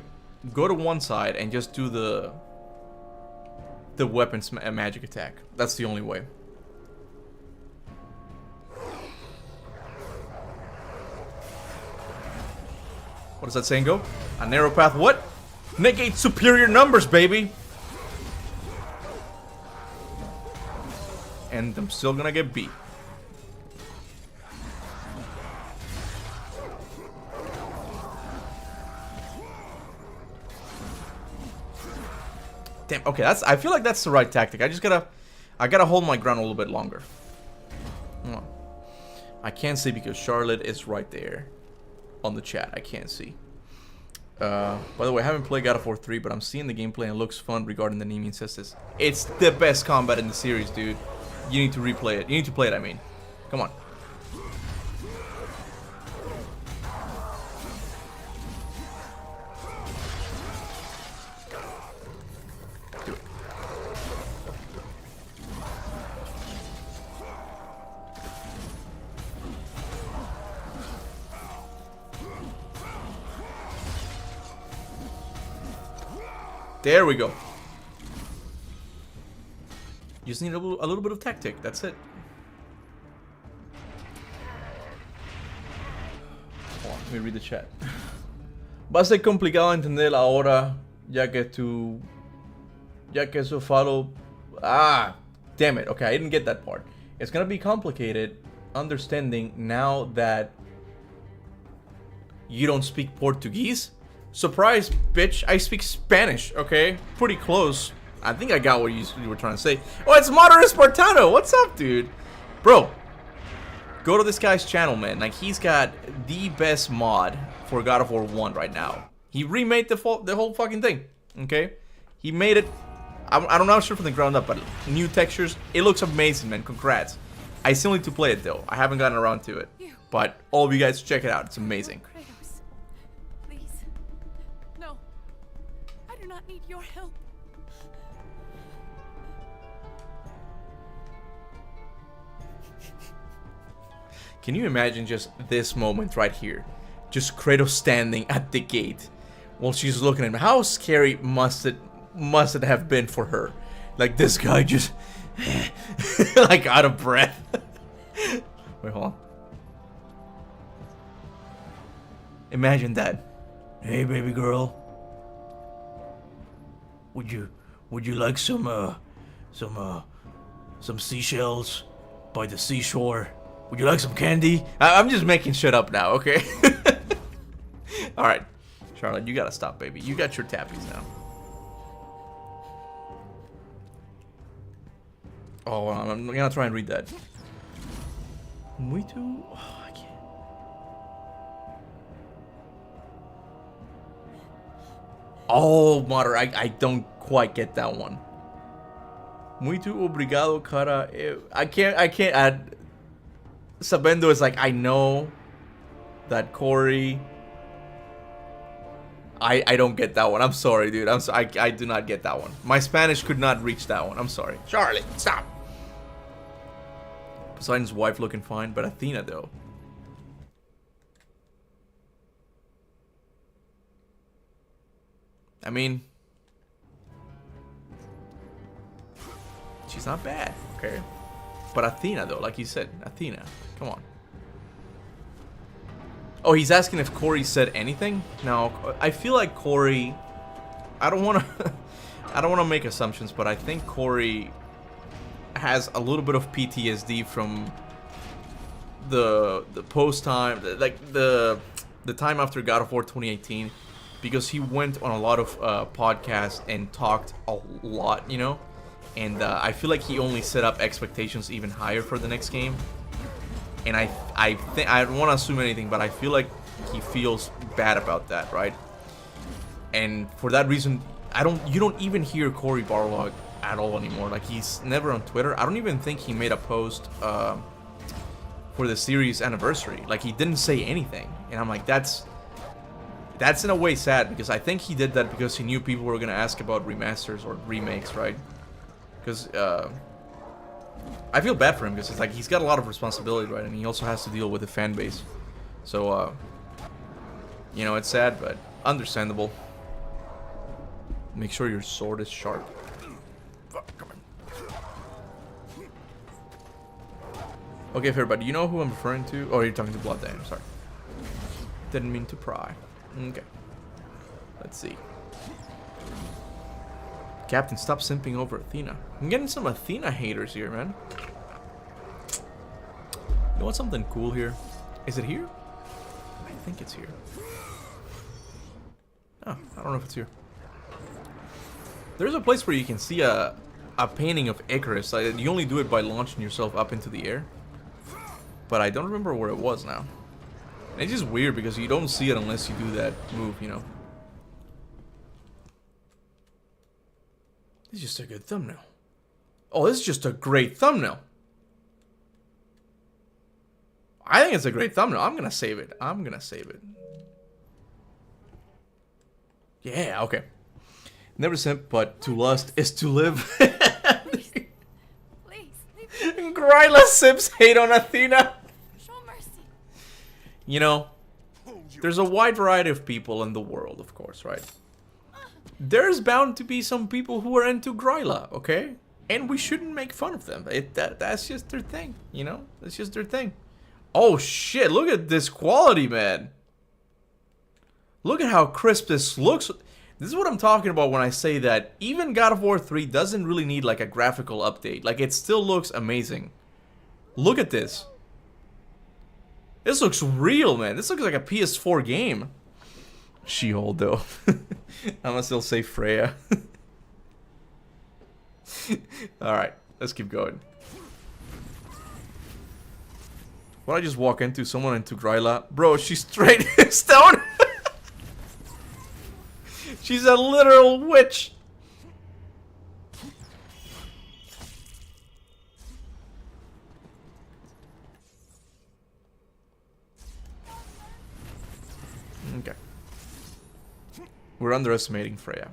go to one side and just do the weapons magic attack. That's the only way. What does that saying go? A narrow path what? Negate superior numbers, baby! And I'm still gonna get beat. Damn, okay, I feel like that's the right tactic. I gotta hold my ground a little bit longer. Oh. I can't see because Charlotte is right there on the chat. I can't see. By the way, I haven't played God of War 3, but I'm seeing the gameplay and it looks fun regarding the Nemean sisters. It's the best combat in the series, dude. You need to replay it. You need to play it, I mean. Come on. Do it. There we go. You just need a little bit of tactic, that's it. Hold on, let me read the chat. Va a ser complicado entender ahora, ya que su follow... Ah, damn it. Okay, I didn't get that part. It's gonna be complicated understanding now that you don't speak Portuguese. Surprise, bitch. I speak Spanish, okay? Pretty close. I think I got what you were trying to say. Oh, it's Modern Spartano. What's up, dude? Bro, go to this guy's channel, man. Like, he's got the best mod for God of War 1 right now. He remade the whole fucking thing, okay? He made it, I'm not sure from the ground up, but new textures. It looks amazing, man. Congrats. I still need to play it, though. I haven't gotten around to it. But all of you guys, check it out. It's amazing. Kratos, please. No, I do not need your help. Can you imagine just this moment right here? Just Kratos standing at the gate while she's looking at him. How scary must it have been for her? Like, this guy just like out of breath. Wait, hold on. Imagine that. Hey, baby girl. Would you like some seashells by the seashore? Would you like some candy? I'm just making shit up now, okay? Alright. Charlotte, you gotta stop, baby. You got your tappies now. Oh, I'm gonna try and read that. Muito... Oh, I can't. Oh, mother, I don't quite get that one. Muito obrigado, cara. I can't add... Sabendo is like, I know that Corey. I don't get that one. I'm sorry, dude. I do not get that one. My Spanish could not reach that one. I'm sorry. Charlie, stop. Poseidon's wife looking fine, but Athena though. I mean, she's not bad, okay? But Athena though, like you said, Athena. Come on. Oh, he's asking if Corey said anything? No, I feel like Corey... I don't want to... I don't want to make assumptions, but I think Corey has a little bit of PTSD from the post time, like the time after God of War 2018, because he went on a lot of podcasts and talked a lot, you know, and I feel like he only set up expectations even higher for the next game. And I think, I don't want to assume anything, but I feel like he feels bad about that, right? And for that reason, you don't even hear Cory Barlog at all anymore. Like, he's never on Twitter. I don't even think he made a post for the series anniversary. Like, he didn't say anything, and I'm like, that's in a way sad, because I think he did that because he knew people were gonna ask about remasters or remakes, right? Because I feel bad for him, because it's like he's got a lot of responsibility, right? And he also has to deal with the fan base. So, you know, it's sad, but understandable. Make sure your sword is sharp. Fuck, come on. Okay, fair, but do you know who I'm referring to? Oh, you're talking to Blood Dam, sorry. Didn't mean to pry. Okay. Let's see. Captain, stop simping over Athena. I'm getting some Athena haters here, man. You know what's something cool here? Is it here? I think it's here. Oh, I don't know if it's here. There's a place where you can see a painting of Icarus. Like, you only do it by launching yourself up into the air. But I don't remember where it was now. And it's just weird because you don't see it unless you do that move, you know. It's just a good thumbnail. Oh, this is just a great thumbnail. I think it's a great thumbnail. I'm gonna save it. I'm gonna save it. Yeah, okay. Never simp, but to lust is to live. Please, Gryla simps hate on Athena. show mercy. You know, there's a wide variety of people in the world, of course, right? There's bound to be some people who are into Gryla, okay? And we shouldn't make fun of them. That's just their thing, you know? That's just their thing. Oh shit, look at this quality, man. Look at how crisp this looks. This is what I'm talking about when I say that even God of War 3 doesn't really need like a graphical update. Like, it still looks amazing. Look at this. This looks real, man. This looks like a PS4 game. She-Hulk, though. I'm gonna still say Freya. Alright, let's keep going. What I just walk into? Someone into Gryla? Bro, she's straight stone. She's a literal witch. Okay. We're underestimating Freya.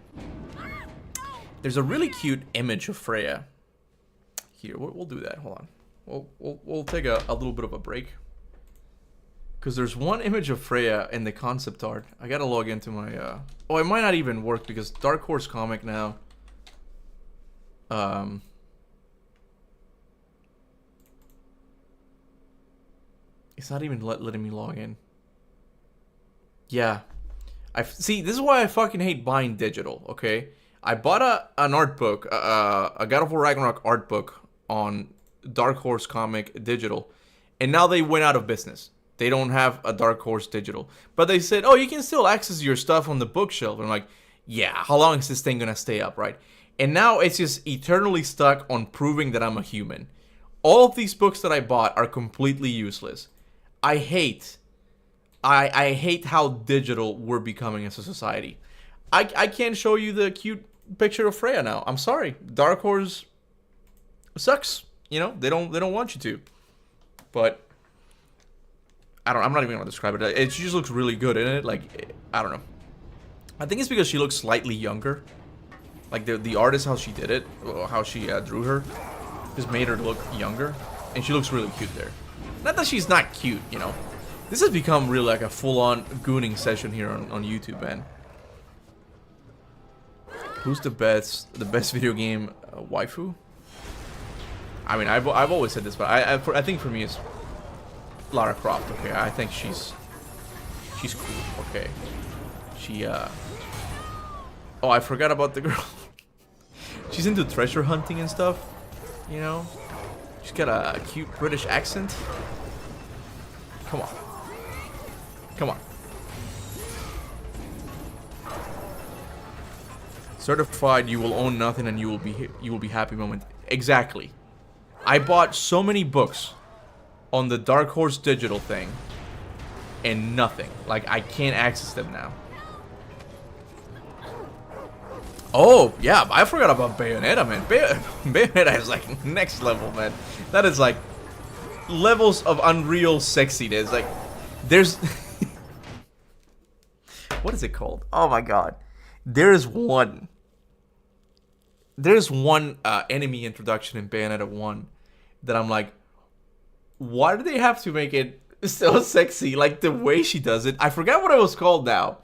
There's a really cute image of Freya. Here, we'll do that. Hold on. We'll take a little bit of a break. Because there's one image of Freya in the concept art. I gotta log into my... Oh, it might not even work because Dark Horse Comic now... It's not even letting me log in. Yeah. See, this is why I fucking hate buying digital, okay? I bought an art book, a God of War Ragnarok art book on Dark Horse Comic digital. And now they went out of business. They don't have a Dark Horse digital. But they said, oh, you can still access your stuff on the bookshelf. And I'm like, yeah, how long is this thing gonna stay up, right? And now it's just eternally stuck on proving that I'm a human. All of these books that I bought are completely useless. I hate how digital we're becoming as a society. I can't show you the cute picture of Freya now. I'm sorry. Dark Horse sucks. You know, they don't want you to. But I'm not even gonna describe it. It just looks really good in it. Like, I don't know. I think it's because she looks slightly younger. Like the artist, how she did it, or how she drew her, just made her look younger, and she looks really cute there. Not that she's not cute, you know. This has become really like a full-on gooning session here on YouTube, man. Who's the best video game waifu? I mean, I've always said this, but I think for me it's Lara Croft. Okay, I think she's She's cool, okay. She, Oh, I forgot about the girl. She's into treasure hunting and stuff, you know? She's got a cute British accent. Come on. Come on. Certified, you will own nothing and you will be happy moment. Exactly. I bought so many books on the Dark Horse digital thing and nothing. Like, I can't access them now. Oh, yeah, I forgot about Bayonetta, man. Bayonetta is like next level, man. That is like levels of unreal sexiness. Like, there's... What is it called? Oh my god. There's one enemy introduction in Bayonetta 1 that I'm like, why do they have to make it so sexy? Like, the way she does it. I forgot what it was called now.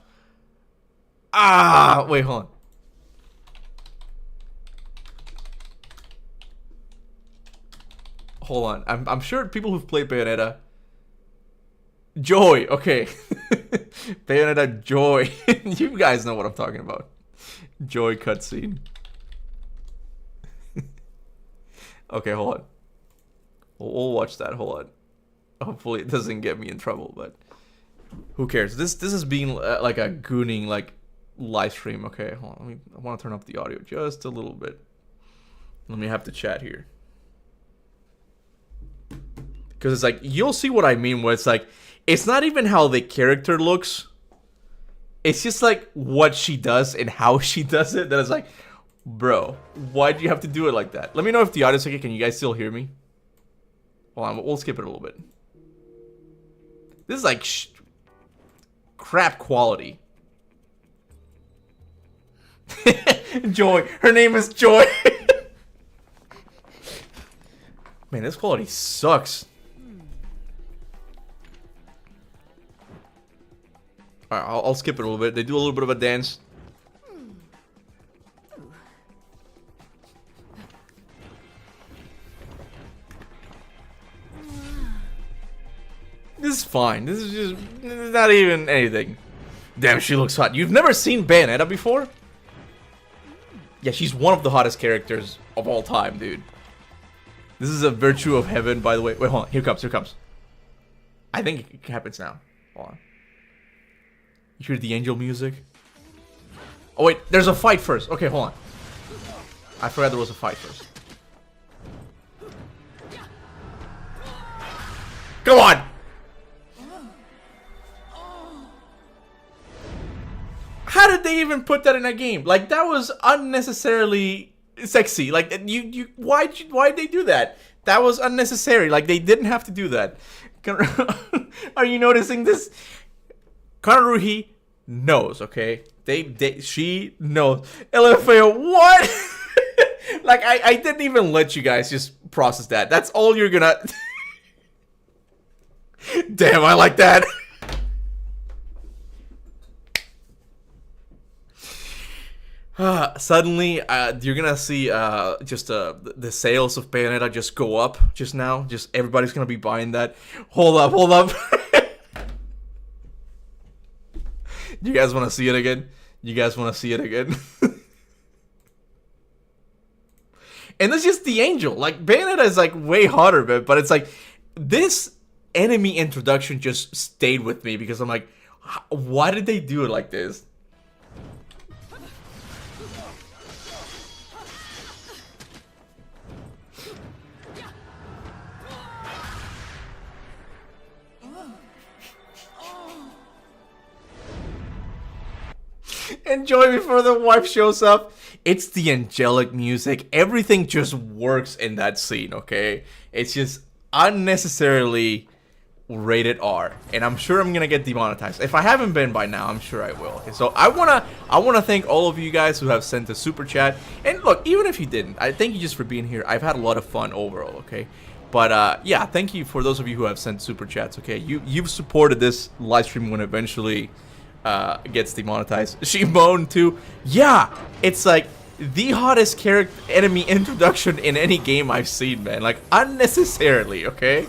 Ah, wait, hold on. Hold on. I'm sure people who've played Bayonetta... Joy, okay. Bayonetta Joy. You guys know what I'm talking about. Joy cutscene. Okay, hold on. We'll watch that. Hold on. Hopefully it doesn't get me in trouble, but who cares? This is being like a gooning like live stream. Okay, hold on. I want to turn up the audio just a little bit. Let me have to chat here. Because it's like, you'll see what I mean where it's like, it's not even how the character looks. It's just like what she does and how she does it. That is like, bro, why do you have to do it like that? Let me know if the audio's okay. Can you guys still hear me? Hold on, we'll skip it a little bit. This is like crap quality. Joy. Her name is Joy. Man, this quality sucks. Alright, I'll skip it a little bit. They do a little bit of a dance. This is fine. This is not even anything. Damn, she looks hot. You've never seen Bayonetta before? Yeah, she's one of the hottest characters of all time, dude. This is a virtue of heaven, by the way. Wait, hold on. Here comes, here comes. I think it happens now. Hold on. You hear the angel music? Oh, wait. There's a fight first. Okay, hold on. I forgot there was a fight first. Come on! How did they even put that in a game? Like, that was unnecessarily sexy. Like, why'd they do that? That was unnecessary. Like, they didn't have to do that. Are you noticing this? Kanaruhi knows, okay? She knows. LFAO, what? Like, I didn't even let you guys just process that. That's all you're gonna... Damn, I like that. Suddenly, you're gonna see just the sales of Bayonetta just go up just now. Just everybody's gonna be buying that. Hold up, hold up. You guys want to see it again? You guys want to see it again? And that's just the angel. Like, Bayonetta is like way hotter, man. But it's like, this enemy introduction just stayed with me because I'm like, why did they do it like this? Enjoy before the wife shows up. It's the angelic music. Everything just works in that scene, okay? It's just unnecessarily rated R. And I'm sure I'm gonna get demonetized. If I haven't been by now, I'm sure I will. Okay, so I wanna thank all of you guys who have sent a super chat. And look, even if you didn't, I thank you just for being here. I've had a lot of fun overall, okay? But yeah, thank you for those of you who have sent super chats, okay? You've supported this live stream when eventually gets demonetized. She moaned too. Yeah, it's like the hottest character enemy introduction in any game I've seen, man. Like, unnecessarily, okay?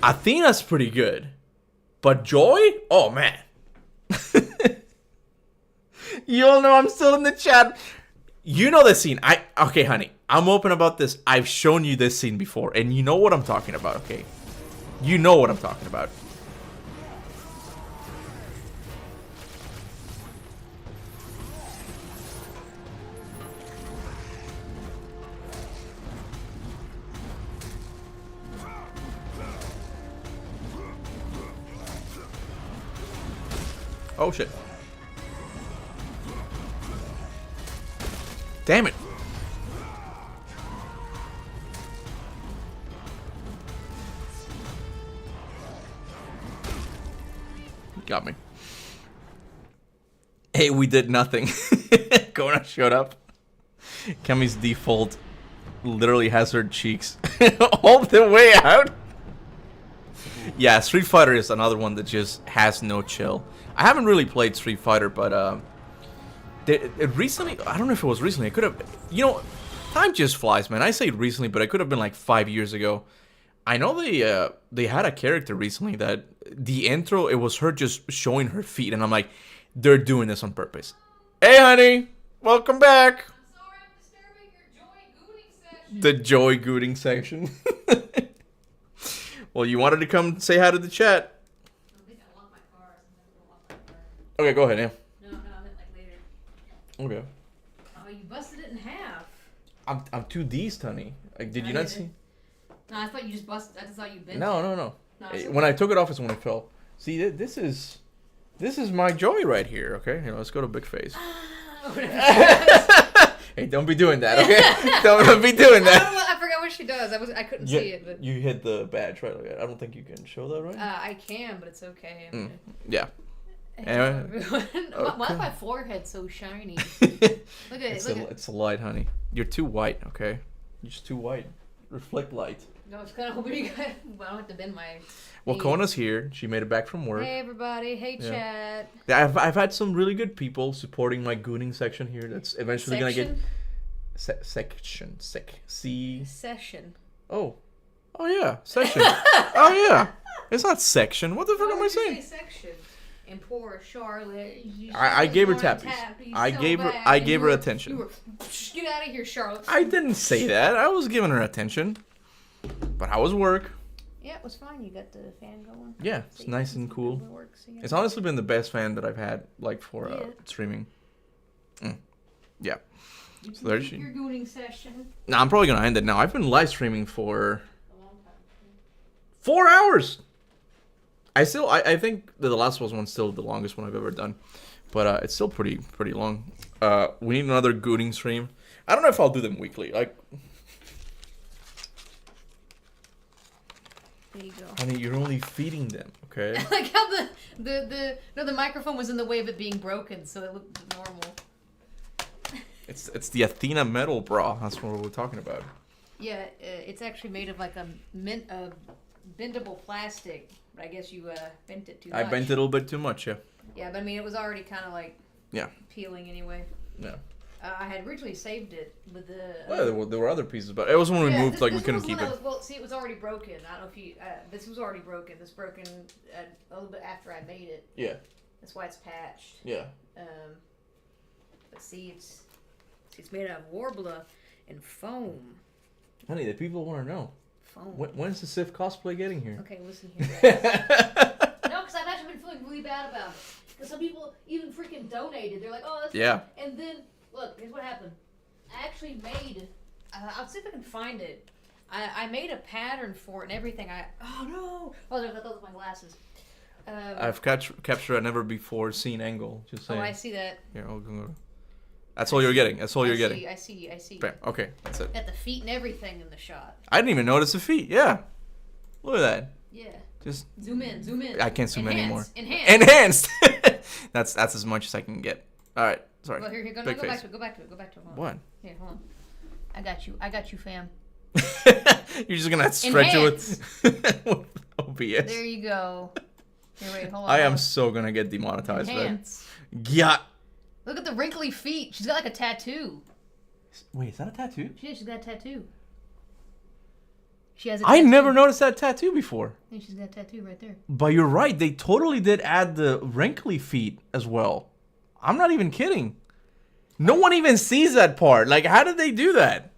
Athena's pretty good, But Joy? Oh, man. You all know I'm still in the chat. You know this scene. Okay, honey. I'm open about this. I've shown you this scene before, and you know what I'm talking about, okay? You know what I'm talking about. Oh, shit. Damn it. Got me. Hey, we did nothing. Kona showed up. Kemi's default literally has her cheeks all the way out. Yeah, Street Fighter is another one that just has no chill. I haven't really played Street Fighter, but recently, I don't know if it was recently. It could have, you know, time just flies, man. I say recently, but it could have been like 5 years ago. I know they had a character recently that the intro, it was her just showing her feet, and I'm like, they're doing this on purpose. Hey, honey, welcome back. I'm sorry I'm disturbing your joy gooting session. The joy gooting section. Well, you wanted to come say hi to the chat. I think I locked my car. I locked my car. Okay, go ahead, yeah. No, I meant like later. Okay. Oh, you busted it in half. I'm 2D'd, honey. Like, did you not see? No, I thought you just busted. I just thought you bent. No. No, it's When I took it off is when it fell. See, this is my joy right here. Okay, here, let's go to big face. Hey, don't be doing that. Okay, don't be doing that. I forgot what she does. I couldn't see it, but You hit the badge right. Like, I don't think you can show that, right? I can, but it's okay. Yeah. Hello, Anyway. everyone. Why is my forehead so shiny? Look at it. It's a light, honey. You're too white. Okay, you're just too white. Reflect light. No, I was kind of hoping you guys. I don't have to bend my. Well, knee. Kona's here. She made it back from work. Hey everybody. Hey Yeah. chat. Yeah, I've had some really good people supporting my gooning section here. That's eventually gonna get section. Session. Oh yeah, section. Oh yeah, it's not section. What the fuck am I saying? Section. And poor Charlotte. I gave her tappies. I gave her attention. Get out of here, Charlotte. I didn't say that. I was giving her attention, but how was work? Yeah, it was fine. You got the fan going. Yeah, it's nice and cool. Works, yeah. It's honestly been the best fan that I've had, like, for streaming. Yeah. So there's Your gooning session. Nah, I'm probably gonna end it now. I've been live streaming for A long time. 4 hours. I think that the last one's still the longest one I've ever done, but it's still pretty long. We need another gooning stream. I don't know if I'll do them weekly. Like, There you go. honey, you're only feeding them, okay? Like how the microphone was in the way of it being broken, so it looked normal. It's the Athena metal bra. That's what we're talking about. Yeah, it's actually made of like a bendable plastic, but I guess you bent it too much. I bent it a little bit too much, yeah. Yeah, but I mean it was already kind of like peeling anyway. Yeah. I had originally saved it with the. Well, there were other pieces, but it was when we moved, like, we couldn't keep it. Well, see, it was already broken. I don't know if you. This was already broken. This broken a little bit after I made it. Yeah. That's why it's patched. Yeah. But see, it's made out of warbler and foam. Honey, the people want to know. Foam. When's the Sif cosplay getting here? Okay, listen here. No, because I've actually been feeling really bad about it. Because some people even freaking donated. They're like, oh, that's Yeah. And then, look, here's what happened. I actually made, I'll see if I can find it. I made a pattern for it and everything. Oh, no. Oh, those are my glasses. I've captured a never before seen angle. Just saying. Oh, I see that. Here, I'll go. That's all you're getting. That's all you're getting. I see. Bam. Okay, that's it. Got the feet and everything in the shot. I didn't even notice the feet. Yeah. Look at that. Yeah. Just Zoom in. I can't zoom anymore. Enhanced. That's as much as I can get. All right. Sorry. Well, here, go Big back face. to it. Go back to it. Hold on. What? Here, hold on. I got you, fam. You're just gonna have to stretch it with OBS. There you go. Here, wait, hold on. I am so gonna get demonetized, man. Enhance. Yeah. Look at the wrinkly feet. She's got like a tattoo. Wait, is that a tattoo? She's got a tattoo. She has a I tattoo. never noticed that tattoo before. And she's got a tattoo right there. But you're right. They totally did add the wrinkly feet as well. I'm not even kidding. No one even sees that part. Like, how did they do that?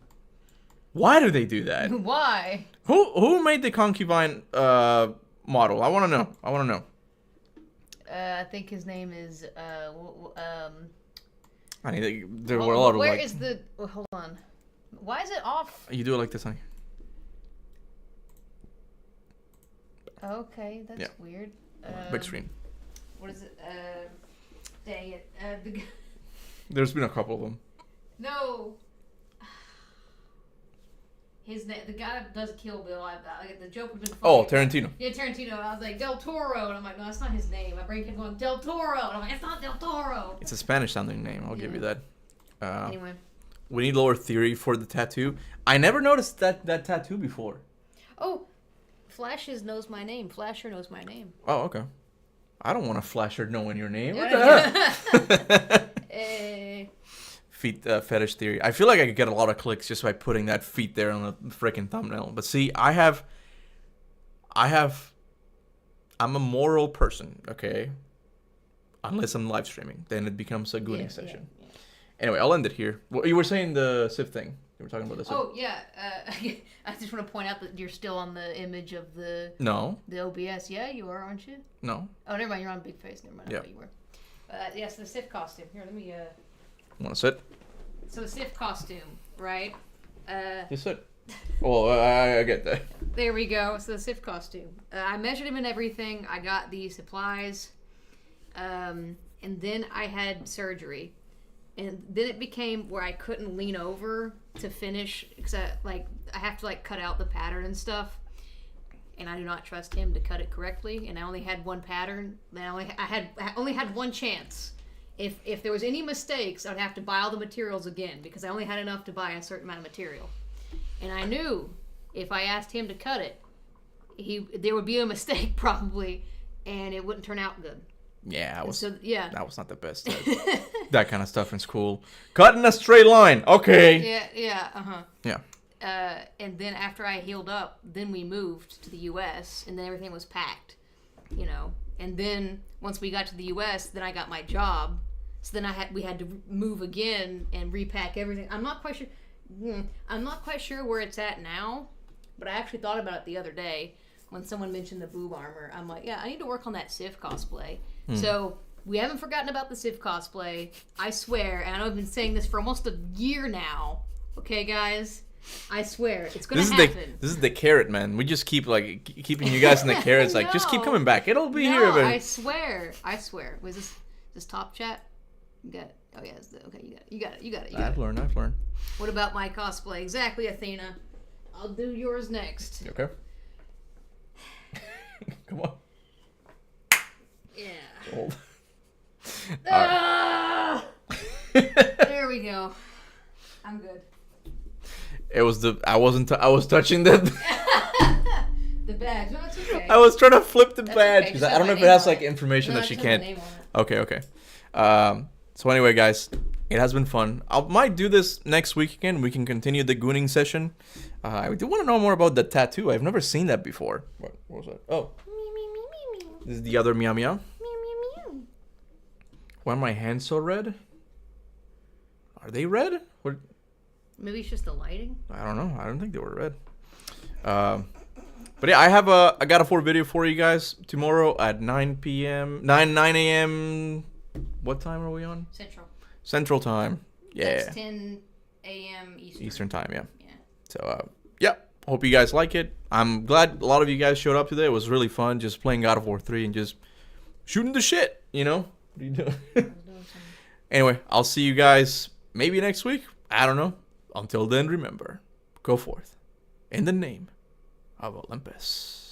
Why do they do that? Why? Who made the concubine model? I want to know. I want to know. I think his name is I need. There were a lot of where like. is the? Hold on. Why is it off? You do it like this, honey. Okay, that's Yeah. weird. Big screen. What is it? Dang it. There's been a couple of them. No. His name, the guy that does Kill Bill. The joke would have been funny. Oh, Tarantino. Yeah, Tarantino. I was like, Del Toro. And I'm like, no, that's not his name. My brain kept going, Del Toro. And I'm like, it's not Del Toro. It's a Spanish sounding name. I'll give you that. Anyway. We need lower theory for the tattoo. I never noticed that tattoo before. Oh, Flashes knows my name. Flasher knows my name. Oh, okay. I don't want a flasher knowing your name. What the heck? Feet fetish theory. I feel like I could get a lot of clicks just by putting that feet there on the freaking thumbnail. But see, I'm a moral person, okay? Unless I'm live streaming, then it becomes a gooning session. Yeah. Anyway, I'll end it here. Well, you were saying the SIF thing. You were talking about the SIF. Oh, yeah. I just want to point out that you're still on the image of the OBS. Yeah, you are, aren't you? No. Oh, never mind. You're on Big Face. Never mind. I Yeah. thought you were. Yes, the Sith costume. Here, let me... Want to sit? So the Sith costume, right? You sit. Well, I get that. There we go. So the Sith costume. I measured him and everything. I got the supplies. And then I had surgery. And then it became where I couldn't lean over to finish. Because I have to cut out the pattern and stuff. And I do not trust him to cut it correctly. And I only had one pattern. I only had one chance. If there was any mistakes, I'd have to buy all the materials again because I only had enough to buy a certain amount of material. And I knew if I asked him to cut it, there would be a mistake probably, and it wouldn't turn out good. Yeah, That was not the best. That kind of stuff in school. Cut in a straight line. Okay. Yeah. Yeah. And then after I healed up, then we moved to the U.S. and then everything was packed, And then once we got to the U.S., then I got my job. So then we had to move again and repack everything. I'm not quite sure where it's at now, but I actually thought about it the other day when someone mentioned the boob armor. I'm like, yeah, I need to work on that Sif cosplay. So we haven't forgotten about the Sif cosplay. I swear, and I've been saying this for almost a year now. Okay, guys? I swear, it's gonna happen. This is the carrot, man. We just keep keeping you guys in the carrots. Just keep coming back. It'll be here. But I swear. Was this top chat? You got it. Oh yeah. You got it. I've learned. What about my cosplay? Exactly, Athena. I'll do yours next. You okay? Come on. Yeah. Old. There we go. I'm good. It was I was touching the The badge. No, it's okay. I was trying to flip the That's badge okay. because Just I don't know have if it my has name on it. information No, that she just have can't. my name on it. Okay. So anyway, guys, it has been fun. I might do this next week again. We can continue the gooning session. I do want to know more about the tattoo. I've never seen that before. What was that? Oh, this is the other meow meow. Why are my hands so red? Are they red? What? Maybe it's just the lighting. I don't know. I don't think they were red. But yeah, I got a 4 video for you guys tomorrow at 9 p.m. 9 a.m. What time are we on? Central time. Yeah. That's 10 a.m. Eastern time, yeah. Yeah. So, yeah. Hope you guys like it. I'm glad a lot of you guys showed up today. It was really fun just playing God of War 3 and just shooting the shit, What are you doing? Anyway, I'll see you guys maybe next week. I don't know. Until then, remember, go forth in the name of Olympus.